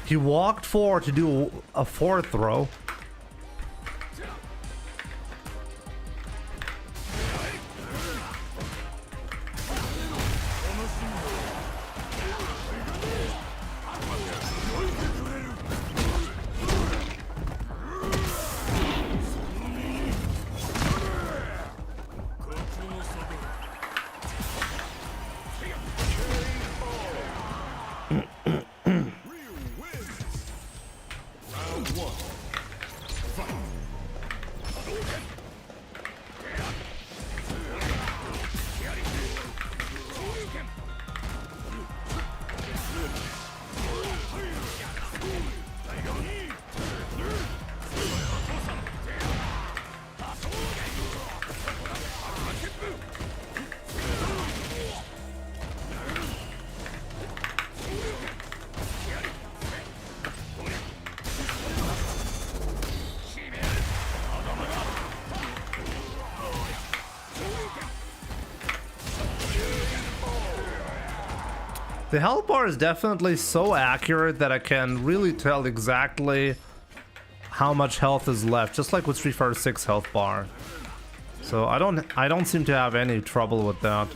He walked forward to do a fourth throw. The health bar is definitely so accurate that I can really tell exactly how much health is left, just like with Street Fighter 6 health bar. So I don't seem to have any trouble with that.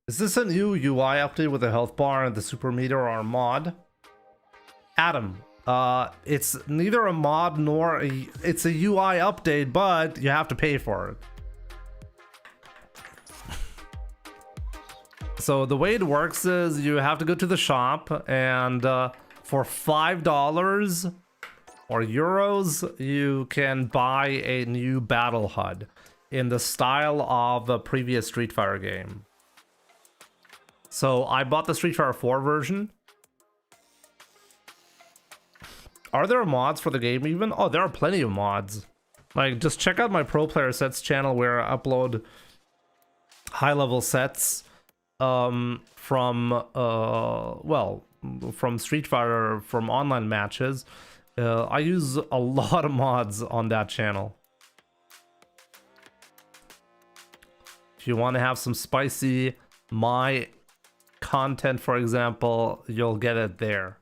Is this a new UI update with a health bar and the super meter or a mod? Adam, it's neither a mod nor it's a UI update, but you have to pay for it. So the way it works is you have to go to the shop and for $5 or euros, you can buy a new battle HUD in the style of the previous Street Fighter game. So I bought the Street Fighter 4 version. Are there mods for the game even? Oh, there are plenty of mods. Like, just check out my Pro Player Sets channel where I upload high-level sets from Street Fighter, from online matches. I use a lot of mods on that channel. If you want to have some spicy my content, for example, you'll get it there.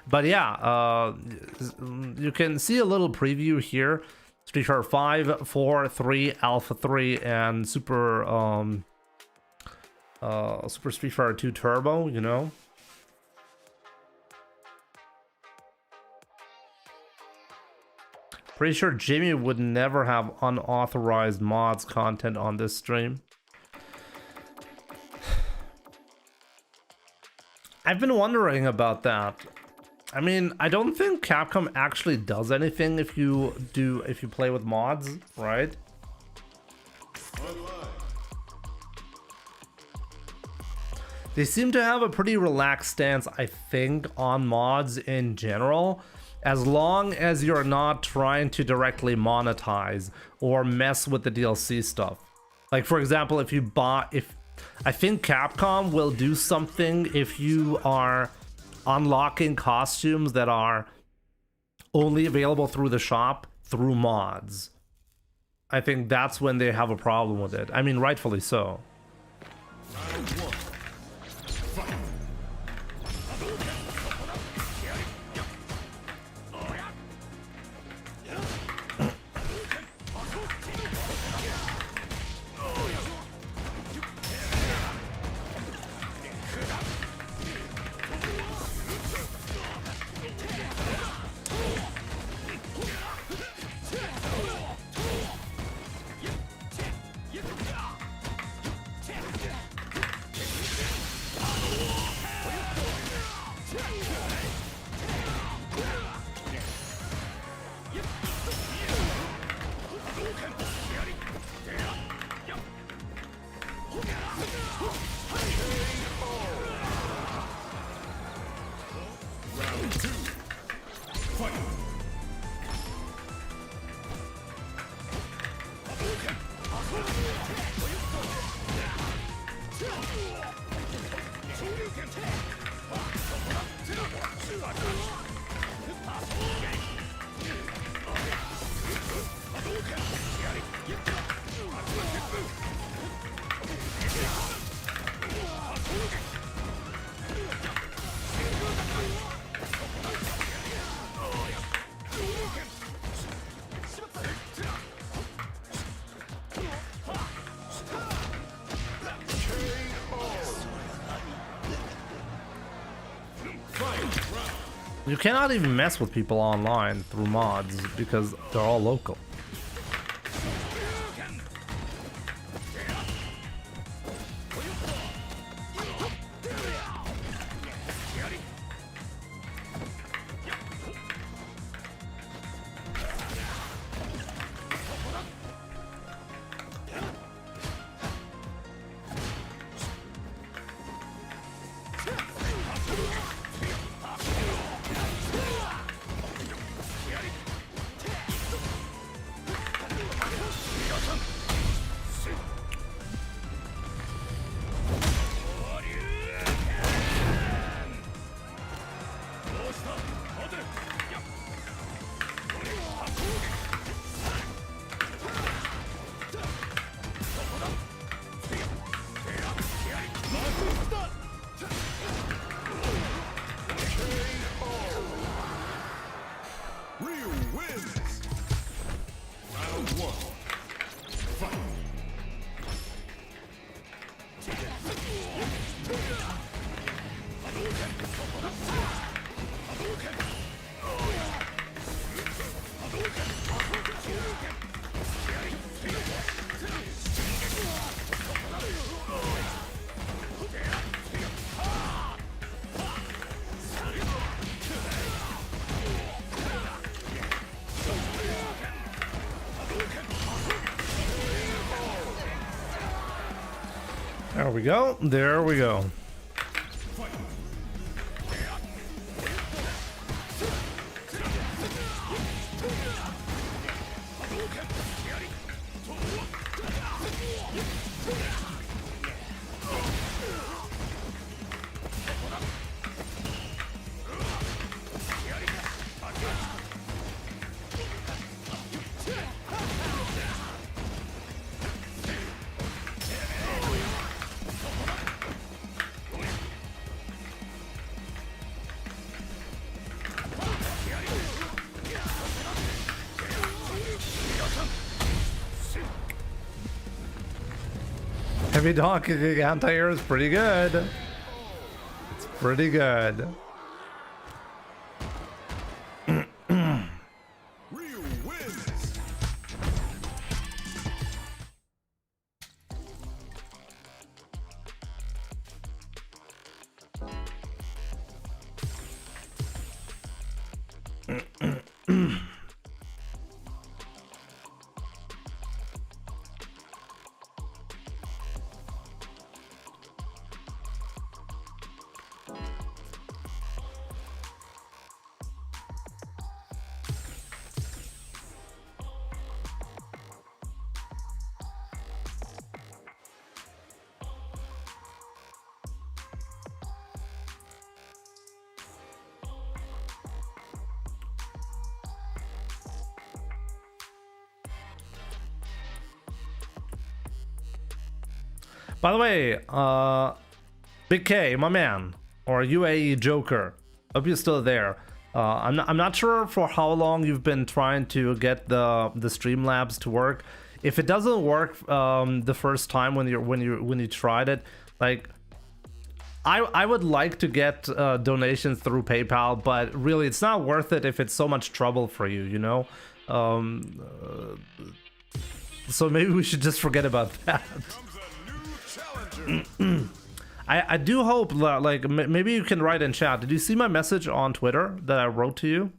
But yeah, you can see a little preview here. Street Fighter 5, 4, 3, Alpha 3, and Super Street Fighter 2 Turbo, you know. Pretty sure Jimmy would never have unauthorized mods content on this stream. I've been wondering about that. I mean, I don't think Capcom actually does anything if you play with mods, right? They seem to have a pretty relaxed stance, I think, on mods in general. As long as you're not trying to directly monetize or mess with the DLC stuff. Like, for example, if I think Capcom will do something if you are unlocking costumes that are only available through the shop through mods. I think that's when they have a problem with it. I mean, rightfully so. You cannot even mess with people online through mods because they're all local. There we go. There we go. Heavy Donkey anti-air is pretty good. It's pretty good. By the way, Big K, my man, or UAE Joker, hope you're still there. I'm not sure for how long you've been trying to get the Streamlabs to work. If it doesn't work the first time when you tried it, like I would like to get donations through PayPal, but really it's not worth it if it's so much trouble for you, you know. So maybe we should just forget about that. I do hope that, like, maybe you can write in chat. Did you see my message on Twitter that I wrote to you?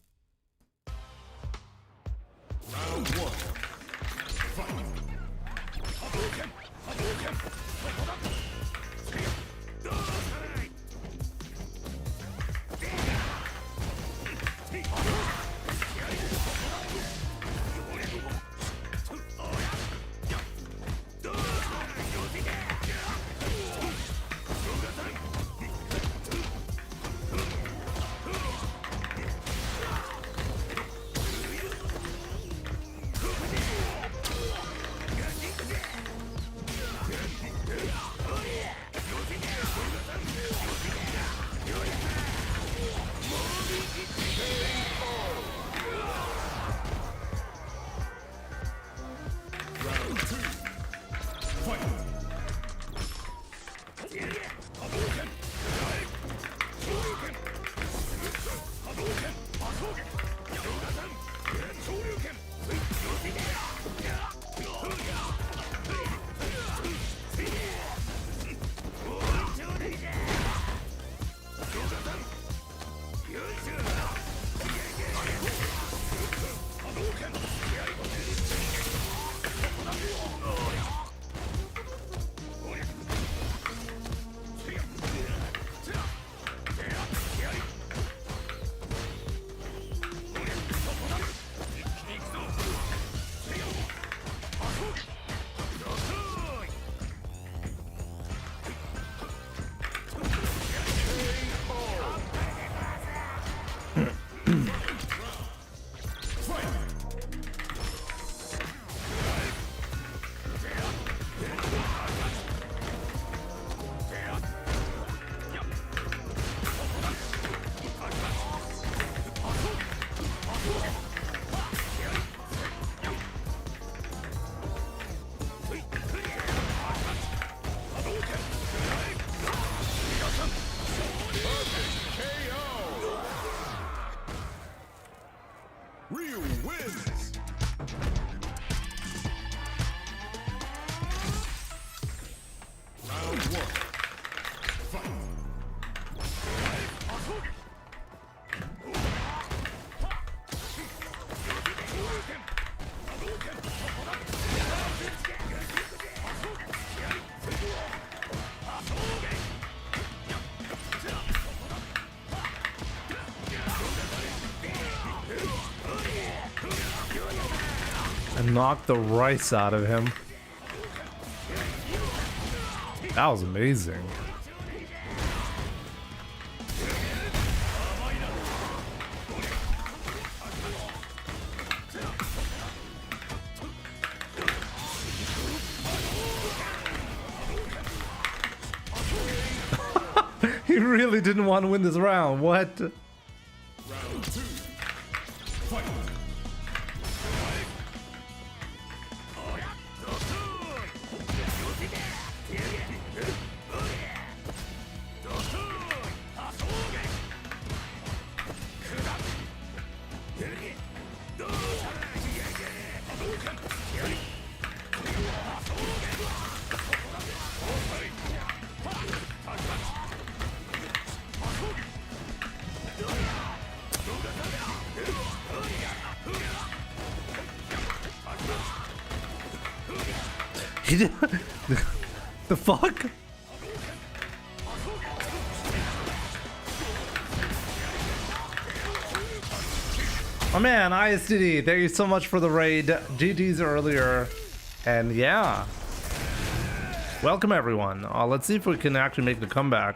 Guile wins. Round 1. Fight. And knocked the rice out of him. That was amazing. He really didn't want to win this round. What? Round 2. Fight. He did. The fuck? Oh man, ISDD, thank you so much for the raid. GG's earlier. And yeah. Welcome everyone. Let's see if we can actually make the comeback.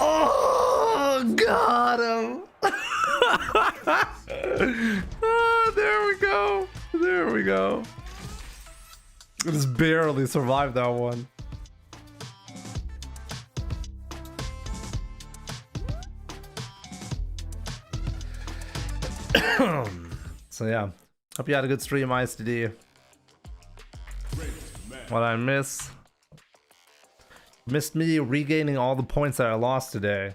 Oh, got him. Oh, there we go. There we go. Just barely survived that one. So yeah, hope you had a good stream, ISTD. What I miss? Missed me regaining all the points that I lost today.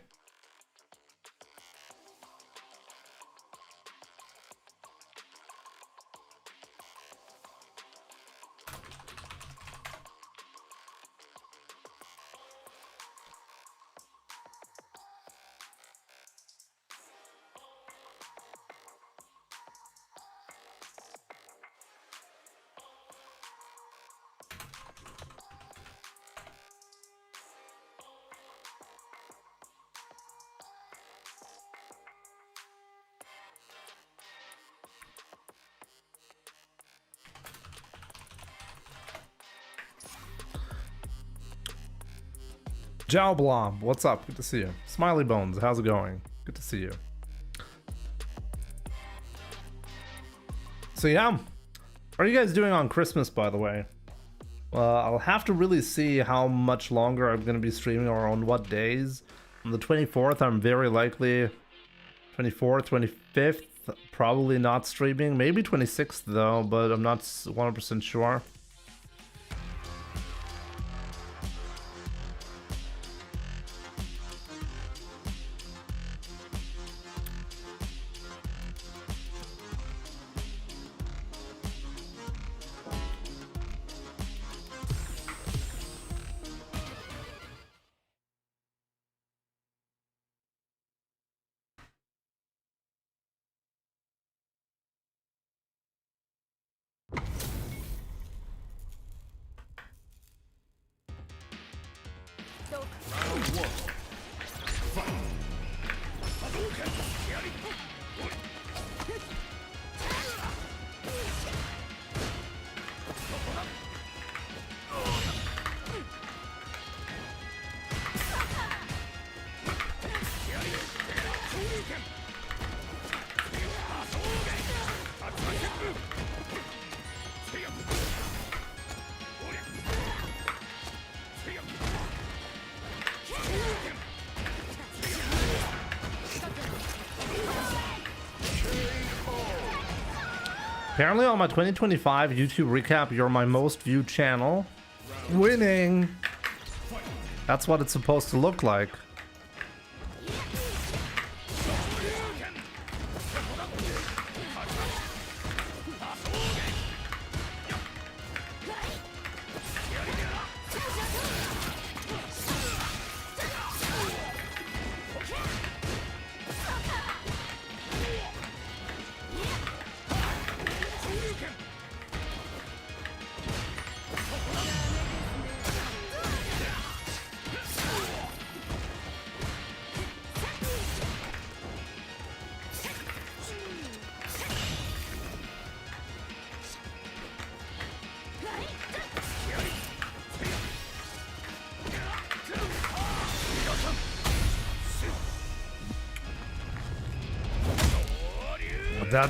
Jow Blom, what's up? Good to see you. Smiley Bones, how's it going? Good to see you. So yeah, what are you guys doing on Christmas, by the way? I'll have to really see how much longer I'm going to be streaming or on what days. On the 24th, I'm very likely 24th, 25th, probably not streaming. Maybe 26th though, but I'm not 100% sure. Apparently on my 2025 YouTube recap, you're my most viewed channel. Winning. That's what it's supposed to look like.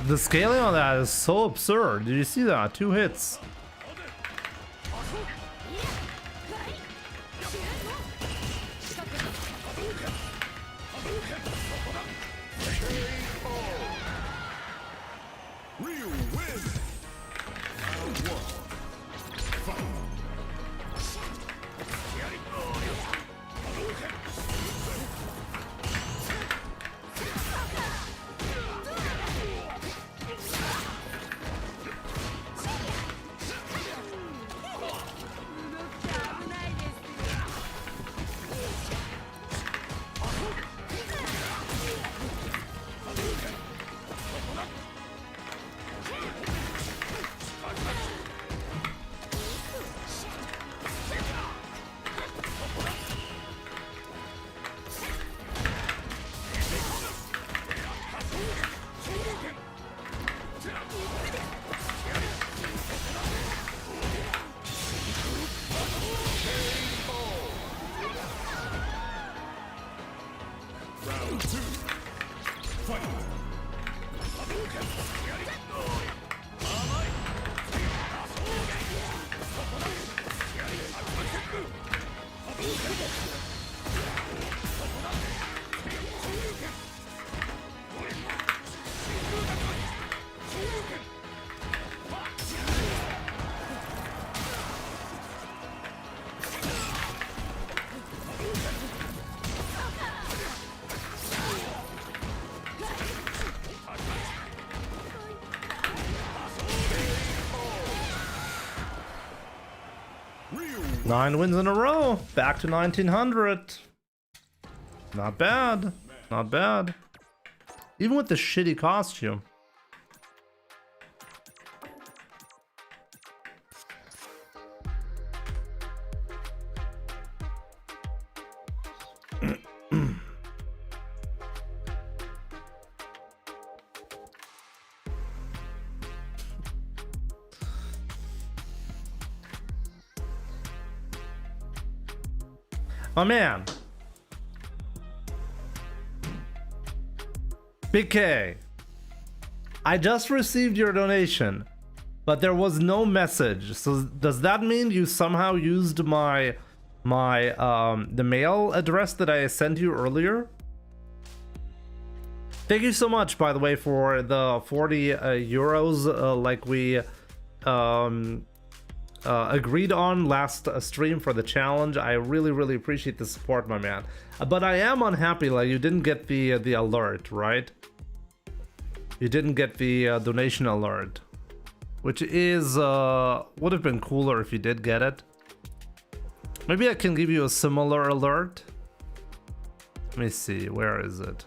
The scaling on that is so absurd. Did you see that? 2 hits. Nine wins in a row. Back to 1900. Not bad. Not bad. Even with the shitty costume. My man. Big K. I just received your donation, but there was no message. So does that mean you somehow used the mail address that I sent you earlier? Thank you so much, by the way, for the 40 euros like we agreed on last stream for the challenge. I really appreciate the support, my man. But I am unhappy, like you didn't get the alert, right? You didn't get the donation alert, which is would have been cooler if you did get it. Maybe I can give you a similar alert. Let me see, where is it?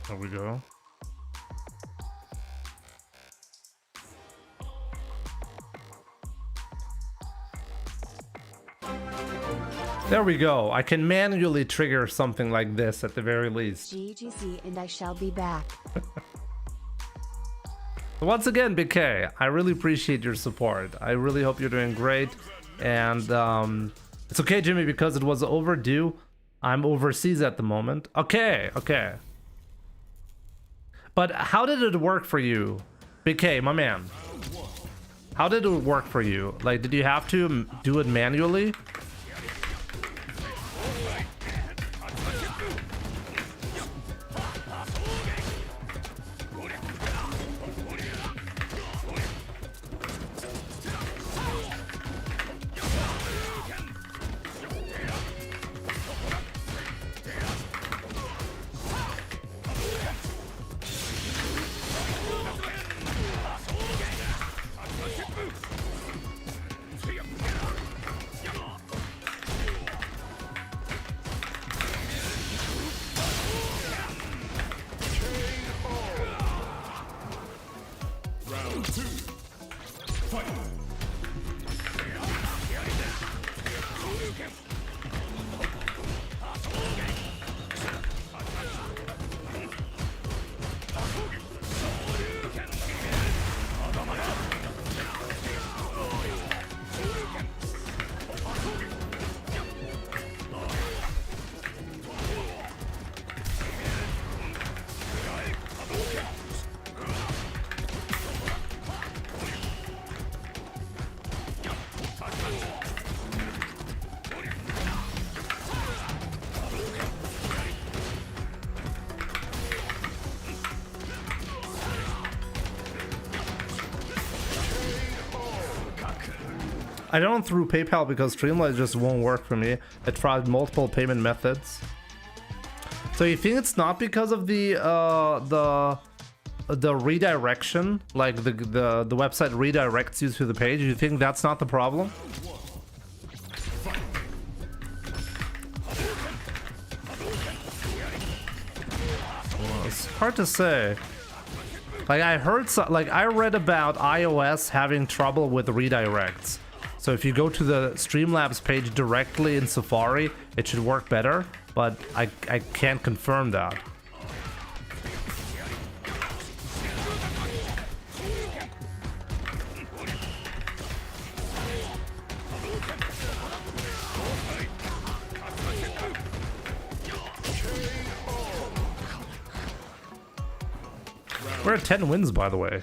There we go. There we go. I can manually trigger something like this at the very least. GGC, and I shall be back. Once again, Big K, I really appreciate your support. I really hope you're doing great. And it's okay, Jimmy, because it was overdue. I'm overseas at the moment. Okay, okay. But how did it work for you? Big K, my man. How did it work for you? Like, did you have to do it manually? I don't through PayPal because Streamlabs just won't work for me. I tried multiple payment methods. So you think it's not because of the redirection, like the website redirects you to the page? You think that's not the problem? Well, it's hard to say. Like I read about iOS having trouble with redirects. So if you go to the Streamlabs page directly in Safari, it should work better, but I can't confirm that. We're at 10 wins, by the way.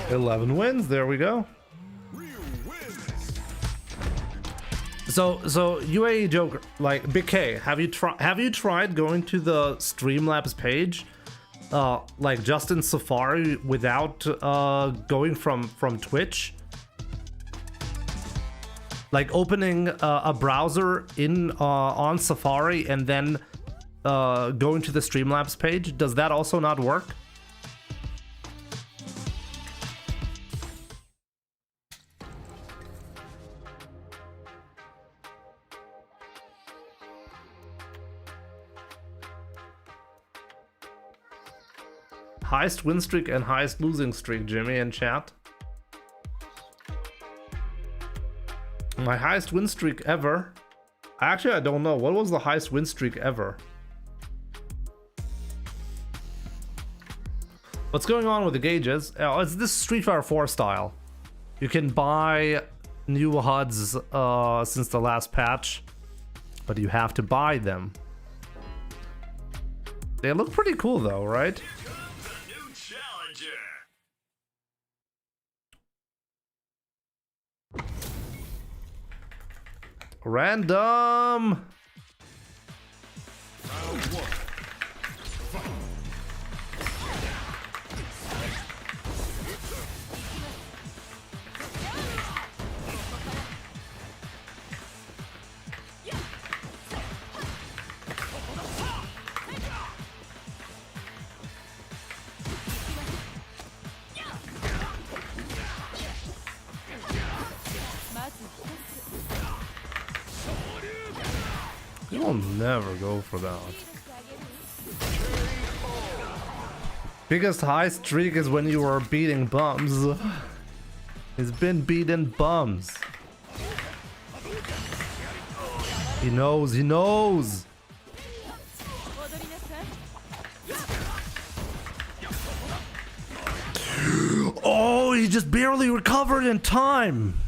$11 wins. There we go. So UAE Joker, like Big K, have you tried going to the Streamlabs page, like just in Safari without going from Twitch? Like opening a browser in on Safari and then going to the Streamlabs page. Does that also not work? Highest win streak and highest losing streak, Jimmy in chat. My highest win streak ever. Actually, I don't know. What was the highest win streak ever? What's going on with the gauges? Oh, it's this Street Fighter 4 style. You can buy new HUDs since the last patch, but you have to buy them. They look pretty cool though, right? Random. will never go for that. Biggest high streak is when you were beating bums. He's been beating bums. He knows, he knows. Oh, he just barely recovered in time.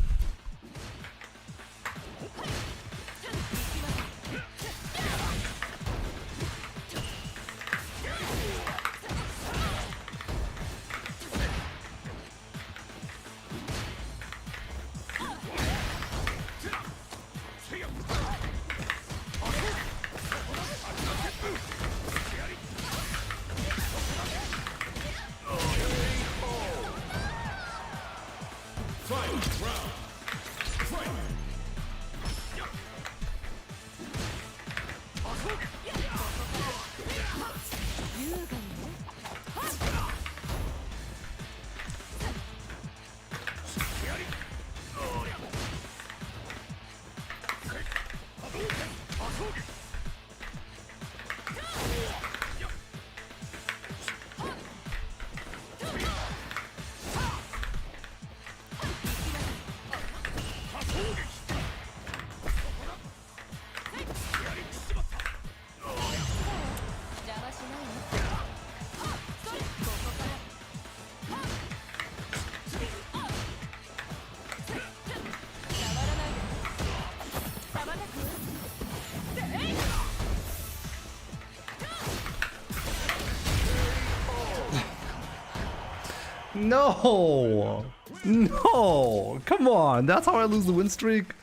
No! No! Come on, that's how I lose the win streak?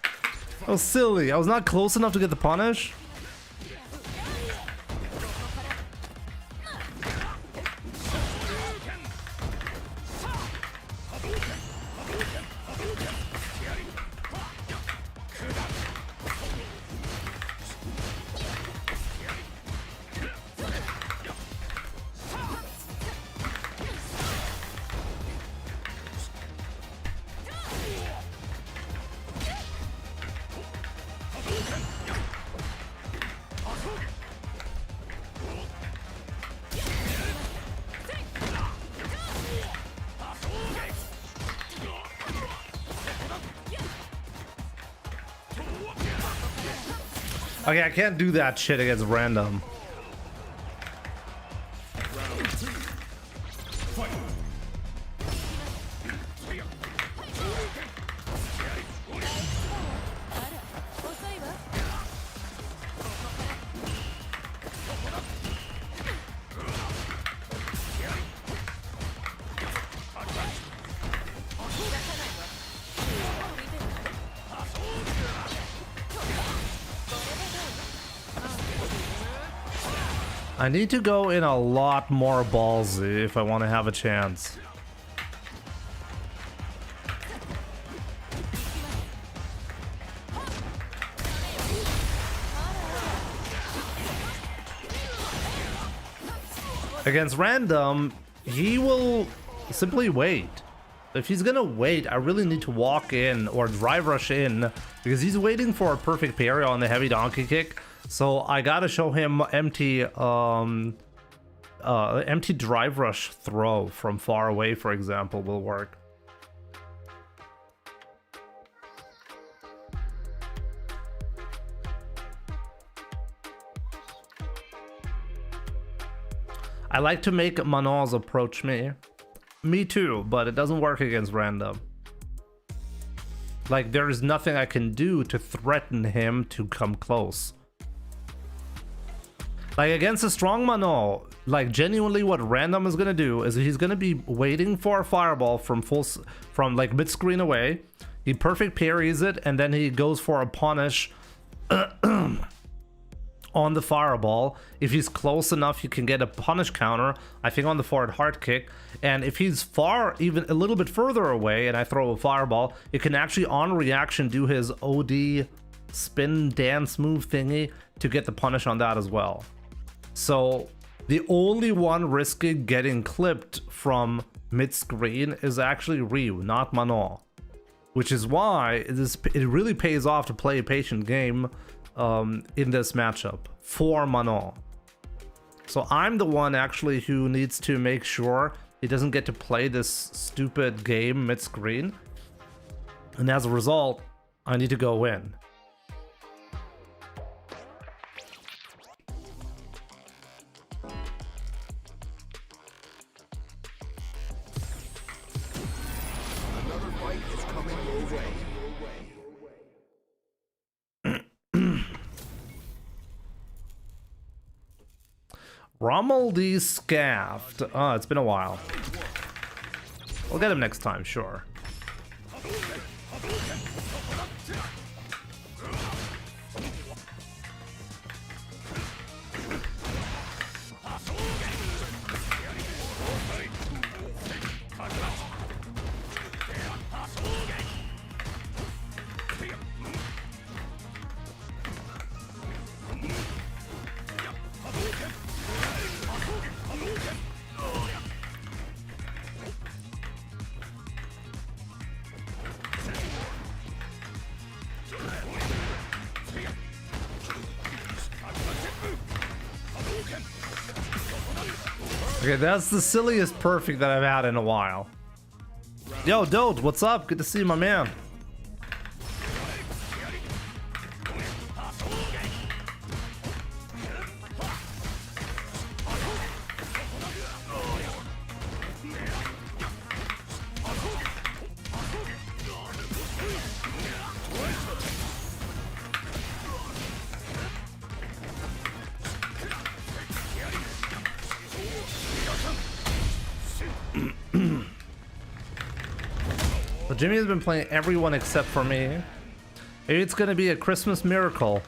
That was silly. I was not close enough to get the punish. Okay, I can't do that shit against random. I need to go in a lot more ballsy if I want to have a chance. Against random, he will simply wait. If he's gonna wait, I really need to walk in or drive rush in because he's waiting for a perfect parry on the heavy donkey kick. So I gotta show him empty drive rush throw from far away, for example, will work. I like to make Manons approach me. Me too, but it doesn't work against random. Like, there is nothing I can do to threaten him to come close. Like, against a strong Manon, like, genuinely what random is gonna do is he's gonna be waiting for a fireball from like mid-screen away. He perfect parries it, and then he goes for a punish on the fireball. If he's close enough, you can get a punish counter, I think, on the forward hard kick. And if he's far, even a little bit further away, and I throw a fireball, it can actually on reaction do his OD spin dance move thingy to get the punish on that as well. So the only one risking getting clipped from mid-screen is actually Ryu, not Manon. Which is why it really pays off to play a patient game in this matchup for Manon. So I'm the one actually who needs to make sure he doesn't get to play this stupid game mid-screen. And as a result, I need to go in. Another fight is coming your way. Rommel the Scaffed. Oh, it's been a while. We'll get him next time, sure. Okay, that's the silliest perfect that I've had in a while. Yo, Dode, what's up? Good to see you, my man. Well, Jimmy has been playing everyone except for me. Maybe it's gonna be a Christmas miracle.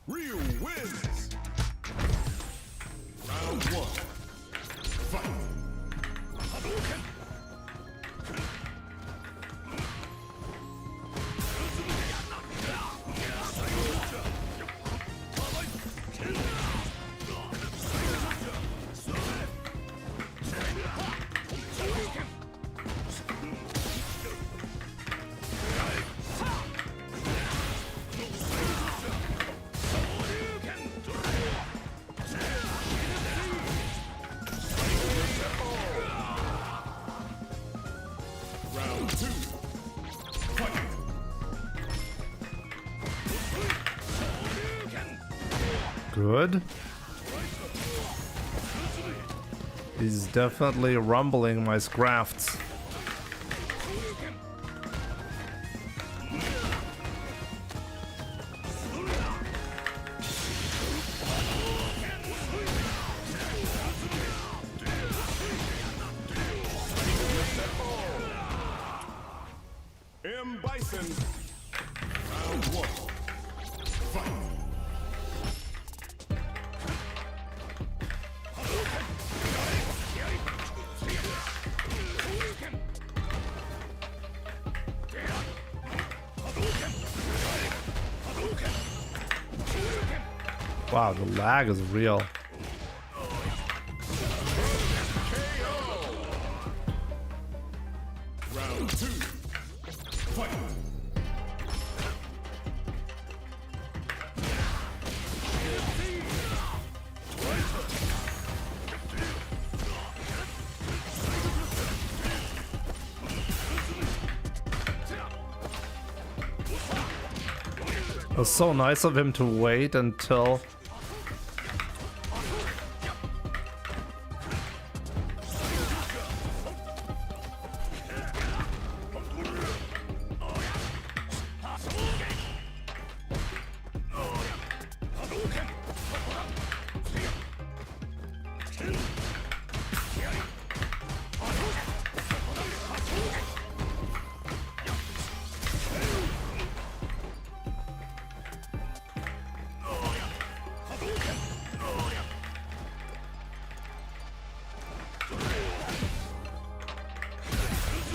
Real wins. Round one. Fight. Round two. Fight. Good. He's definitely rumbling my scrafts. M. Bison. Round one. Fight. Wow, the lag is real. Round two. Fight. It was so nice of him to wait until...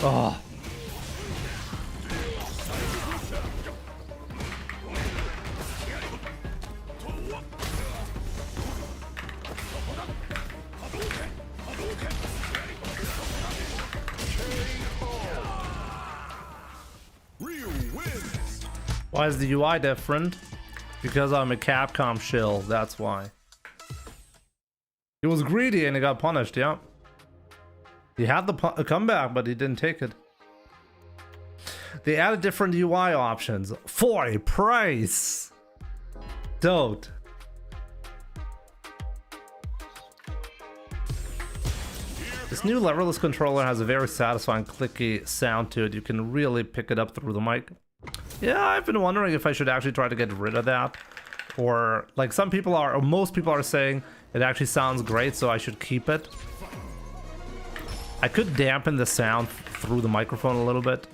Oh. Why is the UI different? Because I'm a Capcom shill, that's why. He was greedy and he got punished, yeah. He had the comeback, but he didn't take it. They added different UI options for a price. Don't. This new leverless controller has a very satisfying clicky sound to it. You can really pick it up through the mic. Yeah, I've been wondering if I should actually try to get rid of that. Or like some people are, or most people are saying it actually sounds great, so I should keep it. I could dampen the sound through the microphone a little bit.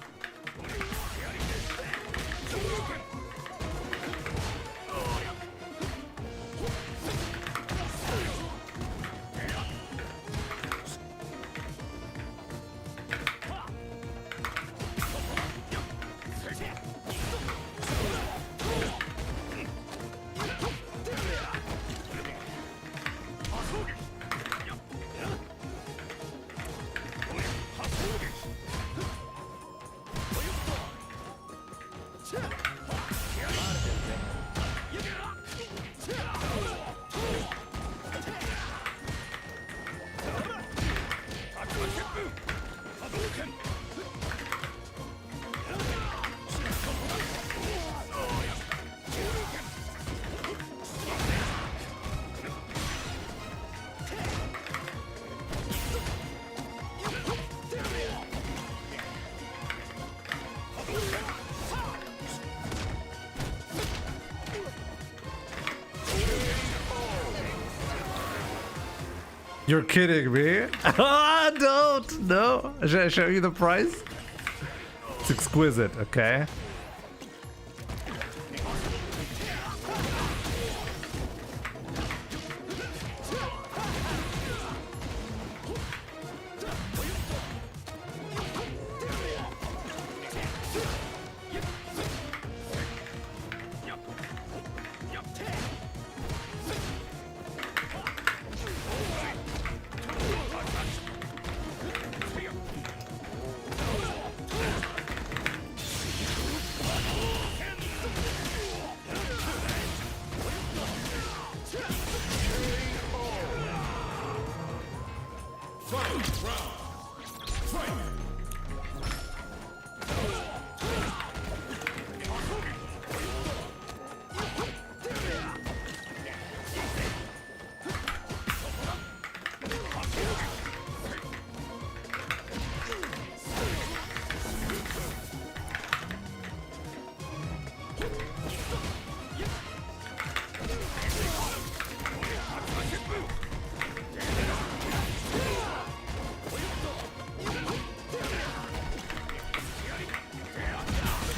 You're kidding me? Ah, don't! No! Should I show you the price? It's exquisite, okay?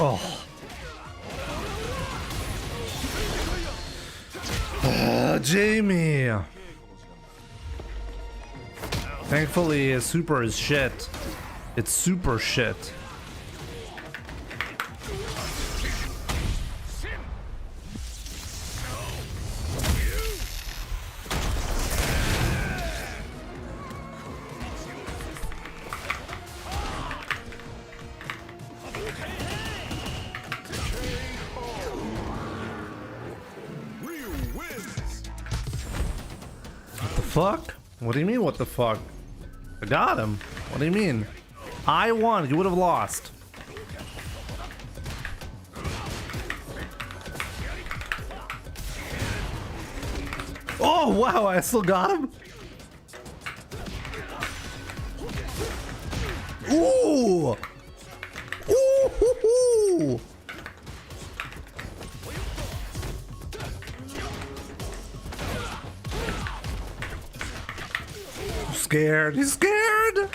Oh. Jamie. Thankfully, super is shit. It's super shit. Fuck? What do you mean, what the fuck? I got him. What do you mean? I won. You would have lost. Oh, wow. I still got him. Ooh. Ooh. Scared. He's scared.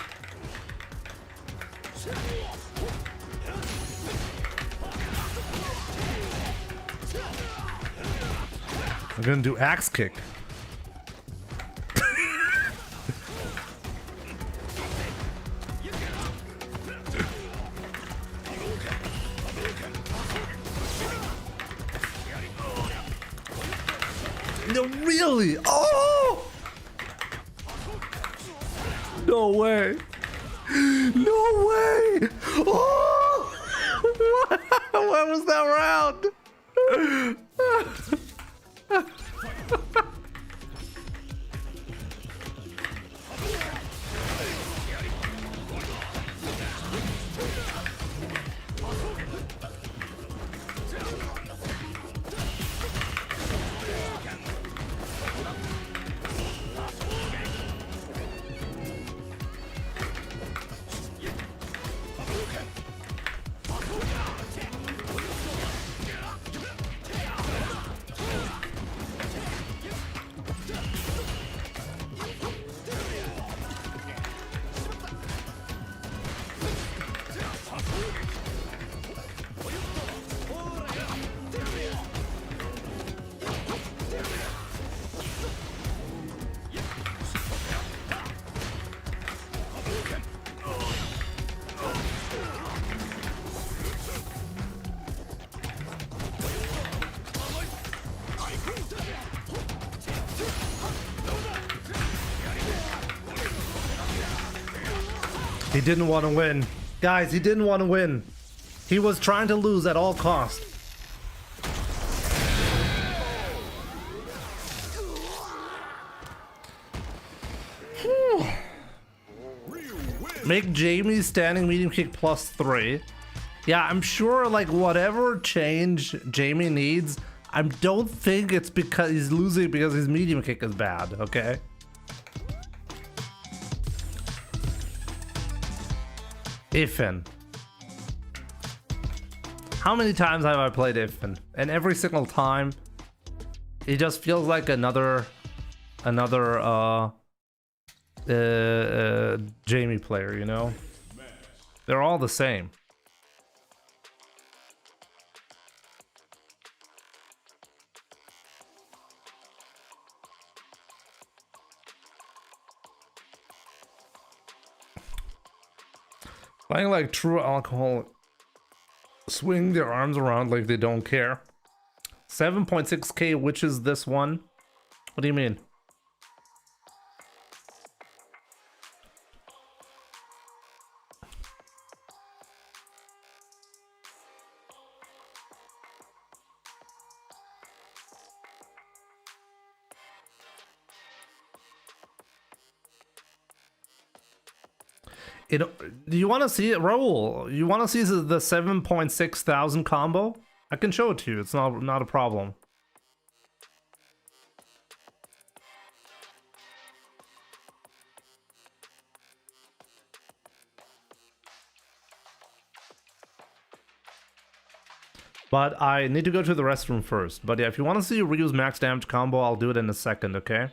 I'm gonna do axe kick. No, really? Oh! No way. No way. Oh! What was that round? He didn't want to win. Guys, he didn't want to win. He was trying to lose at all costs. Make Jamie's standing medium kick +3. Yeah, I'm sure like whatever change Jamie needs, I don't think it's because he's losing because his medium kick is bad, okay? Iffen. How many times have I played Iffen? And every single time, it just feels like another Jamie player, you know? They're all the same. Playing like true alcoholic, swing their arms around like they don't care. 7.6k, which is this one? What do you mean? Do you want to see it, Raul? You want to see the 7,600 combo? I can show it to you. It's not a problem. But I need to go to the restroom first. But yeah, if you want to see Ryu's max damage combo, I'll do it in a second, okay?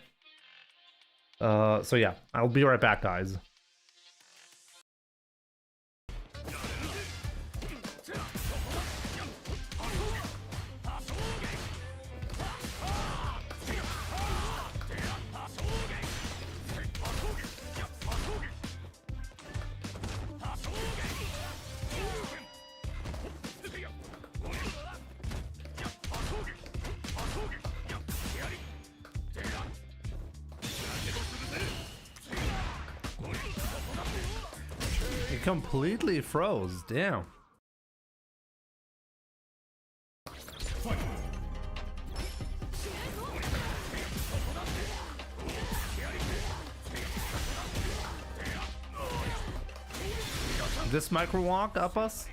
So yeah, I'll be right back, guys. It completely froze, damn. This micro walk up us?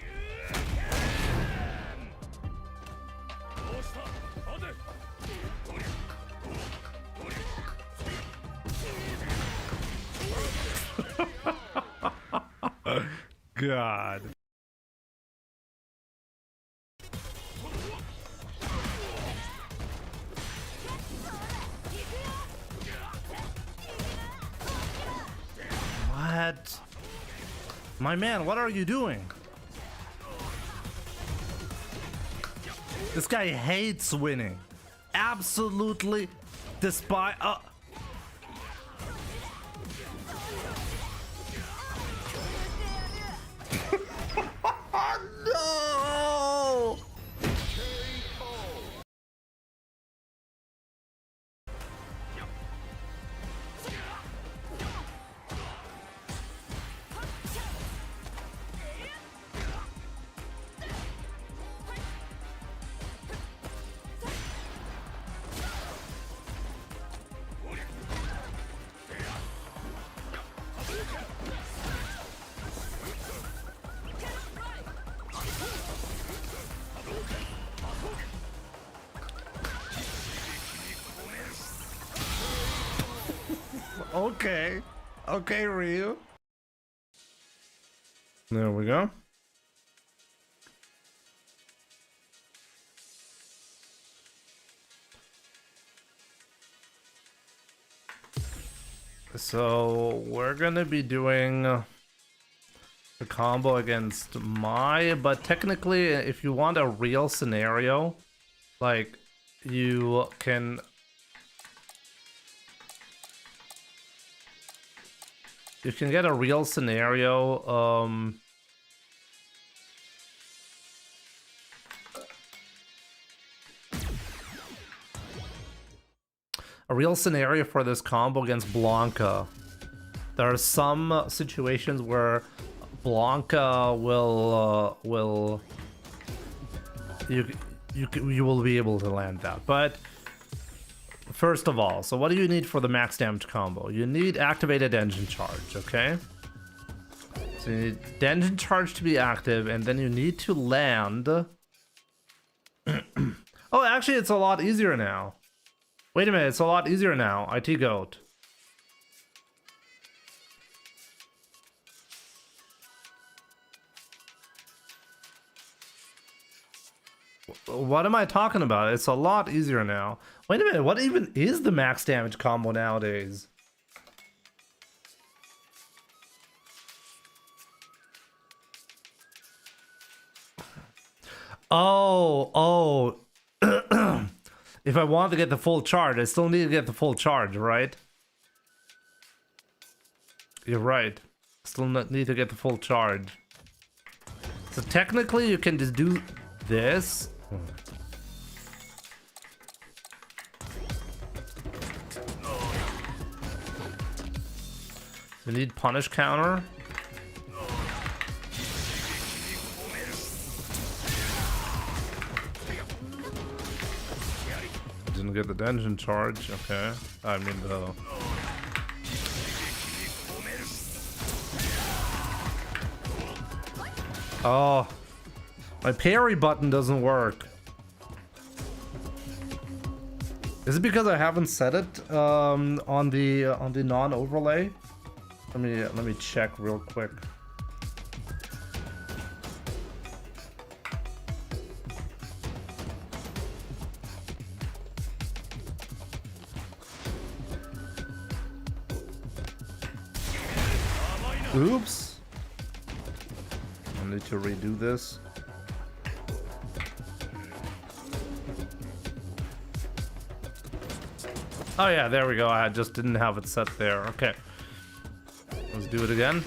God. What? My man, what are you doing? This guy hates winning. Absolutely despise. No! Okay. Okay, Ryu. There we go. So we're gonna be doing the combo against Mai, but technically if you want a real scenario, like you can get a real scenario for this combo against Blanca. There are some situations where Blanca will you will be able to land that. But first of all, so what do you need for the max damage combo? You need activated engine charge, okay? So you need the engine charge to be active, and then you need to land. Oh, actually, it's a lot easier now. Wait a minute, it's a lot easier now. IT Goat. What am I talking about? It's a lot easier now. Wait a minute, what even is the max damage combo nowadays? Oh. If I want to get the full charge, I still need to get the full charge, right? You're right. Still need to get the full charge. So technically you can just do this. We need punish counter. Didn't get the engine charge. Okay. I mean the. Oh, my parry button doesn't work. Is it because I haven't set it on the non-overlay? Let me check real quick. Oops. I need to redo this. Oh yeah, there we go. I just didn't have it set there. Okay. Let's do it again.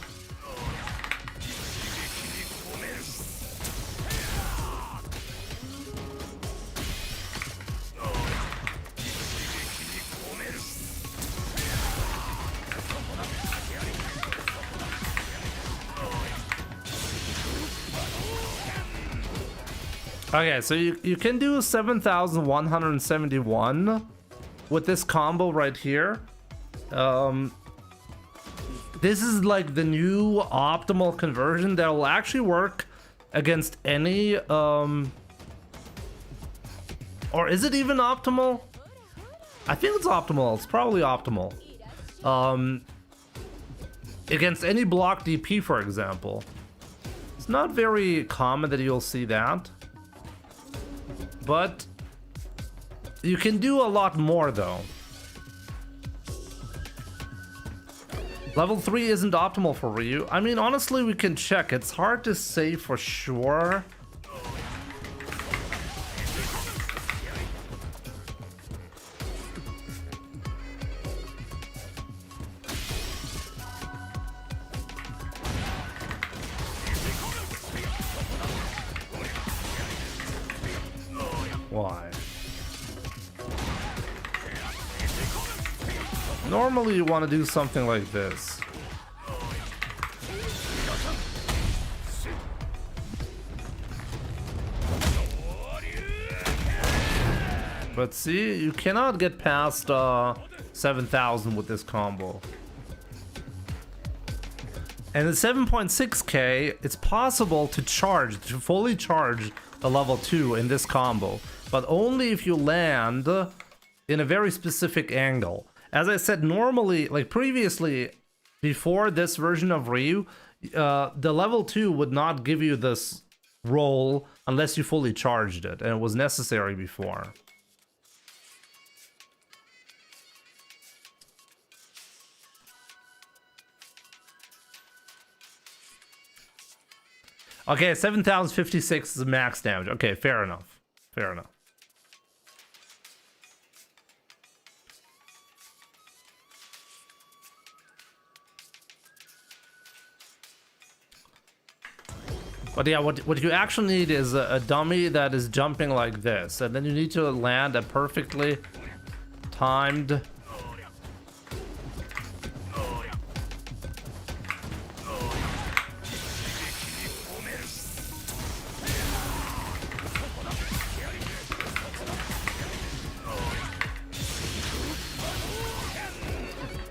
Okay, so you can do 7,171 with this combo right here. This is like the new optimal conversion that will actually work against any or is it even optimal? I think it's optimal. It's probably optimal. Against any block DP, for example. It's not very common that you'll see that. But you can do a lot more though. Level 3 isn't optimal for Ryu. I mean, honestly, we can check. It's hard to say for sure. Why? Normally you want to do something like this. But see, you cannot get past 7,000 with this combo. And at 7.6k, it's possible to fully charge the level 2 in this combo. But only if you land in a very specific angle. As I said, normally, like previously, before this version of Ryu, the level 2 would not give you this roll unless you fully charged it, and it was necessary before. Okay, 7,056 is max damage. Okay, fair enough. Fair enough. But yeah, what you actually need is a dummy that is jumping like this, and then you need to land a perfectly timed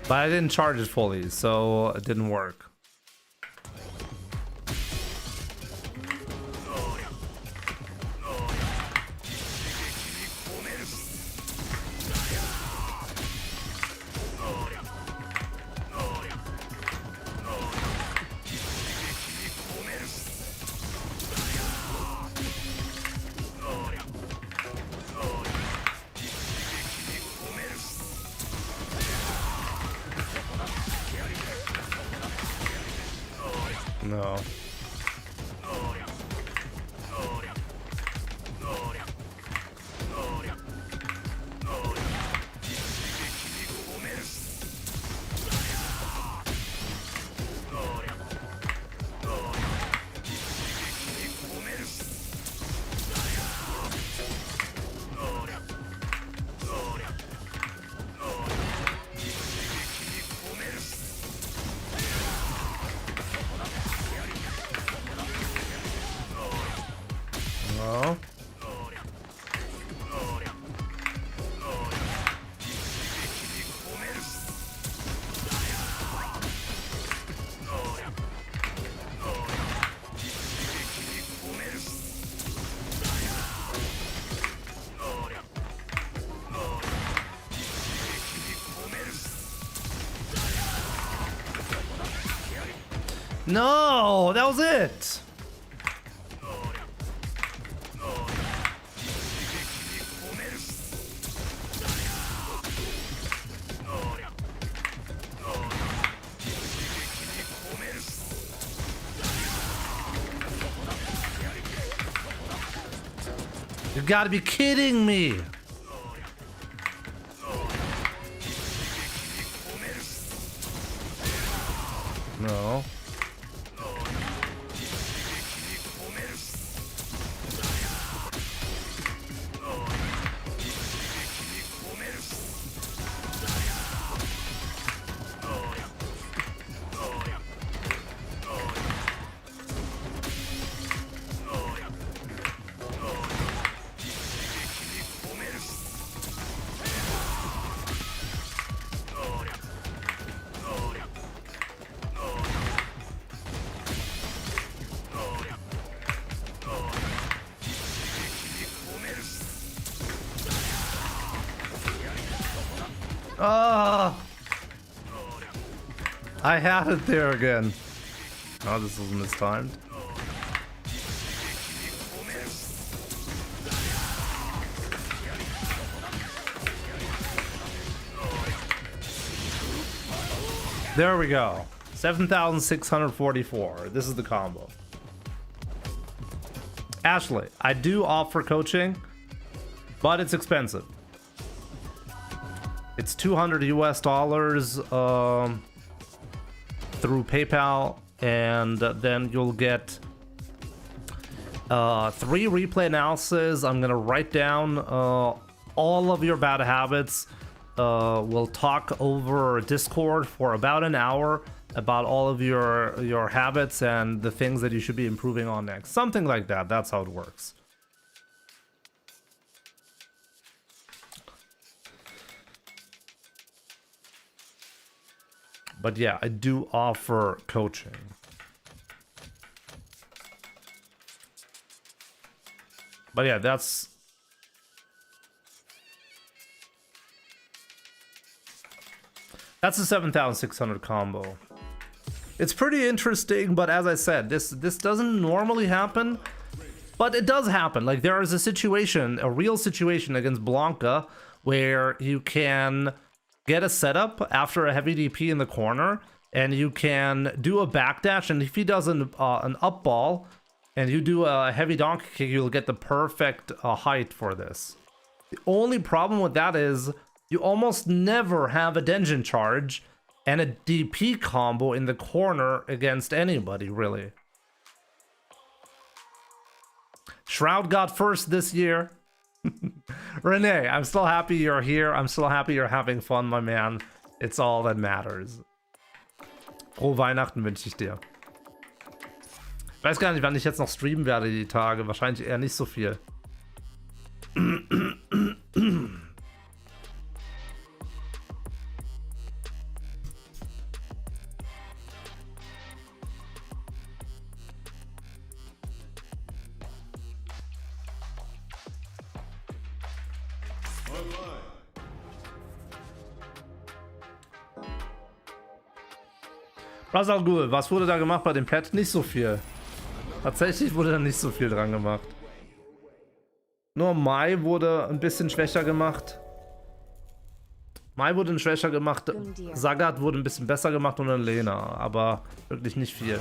but I didn't charge it fully, so it didn't work. No. No. No, that was it. You gotta be kidding me. No. Oh, I had it there again. Oh, this was mistimed. There we go. 7,644. This is the combo. Ashley, I do offer coaching, but it's expensive. It's $200 US through PayPal, and then you'll get 3 replay analysis. I'm gonna write down all of your bad habits. We'll talk over Discord for about an hour about all of your habits and the things that you should be improving on next. Something like that. That's how it works. But yeah, I do offer coaching. But yeah, That's a 7,600 combo. It's pretty interesting, but as I said, this doesn't normally happen, but it does happen. Like, there is a situation, a real situation against Blanca, where you can get a setup after a heavy DP in the corner, and you can do a backdash, and if he does an up ball, and you do a heavy donkey kick, you'll get the perfect height for this. The only problem with that is you almost never have a Denjin charge and a DP combo in the corner against anybody, really. Shroud got first this year. Renee, I'm still happy you're here. I'm still happy you're having fun, my man. It's all that matters. Frohe Weihnachten wünsche ich dir. Ich weiß gar nicht, wann ich jetzt noch streamen werde die Tage. Wahrscheinlich eher nicht so viel. Razal Ghul, was wurde da gemacht bei dem Pad? Nicht so viel. Tatsächlich wurde da nicht so viel dran gemacht. Nur Mai wurde ein bisschen schwächer gemacht. Mai wurde ein schwächer gemacht. Sagat wurde ein bisschen besser gemacht und dann Lena. Aber wirklich nicht viel.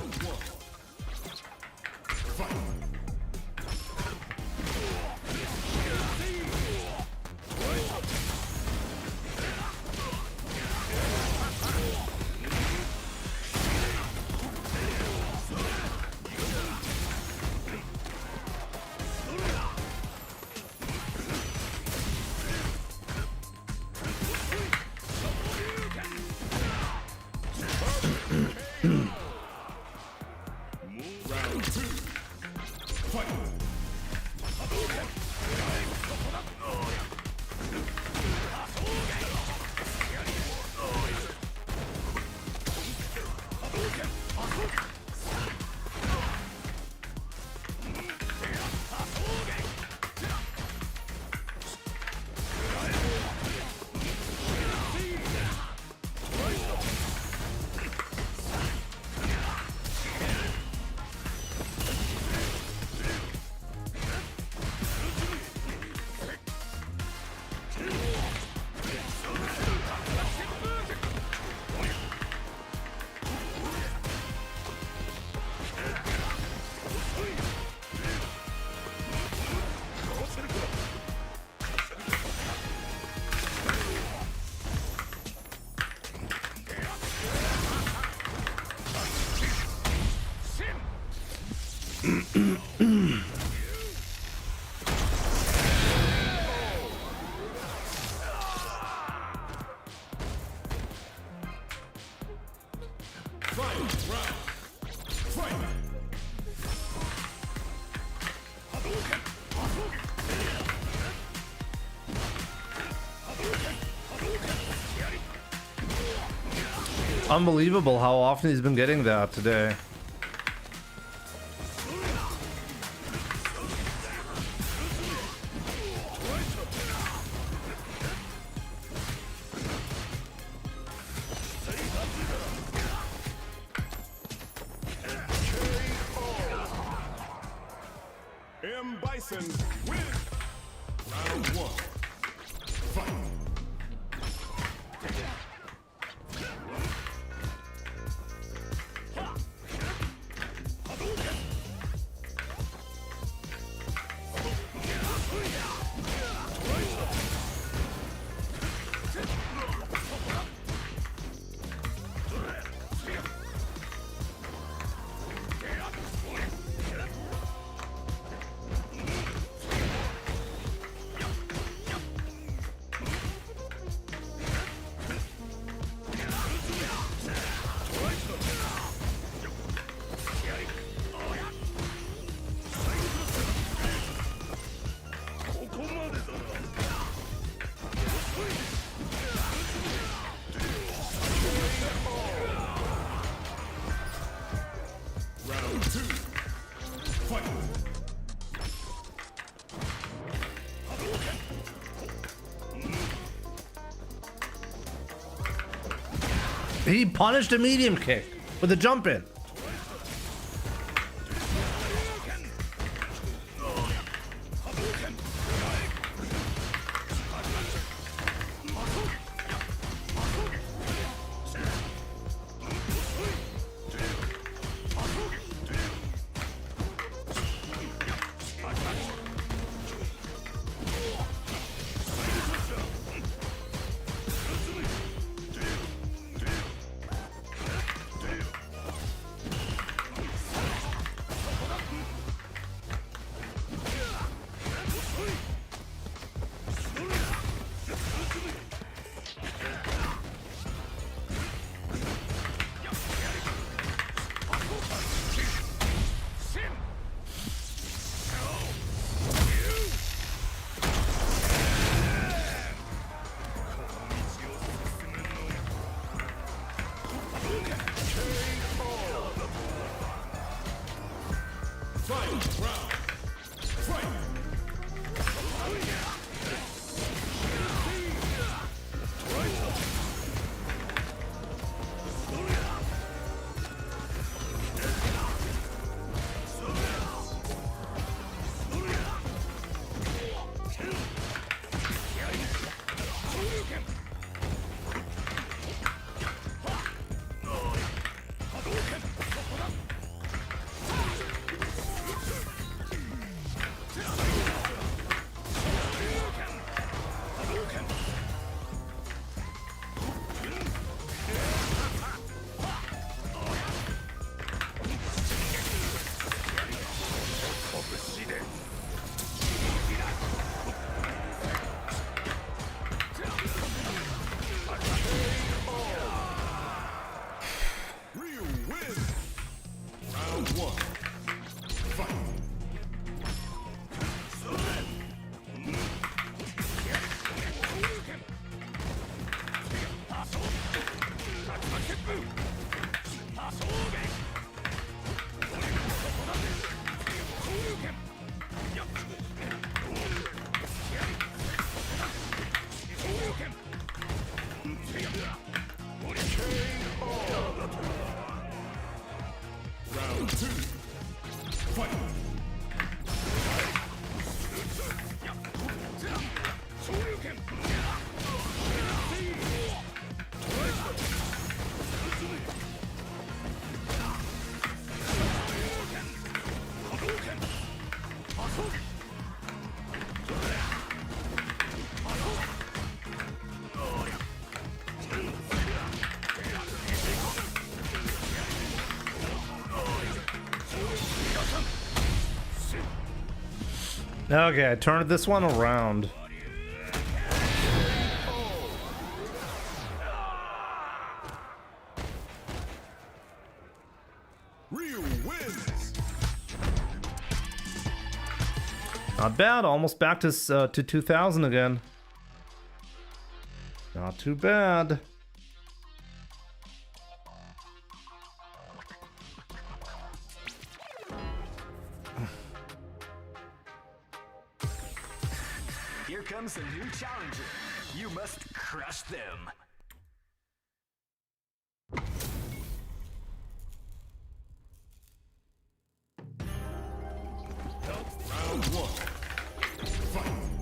Unbelievable how often he's been getting that today. He punished a medium kick with a jump in. Okay, I turned this one around. Not bad, almost back to 2000 again. Not too bad. Here comes a new challenger. You must crush them. Round one. Fight.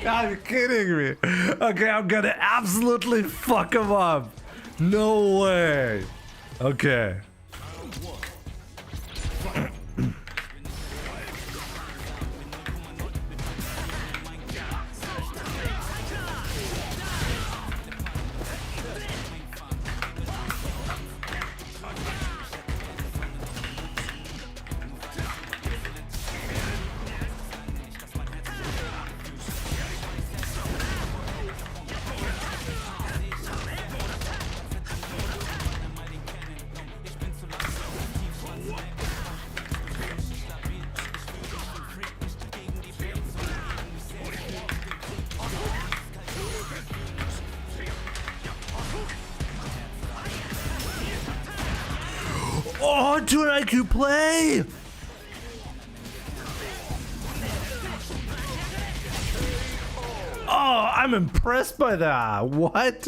God, you're kidding me. Okay, I'm gonna absolutely fuck him up. No way. Okay. Oh, dude, I can play! Oh, I'm impressed by that. What?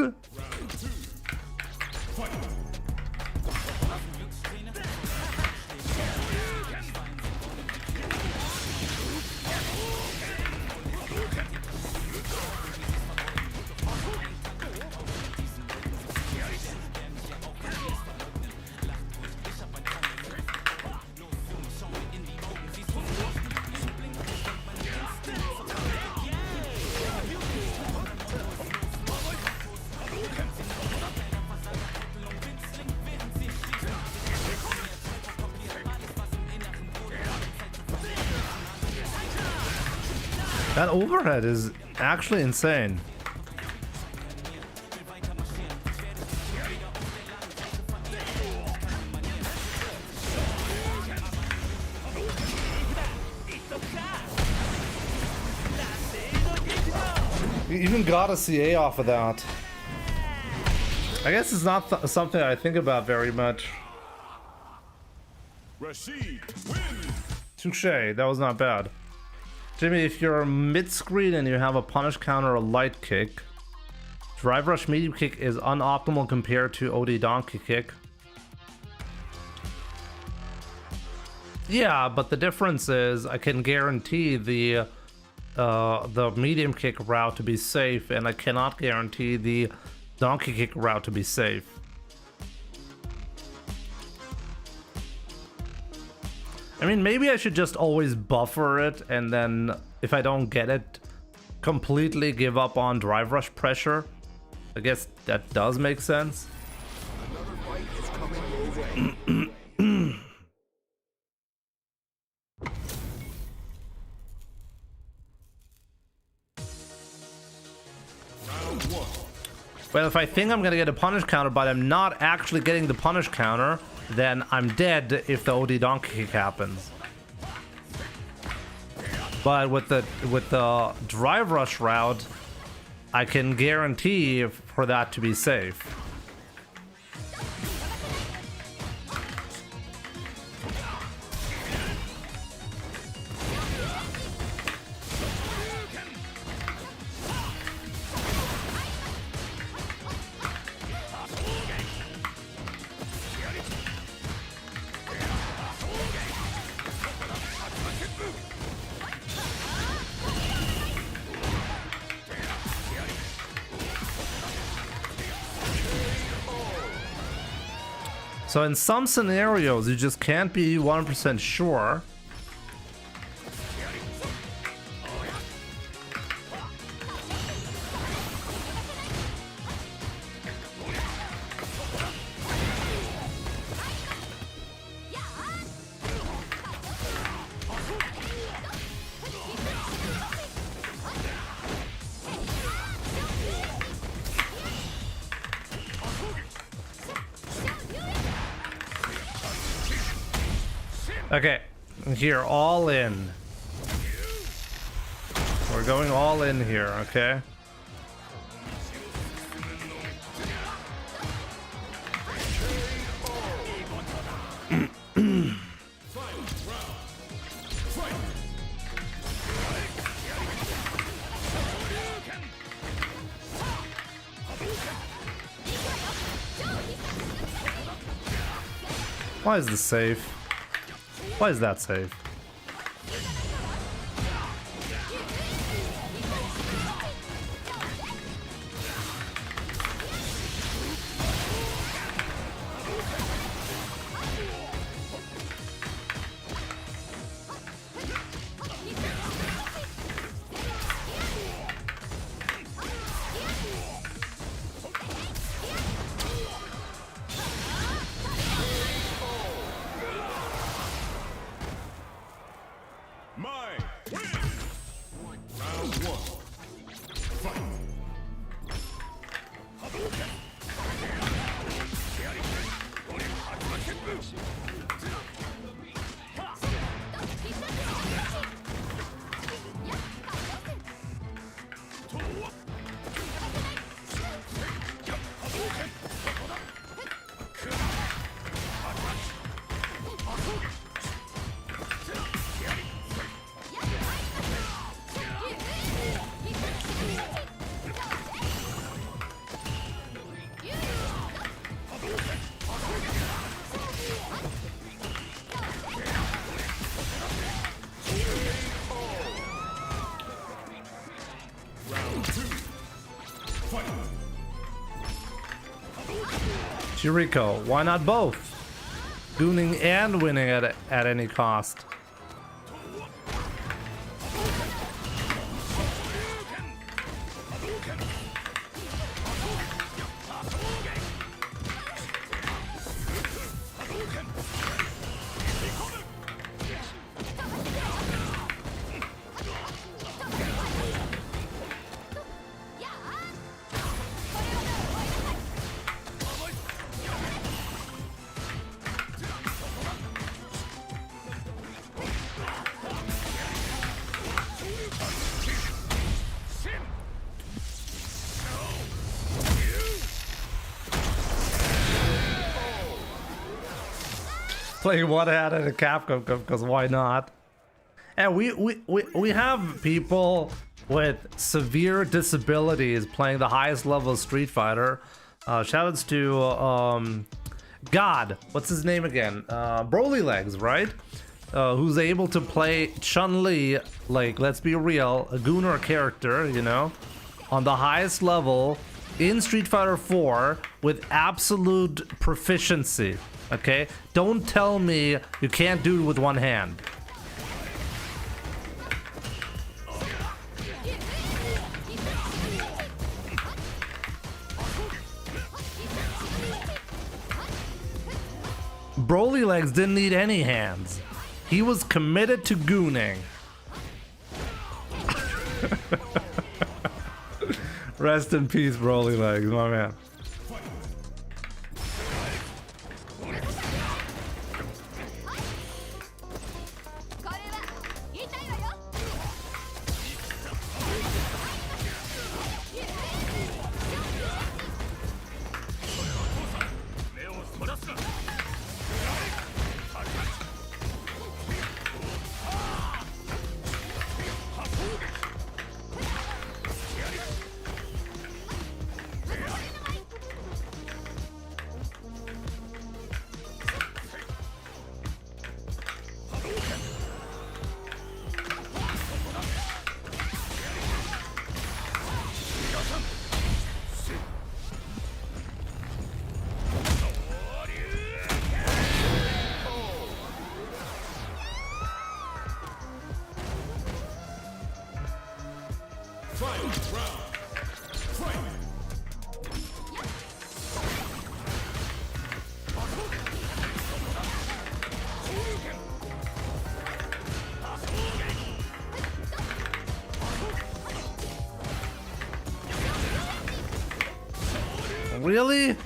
That overhead is actually insane. You even got a CA off of that. I guess it's not something I think about very much. Touche, that was not bad. Jimmy, if you're mid-screen and you have a punish counter or light kick, drive rush medium kick is unoptimal compared to OD donkey kick. Yeah, but the difference is I can guarantee the medium kick route to be safe, and I cannot guarantee the donkey kick route to be safe. I mean, maybe I should just always buffer it, and then if I don't get it, completely give up on drive rush pressure. I guess that does make sense. Another fight is coming your way. Well, if I think I'm gonna get a punish counter, but I'm not actually getting the punish counter, then I'm dead if the OD donkey kick happens. But with the drive rush route, I can guarantee for that to be safe. So in some scenarios, you just can't be 100% sure. Okay, here, all in. We're going all in here, okay? Why is this safe? Why is that safe? Chirico, why not both? Gooning and winning at any cost. Playing one hand at a Capcom because why not? And we have people with severe disabilities playing the highest level of Street Fighter. Shoutouts to God, what's his name again? Broly Legs, right? Who's able to play Chun-Li, like, let's be real, a Gooner character, you know, on the highest level in Street Fighter 4 with absolute proficiency. Okay, don't tell me you can't do it with one hand. Broly Legs didn't need any hands. He was committed to gooning. Rest in peace, Broly Legs, my man. Really?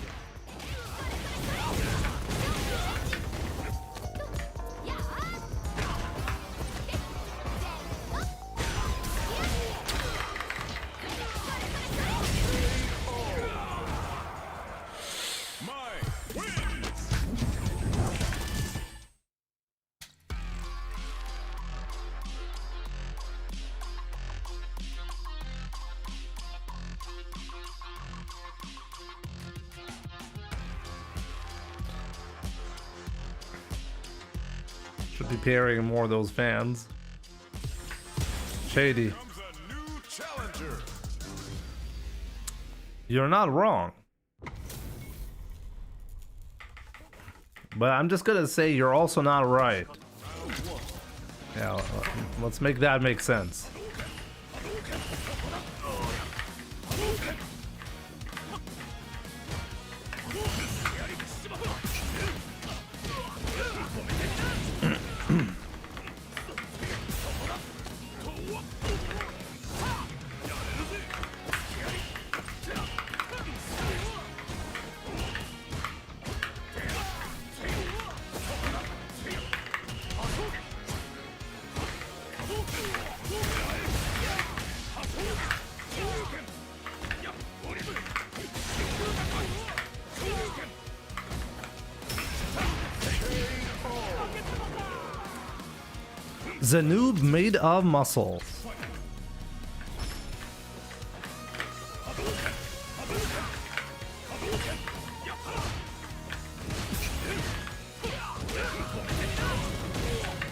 Should be pairing more of those fans. Shady. You're not wrong. But I'm just gonna say you're also not right. Yeah, let's make that make sense. The noob made of muscle.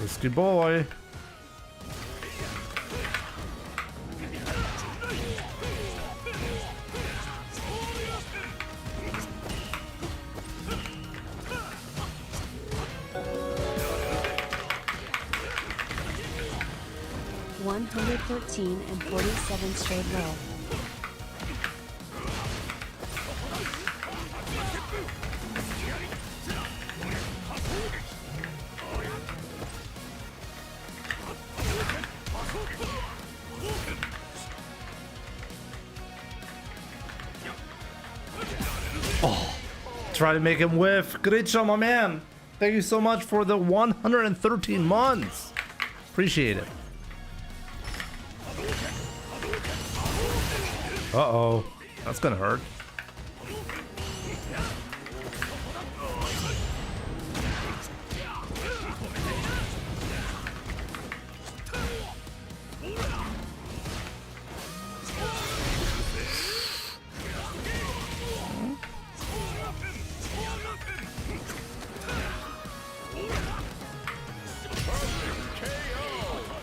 Risky boy. and 47 straight roll. Oh, try to make him whiff. Great show, my man. Thank you so much for the 113 months. Appreciate it. Uh-oh. That's gonna hurt.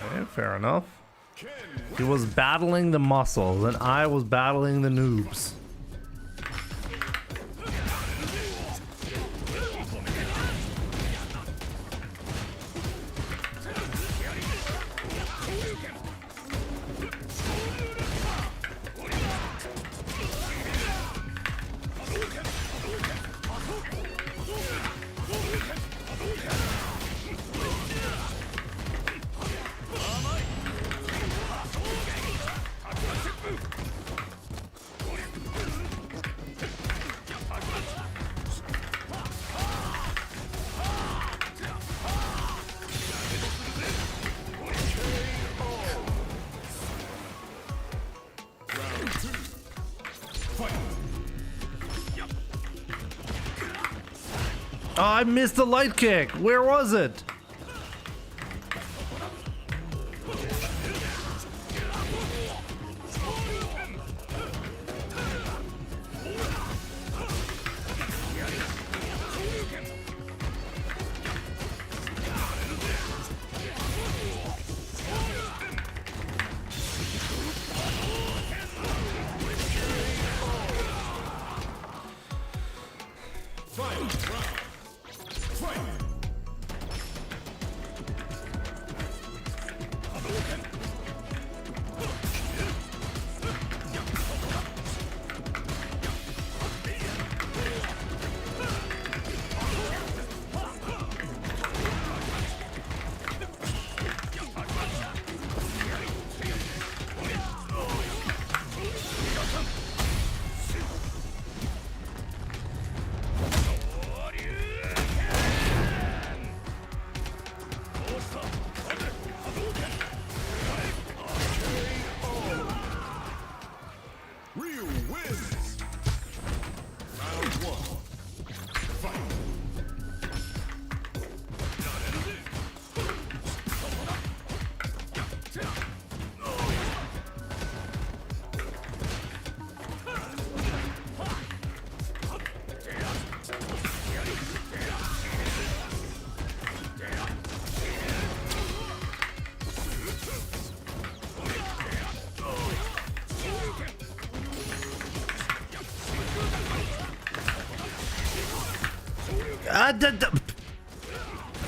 Okay, fair enough. He was battling the muscles, and I was battling the noobs. Oh, I missed the light kick. Where was it?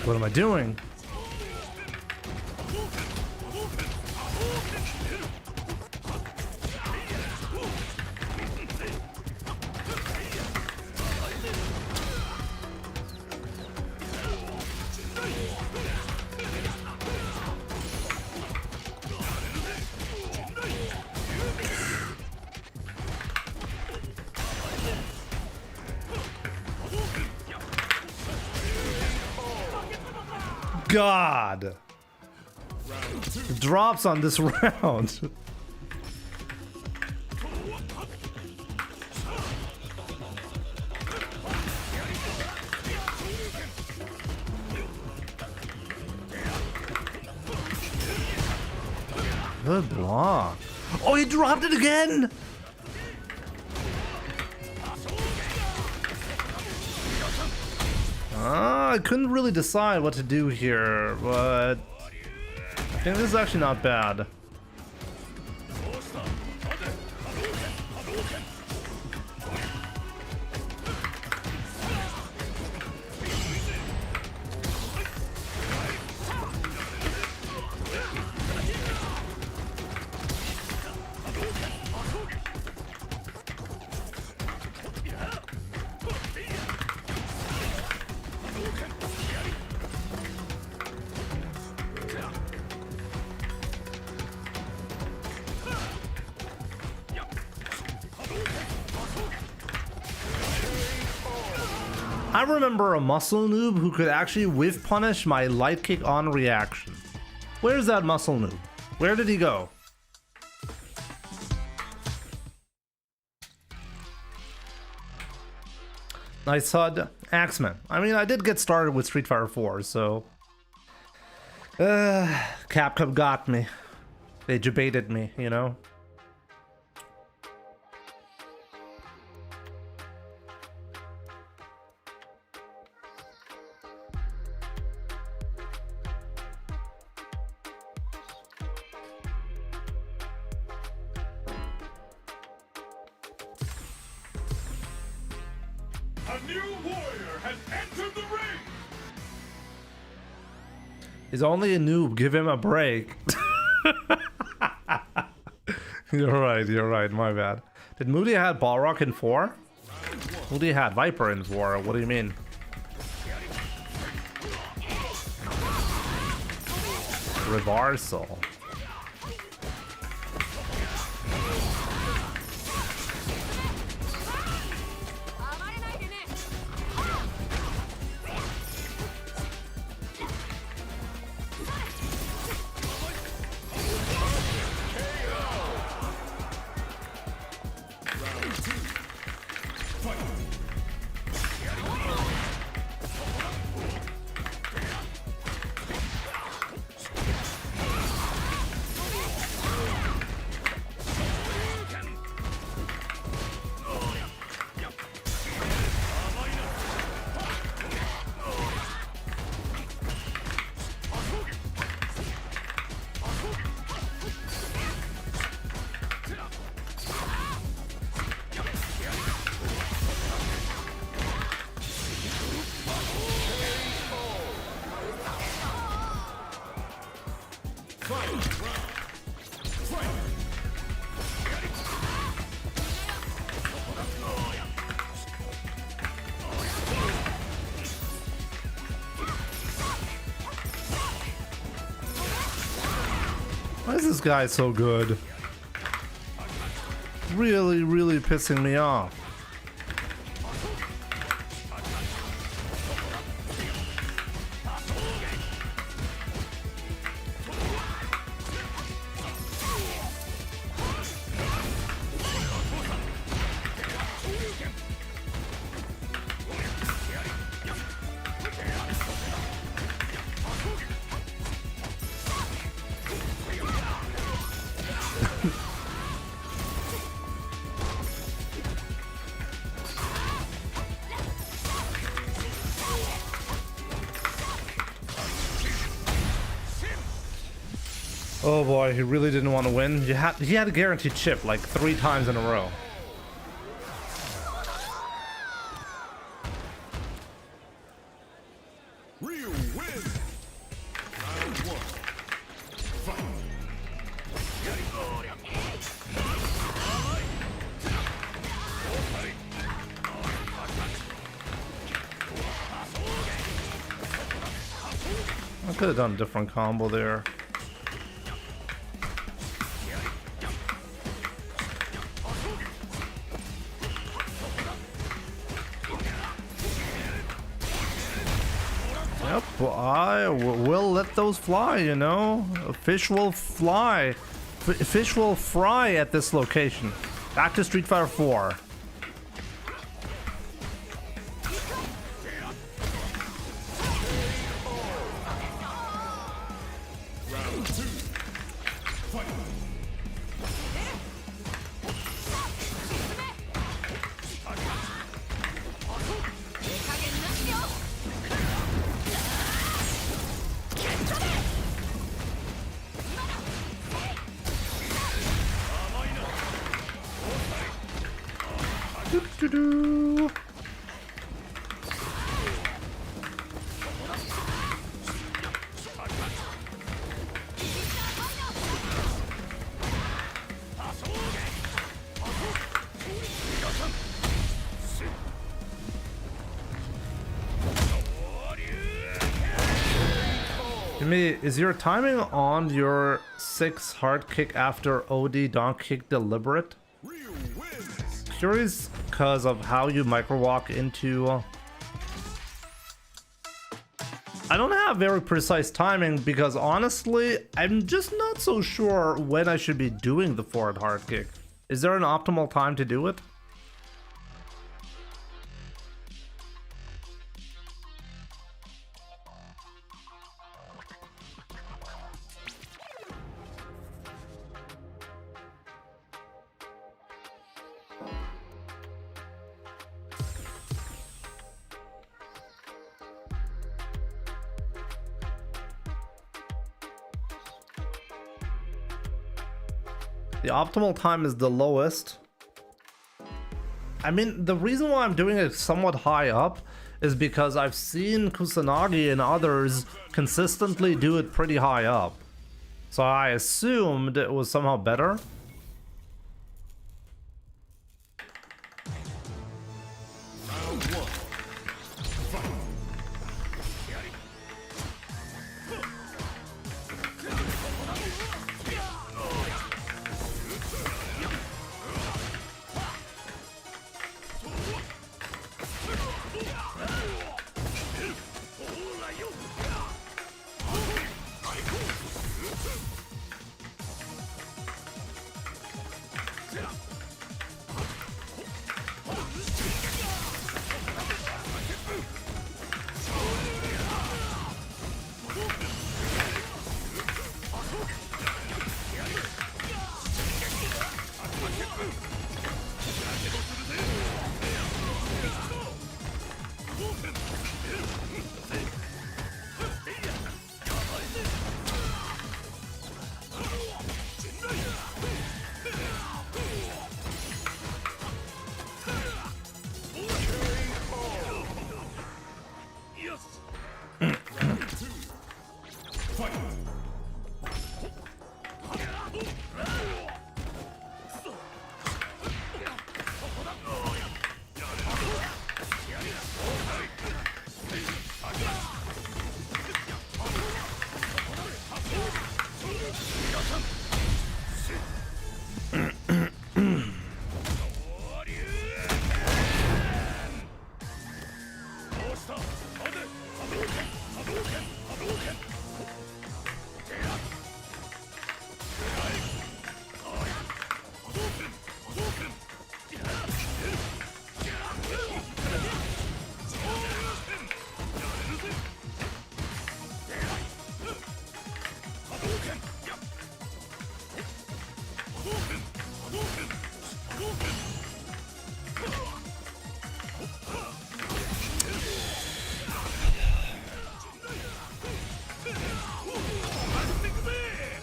What am I doing? God. It drops on this round. Good block. Oh, he dropped it again! I couldn't really decide what to do here, but I think this is actually not bad. I remember a muscle noob who could actually whiff punish my light kick on reaction. Where's that muscle noob? Where did he go? Nice HUD. Axeman. I mean, I did get started with Street Fighter 4, so... Capcom got me. They debated me, you know? A new warrior has entered the ring! He's only a noob, give him a break. You're right, my bad. Did Moody had Balrog in 4? Moody had Viper in 4, what do you mean? Reversal. Why is this guy so good? Really pissing me off. Oh boy, he really didn't want to win. He had a guaranteed chip like 3 times in a row. Ryu wins! Round 1. Fight! I could have done a different combo there. Yep, I will let those fly, you know? Fish will fly. Fish will fry at this location. Back to Street Fighter 4. Do-do-do. Jimmy, is your timing on your 6 hard kick after OD donk kick deliberate? Curious because of how you micro walk into... I don't have very precise timing because honestly, I'm just not so sure when I should be doing the forward hard kick. Is there an optimal time to do it? The optimal time is the lowest. I mean, the reason why I'm doing it somewhat high up is because I've seen Kusanagi and others consistently do it pretty high up. So I assumed it was somehow better.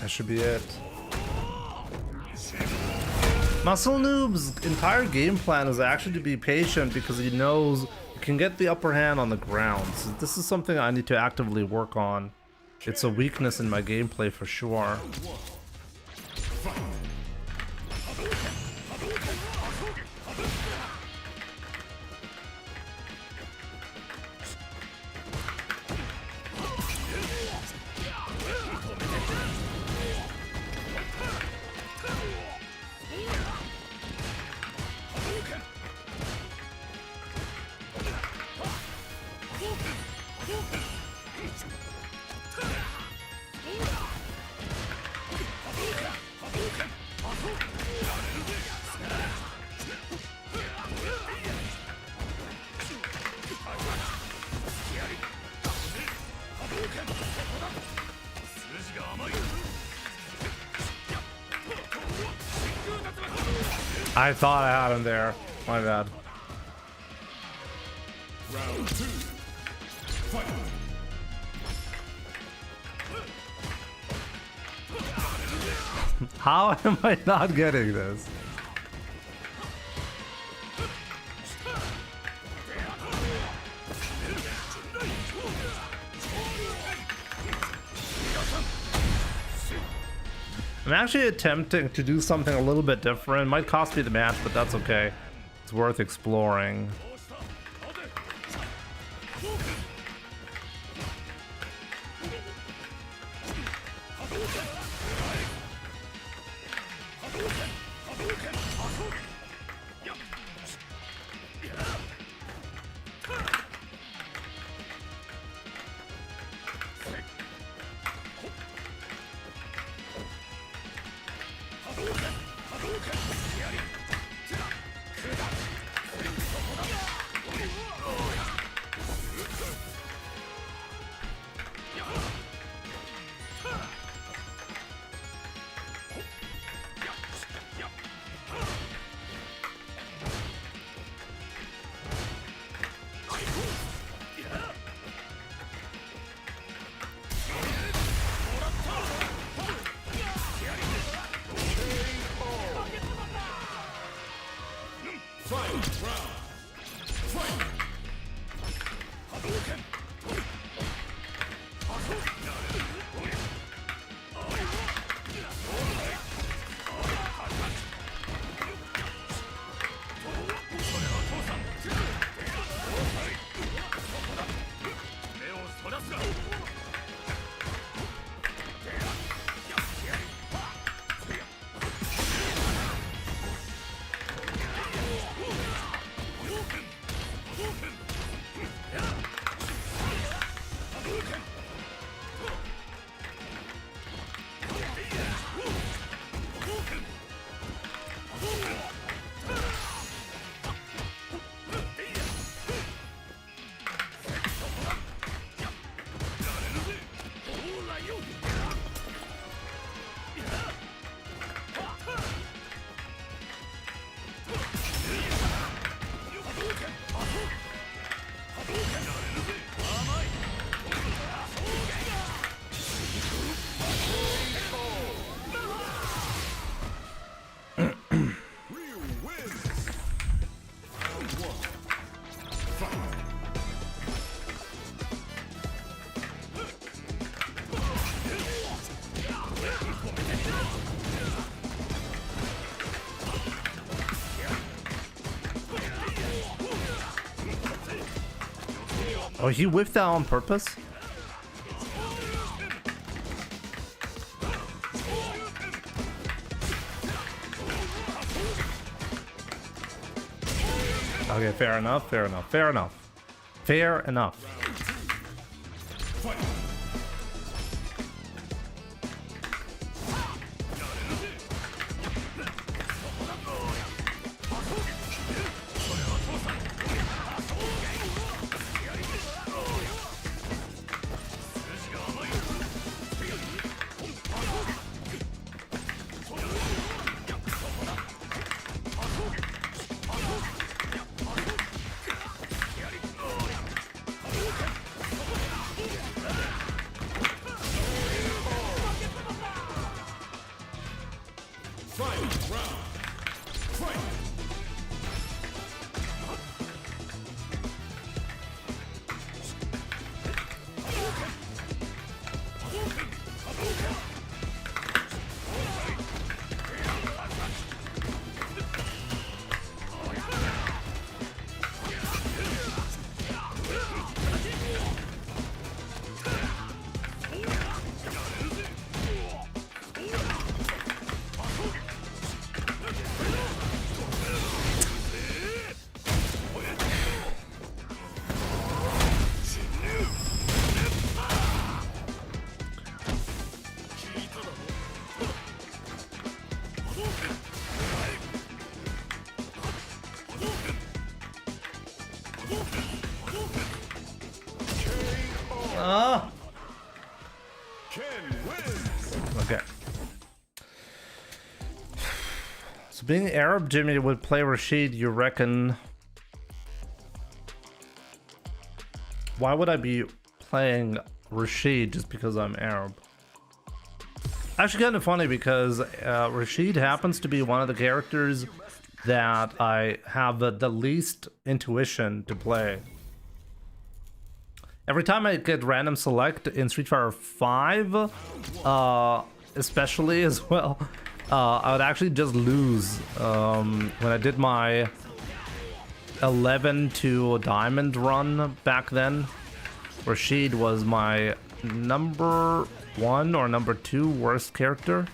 Should be it. Muscle Noob's entire game plan is actually to be patient because he knows he can get the upper hand on the ground. So this is something I need to actively work on. It's a weakness in my gameplay for sure. I thought I had him there. My bad. Round 2. Fight. How am I not getting this? I'm actually attempting to do something a little bit different. Might cost me the match, but that's okay. It's worth exploring. Oh, he whiffed that on purpose? Okay, fair enough, fair enough, fair enough. Fair enough. So being Arab, Jimmy would play Rashid, you reckon? Why would I be playing Rashid just because I'm Arab? Actually kind of funny because Rashid happens to be one of the characters that I have the least intuition to play. Every time I get random select in Street Fighter 5, especially as well, I would actually just lose. When I did my 11 to Diamond run back then, Rashid was my number 1 or number 2 worst character.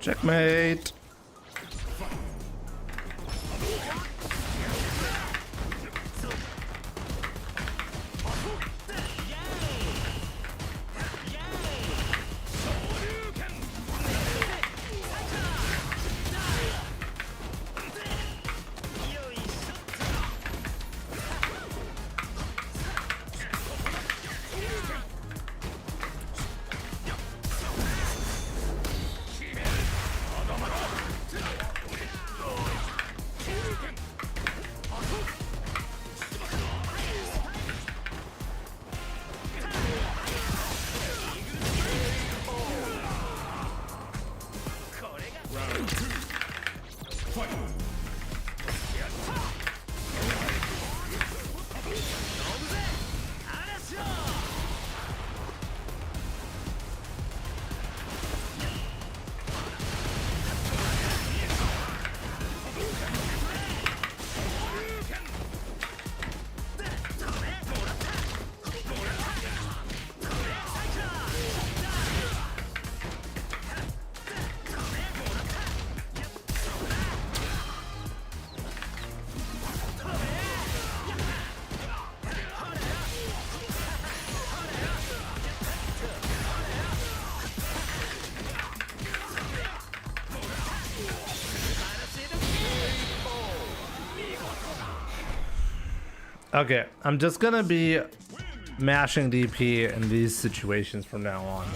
Checkmate. Okay, I'm just gonna be mashing DP in these situations from now on.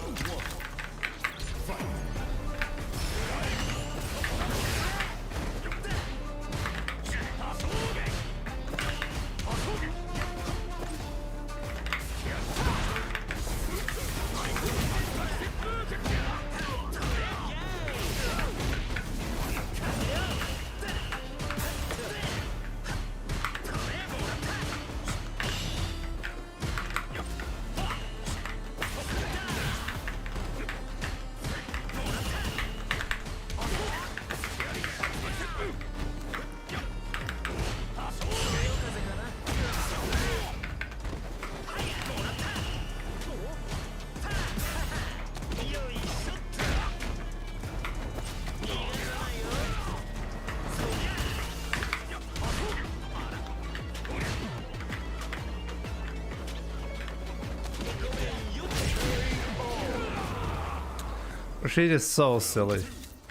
Rashid is so silly.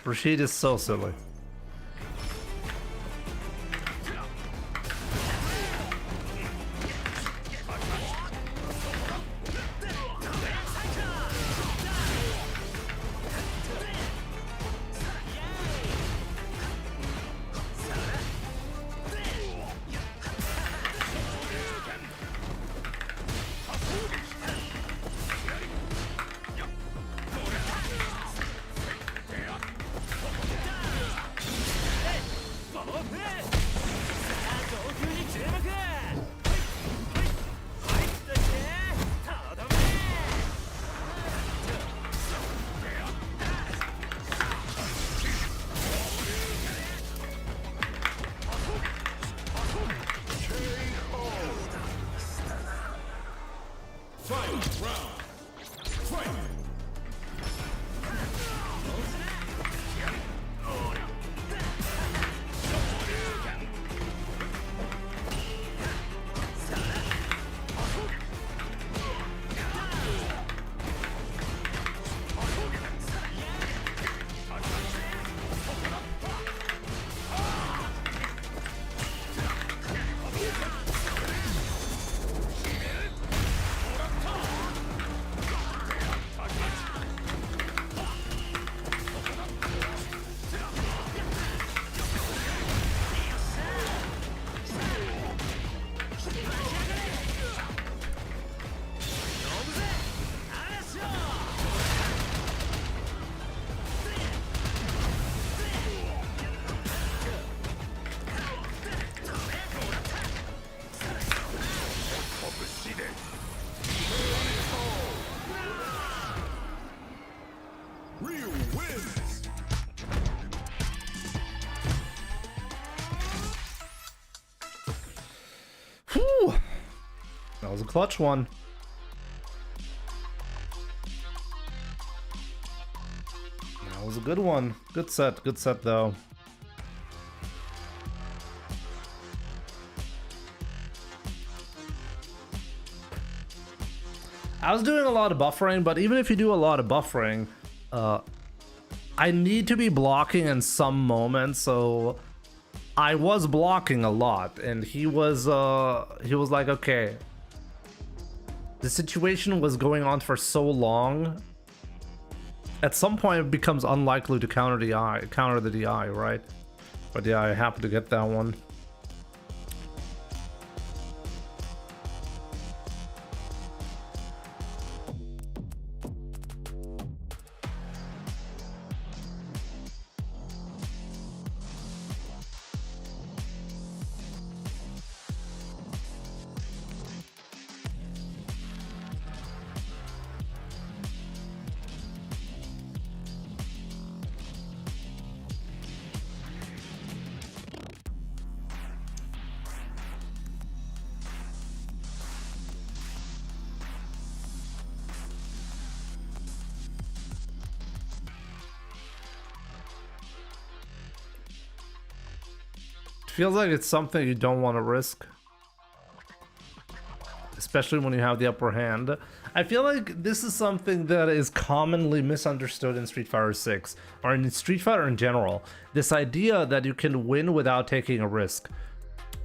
Rashid is so silly. Whew. That was a clutch one. That was a good one. Good set though. I was doing a lot of buffering, but even if you do a lot of buffering, I need to be blocking in some moments, so I was blocking a lot, and he was like, okay, the situation was going on for so long. At some point, it becomes unlikely to counter the DI, right? But yeah, I happened to get that one. Feels like it's something you don't want to risk, especially when you have the upper hand. I feel like this is something that is commonly misunderstood in Street Fighter 6, or in Street Fighter in general. This idea that you can win without taking a risk.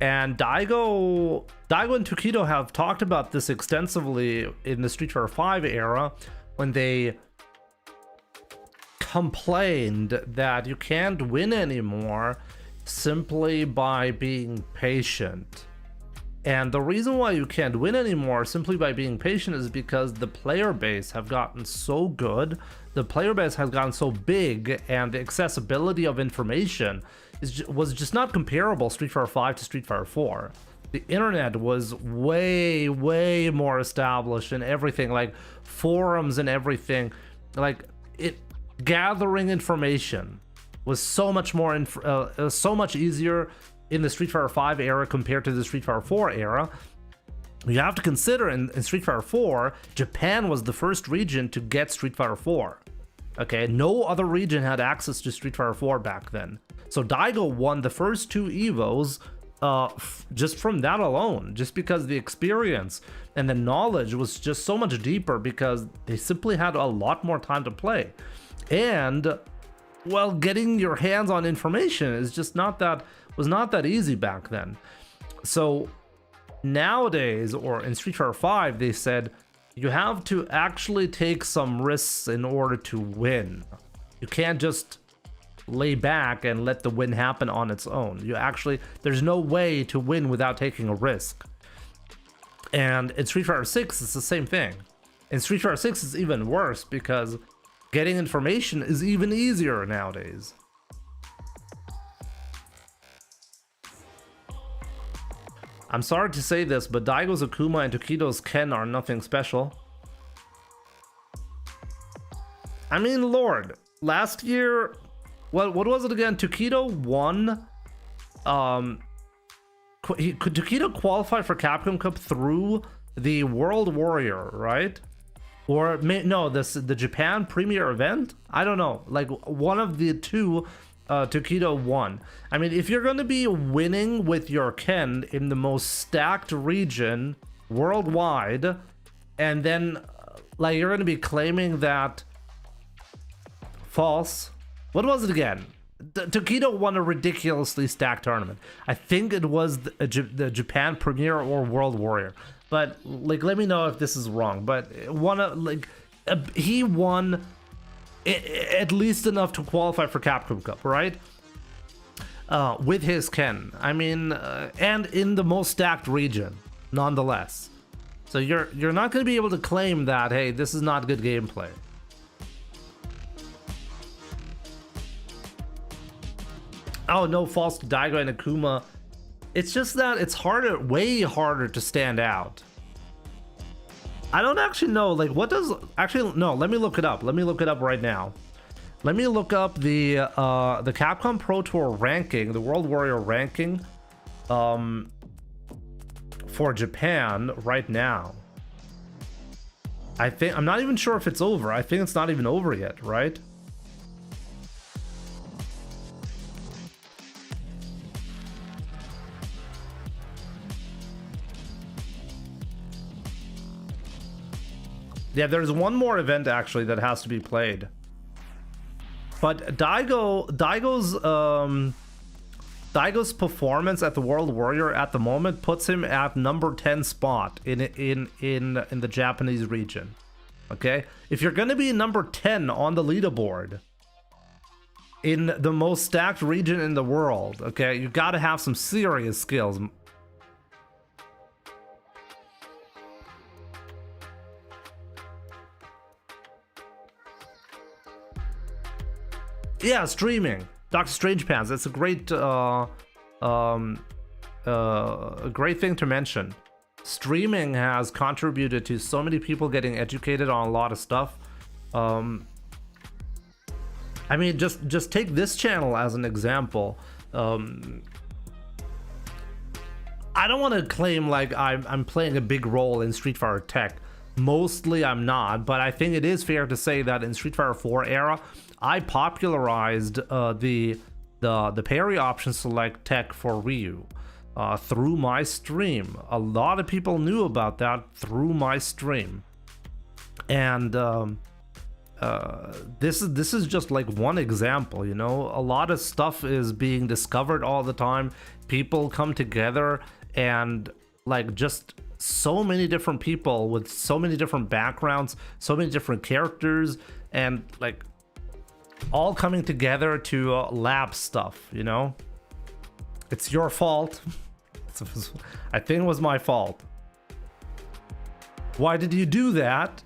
And Daigo and Tokido have talked about this extensively in the Street Fighter 5 era, when they complained that you can't win anymore simply by being patient. And the reason why you can't win anymore simply by being patient is because the player base have gotten so good, the player base has gotten so big, and the accessibility of information was just not comparable Street Fighter 5 to Street Fighter 4. The internet was way more established and everything, like forums and everything, like it gathering information was so much more so much easier in the Street Fighter 5 era compared to the Street Fighter 4 era. You have to consider in Street Fighter 4, Japan was the first region to get Street Fighter 4. Okay, no other region had access to Street Fighter 4 back then. So Daigo won the first two EVOs just from that alone, just because the experience and the knowledge was just so much deeper because they simply had a lot more time to play. And well, getting your hands on information is just was not that easy back then. So nowadays, or in Street Fighter 5, they said you have to actually take some risks in order to win. You can't just lay back and let the win happen on its own. There's no way to win without taking a risk. And in Street Fighter 6, it's the same thing. In Street Fighter 6, it's even worse because getting information is even easier nowadays. I'm sorry to say this, but Daigo's Akuma and Tokido's Ken are nothing special. I mean, Lord, last year, what was it again? Tokido won. Could Tokido qualify for Capcom Cup through the World Warrior, right? Or no, the Japan Premier event? I don't know. Like one of the two, Tokido won. I mean, if you're going to be winning with your Ken in the most stacked region worldwide, and then like you're going to be claiming that false. What was it again? Tokido won a ridiculously stacked tournament. I think it was the Japan Premier or World Warrior. But like, let me know if this is wrong. But he won at least enough to qualify for Capcom Cup, right? With his Ken. I mean, and in the most stacked region, nonetheless. So you're not going to be able to claim that, hey, this is not good gameplay. Oh, no false to Daigo and Akuma. It's just that it's harder, way harder to stand out. I don't actually know, like, what does... Actually, no, let me look it up. Let me look it up right now. Let me look up the Capcom Pro Tour ranking, the World Warrior ranking, for Japan right now. I'm not even sure if it's over. I think it's not even over yet, right? Yeah, there's one more event actually that has to be played. But Daigo's performance at the World Warrior at the moment puts him at number 10 spot in the Japanese region. Okay? If you're going to be number 10 on the leaderboard in the most stacked region in the world, okay, you got to have some serious skills. Yeah, streaming. Dr. Strange Pants. It's a great great thing to mention. Streaming has contributed to so many people getting educated on a lot of stuff. I mean, just take this channel as an example. I don't want to claim like I'm playing a big role in Street Fighter tech. Mostly I'm not, but I think it is fair to say that in Street Fighter 4 era, I popularized the parry option select tech for Ryu through my stream. A lot of people knew about that through my stream, and this is just like one example. You know, a lot of stuff is being discovered all the time. People come together, and like just so many different people with so many different backgrounds, so many different characters, and like all coming together to lab stuff, you know? It's your fault. I think it was my fault. Why did you do that?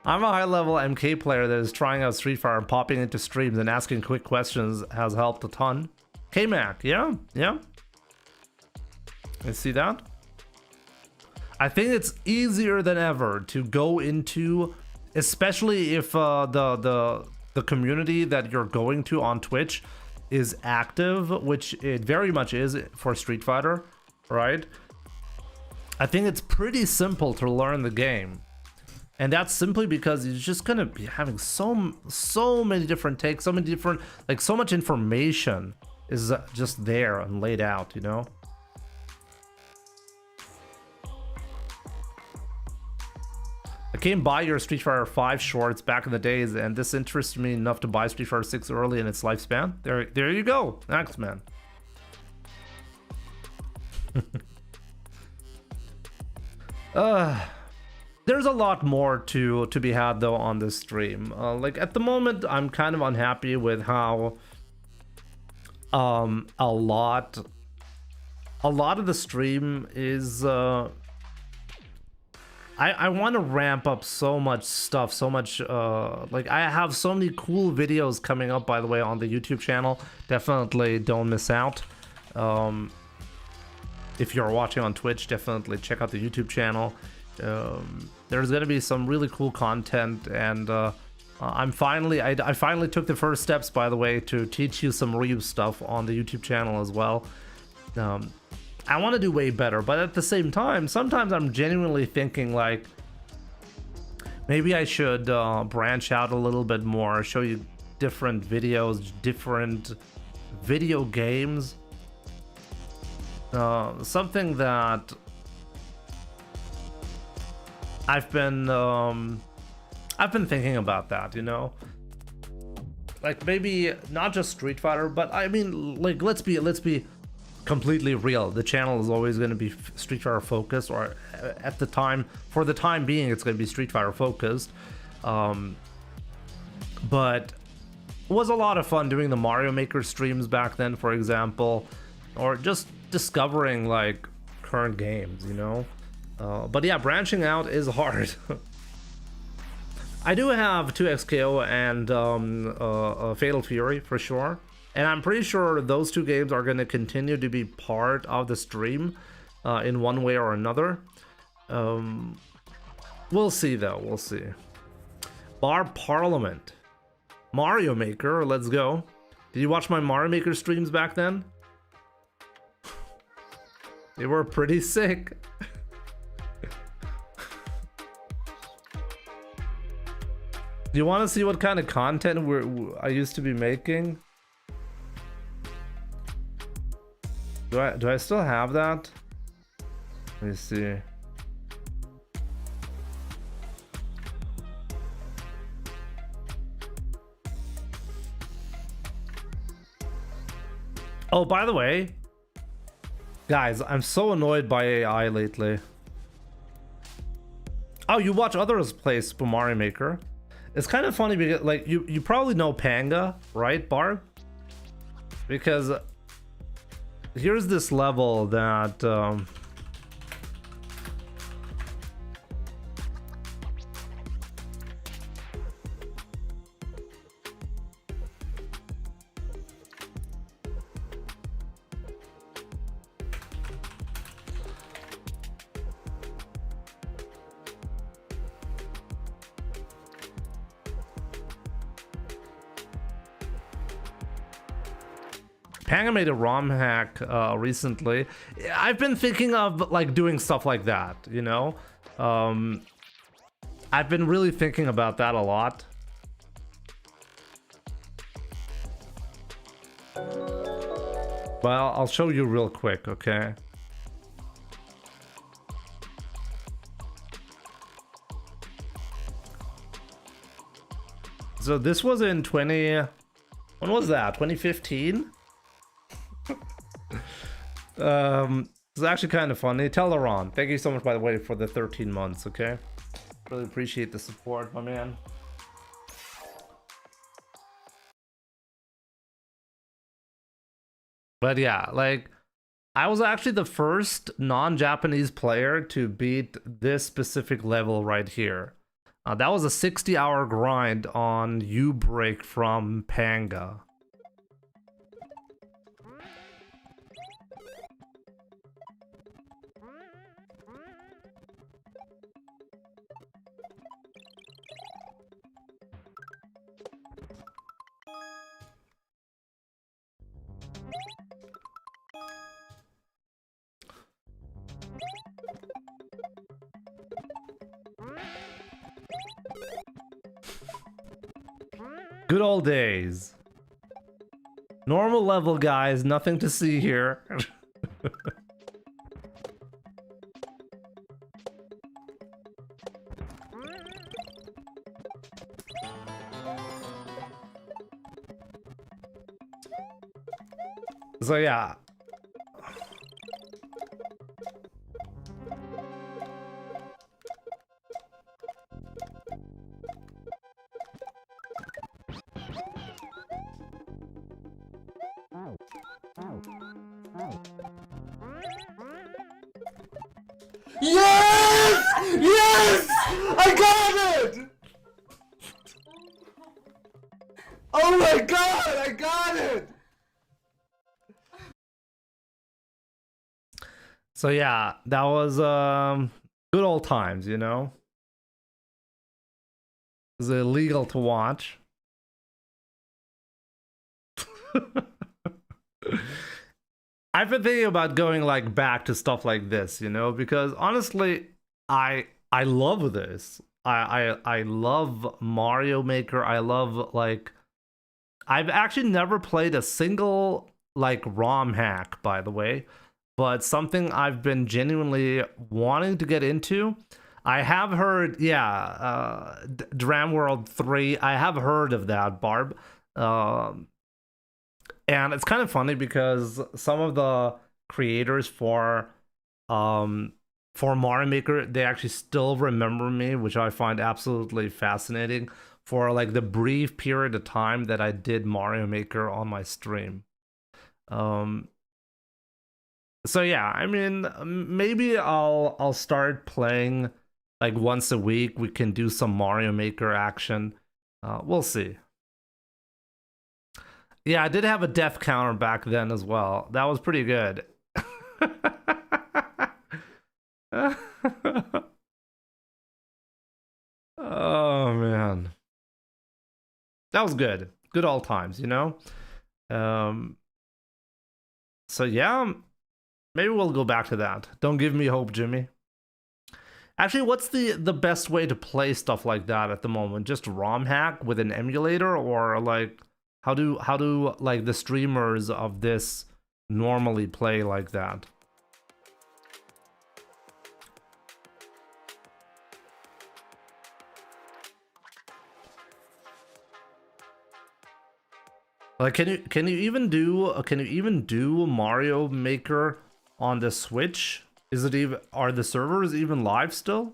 I'm a high-level MK player that is trying out Street Fighter, popping into streams and asking quick questions has helped a ton. K-Mac, yeah. You see that? I think it's easier than ever to go into, especially if the community that you're going to on Twitch is active, which it very much is for Street Fighter, right? I think it's pretty simple to learn the game. And that's simply because you're just gonna be having so many different takes, so many different, like so much information is just there and laid out, you know? came by your Street Fighter 5 shorts back in the days, and this interested me enough to buy Street Fighter 6 early in its lifespan. There you go. Thanks, man. There's a lot more to be had though on this stream. Like at the moment, I'm kind of unhappy with how a lot of the stream is. I want to ramp up so much stuff, so much. Like I have so many cool videos coming up, by the way, on the YouTube channel. Definitely don't miss out. If you're watching on Twitch, definitely check out the YouTube channel. There's gonna be some really cool content, and I finally took the first steps, by the way, to teach you some Ryu stuff on the YouTube channel as well. I want to do way better, but at the same time, sometimes I'm genuinely thinking like maybe I should branch out a little bit more, show you different videos, different video games. Something that I've been thinking about that, you know, like maybe not just Street Fighter, but I mean, like let's be completely real. The channel is always going to be Street Fighter focused, or at the time, for the time being, it's going to be Street Fighter focused. But it was a lot of fun doing the Mario Maker streams back then, for example, or just discovering like current games, you know. But yeah, branching out is hard. I do have 2XKO and Fatal Fury for sure, and I'm pretty sure those two games are going to continue to be part of the stream in one way or another. We'll see though, we'll see. Bar Parliament, Mario Maker, let's go. Did you watch my Mario Maker streams back then? They were pretty sick. Do you want to see what kind of content I used to be making? Do I still have that? Let me see. Oh, by the way, guys, I'm so annoyed by AI lately. Oh, you watch others play Super Mario Maker. It's kind of funny because, like, you probably know Panga, right, Barb? Because here's this level that Panga made a ROM hack recently. I've been thinking of like doing stuff like that, you know. I've been really thinking about that a lot. Well, I'll show you real quick, okay? So this was in when was that? 2015? It's actually kind of funny. Teleron, thank you so much, by the way, for the 13 months, okay? Really appreciate the support, my man. But yeah, like, I was actually the first non-Japanese player to beat this specific level right here. That was a 60-hour grind on U-Break from Panga. Good old days. Normal level, guys. Nothing to see here. So yeah. Yes! Yes! I got it! Oh my god, I got it! So yeah, that was good old times, you know? It was illegal to watch. I've been thinking about going like back to stuff like this, you know, because honestly, I love this. I love Mario Maker. I love like I've actually never played a single like ROM hack, by the way, but something I've been genuinely wanting to get into. I have heard, yeah, Dram World 3. I have heard of that, Barb. And it's kind of funny because some of the creators for Mario Maker, they actually still remember me, which I find absolutely fascinating, for like the brief period of time that I did Mario Maker on my stream. So yeah, I mean, maybe I'll start playing like once a week. We can do some Mario Maker action. We'll see. Yeah, I did have a death counter back then as well. That was pretty good. Oh man, that was good. Good old times, you know. So yeah, maybe we'll go back to that. Don't give me hope, Jimmy. Actually, what's the best way to play stuff like that at the moment? Just ROM hack with an emulator, or like how do like the streamers of this normally play like that? Like, can you even do Mario Maker on the Switch? Is it even, are the servers even live still?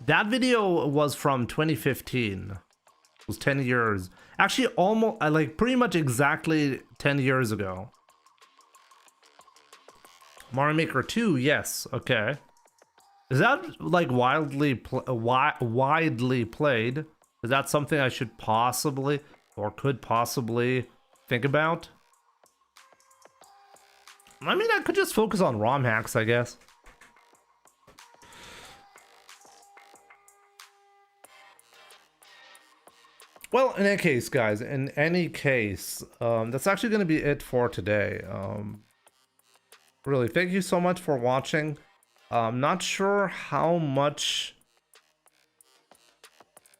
That video was from 2015. It was 10 years. Actually, almost like pretty much exactly 10 years ago. Mario Maker 2, yes, okay. Is that like widely played? Is that something I should possibly or could possibly think about? I mean, I could just focus on ROM hacks, I guess. Well, in any case, guys, in any case, that's actually going to be it for today. Really, thank you so much for watching. I'm not sure how much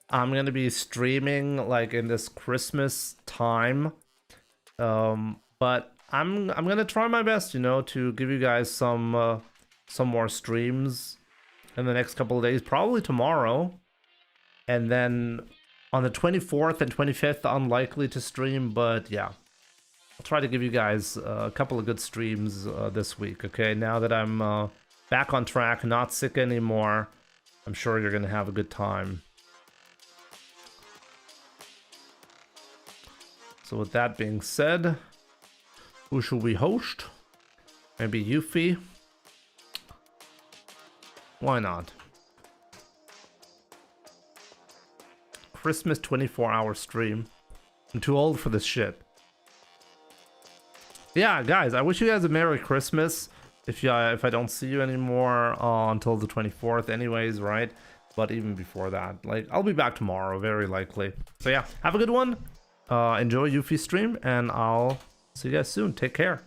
I'm going to be streaming like in this Christmas time. But I'm going to try my best, you know, to give you guys some more streams in the next couple of days, probably tomorrow. And then on the 24th and 25th, unlikely to stream, but yeah. I'll try to give you guys a couple of good streams this week, okay? Now that I'm back on track, not sick anymore, I'm sure you're gonna have a good time. So with that being said, who should we host? Maybe Yuffie? Why not? Christmas 24-hour stream. I'm too old for this shit. Yeah, guys, I wish you guys a Merry Christmas. If I don't see you anymore until the 24th anyways, right? But even before that, like, I'll be back tomorrow, very likely. So yeah, have a good one. Enjoy Yuffie's stream, and I'll see you guys soon. Take care.